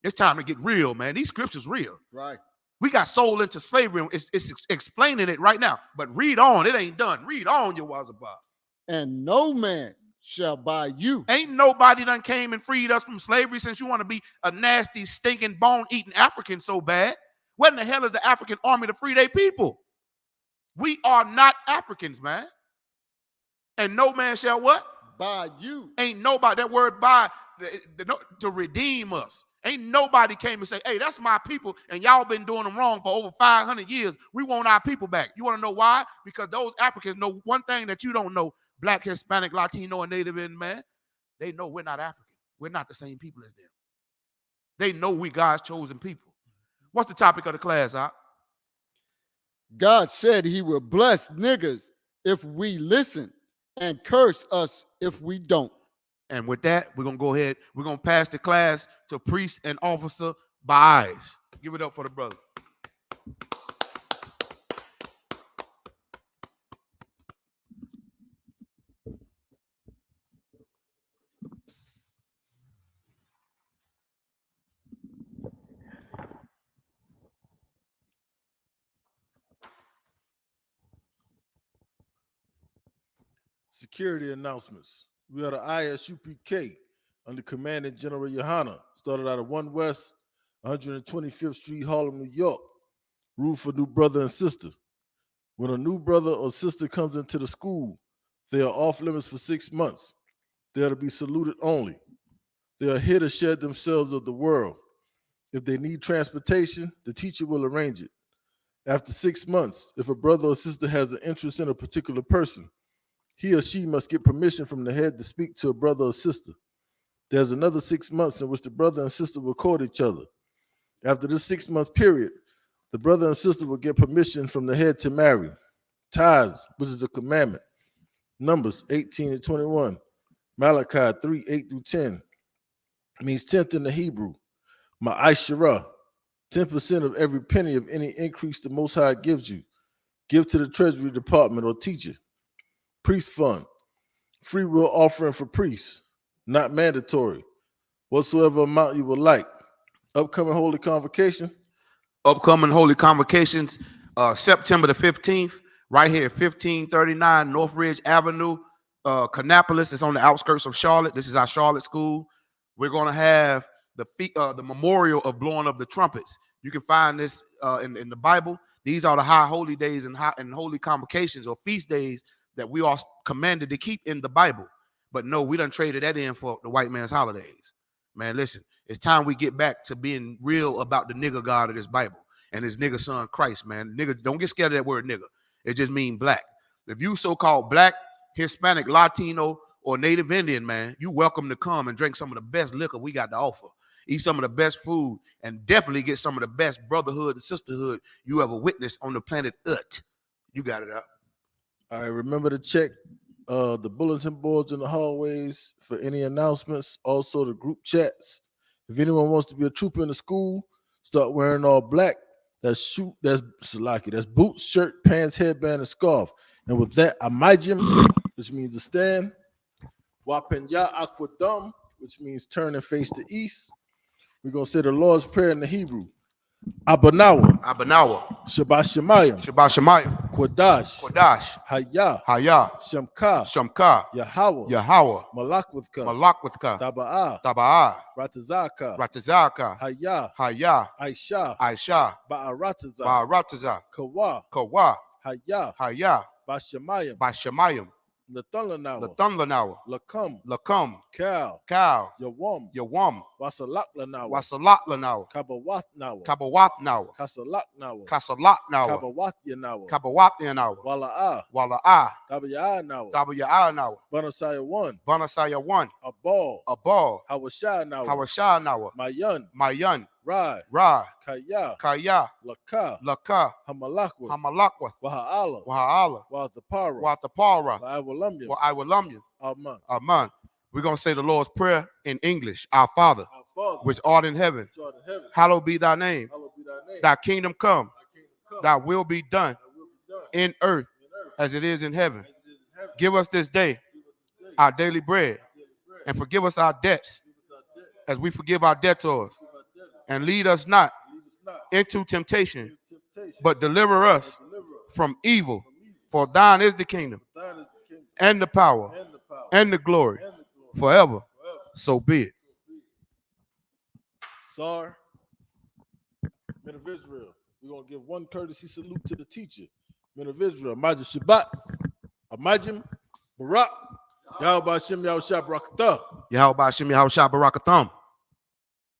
It's time to get real, man. These scriptures real. Right. We got sold into slavery. It's explaining it right now. But read on. It ain't done. Read on, your Wazaba. And no man shall buy you. Ain't nobody done came and freed us from slavery since you want to be a nasty, stinking, bone-eating African so bad. What in the hell is the African army to free their people? We are not Africans, man. And no man shall what? Buy you. Ain't nobody, that word buy, to redeem us. Ain't nobody came and say, hey, that's my people, and y'all been doing them wrong for over 500 years. We want our people back. You want to know why? Because those Africans know one thing that you don't know, Black, Hispanic, Latino, and Native Indian, man. They know we're not African. We're not the same people as them. They know we God's chosen people. What's the topic of the class, Op? God said he will bless niggas if we listen and curse us if we don't. And with that, we're going to go ahead. We're going to pass the class to priest and officer by eyes. Give it up for the brother. Security announcements. We are the ISUPK under Commandant General Yohana. Started out of 1 West, 125th Street, Harlem, New York. Rule for new brother and sister. When a new brother or sister comes into the school, they are off limits for 6 months. They are to be saluted only. They are here to shed themselves of the world. If they need transportation, the teacher will arrange it. After 6 months, if a brother or sister has an interest in a particular person, he or she must get permission from the head to speak to a brother or sister. There's another 6 months in which the brother and sister will court each other. After this 6 month period, the brother and sister will get permission from the head to marry. Tithes, which is a commandment. Numbers 18 to 21. Malachi 3, 8 through 10. Means tenth in the Hebrew. Ma'ashirah, 10% of every penny of any increase the Most High gives you. Give to the Treasury Department or teacher. Priest fund, free will offering for priests, not mandatory. Whatsoever amount you would like. Upcoming holy convocation. Upcoming holy convocations, September the 15th, right here, 1539 North Ridge Avenue, Kannapolis. It's on the outskirts of Charlotte. This is our Charlotte school. We're going to have the memorial of blowing of the trumpets. You can find this in the Bible. These are the high holy days and holy convocations or feast days that we are commanded to keep in the Bible. But no, we done traded that in for the white man's holidays. Man, listen, it's time we get back to being real about the nigger God of this Bible and his nigger son Christ, man. Nigga, don't get scared of that word nigger. It just means black. If you so-called Black, Hispanic, Latino, or Native Indian, man, you welcome to come and drink some of the best liquor we got to offer. Eat some of the best food and definitely get some of the best brotherhood and sisterhood you ever witnessed on the planet Earth. You got it up. All right, remember to check the bulletin boards in the hallways for any announcements. Also, the group chats. If anyone wants to be a trooper in the school, start wearing all black. That's Salaki. That's boots, shirt, pants, headband, and scarf. And with that, Amajim, which means to stand. Wapenya Aquadum, which means turn and face the east. We're going to say the Lord's Prayer in the Hebrew. Abanawa. Shabbat Shemayim. Kodash. Hayah. Shamka. Yahweh. Malakwithka. Taba'ah. Ratazaka. Hayah. Aisha. Ba'arataza. Kawa. Hayah. Bashamayim. Lathanlanawa. Lakam. Cal. Yawam. Wasalak-lanawa. Kabawath-nawa. Kasalak-nawa. Kabawath-yanawa. Wala'ah. Tabaya'ah-nawa. Banasaya 1. Abal. Hawashah-nawa. Mayan. Rai, Ra, Kaya, Kaya, Laka, Laka, Hamalakwa, Hamalakwa, Waha'ala, Waha'ala, Wathapara, Wathapara, Wa'iwalamya, Wa'iwalamya, Aman. Aman. We're going to say the Lord's Prayer in English. Our Father, Our Father, which art in heaven, which art in heaven, hallowed be thy name. hallowed be thy name. Thy kingdom come, Thy kingdom come, thy will be done thy will be done in earth in earth as it is in heaven. as it is in heaven. Give us this day Give us this day our daily bread, daily bread. and forgive us our debts Give us our debt. as we forgive our debtors. Give our debtors. And lead us not Lead us not into temptation, into temptation, but deliver us deliver us from evil. from evil. For thine is the kingdom, Thine is the kingdom and the power, and the power and the glory, and the glory forever. forever. So be it. Sar, men of Israel, we're going to give one courtesy salute to the teacher. Men of Israel, Majid Shabbat, Amajim, Barak, Yahweh Hashem, Yahweh Shabrakatah, Yahweh Hashem Yahushua Barakatham.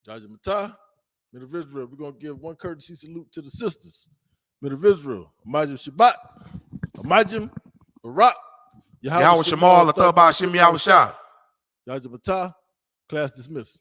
Jaja Matah, men of Israel, we're going to give one courtesy salute to the sisters. Men of Israel, Amajim Shabbat, Amajim, Barak, Yahweh Shemal Athah Hashem Yahushua. Jaja Matah, class dismissed.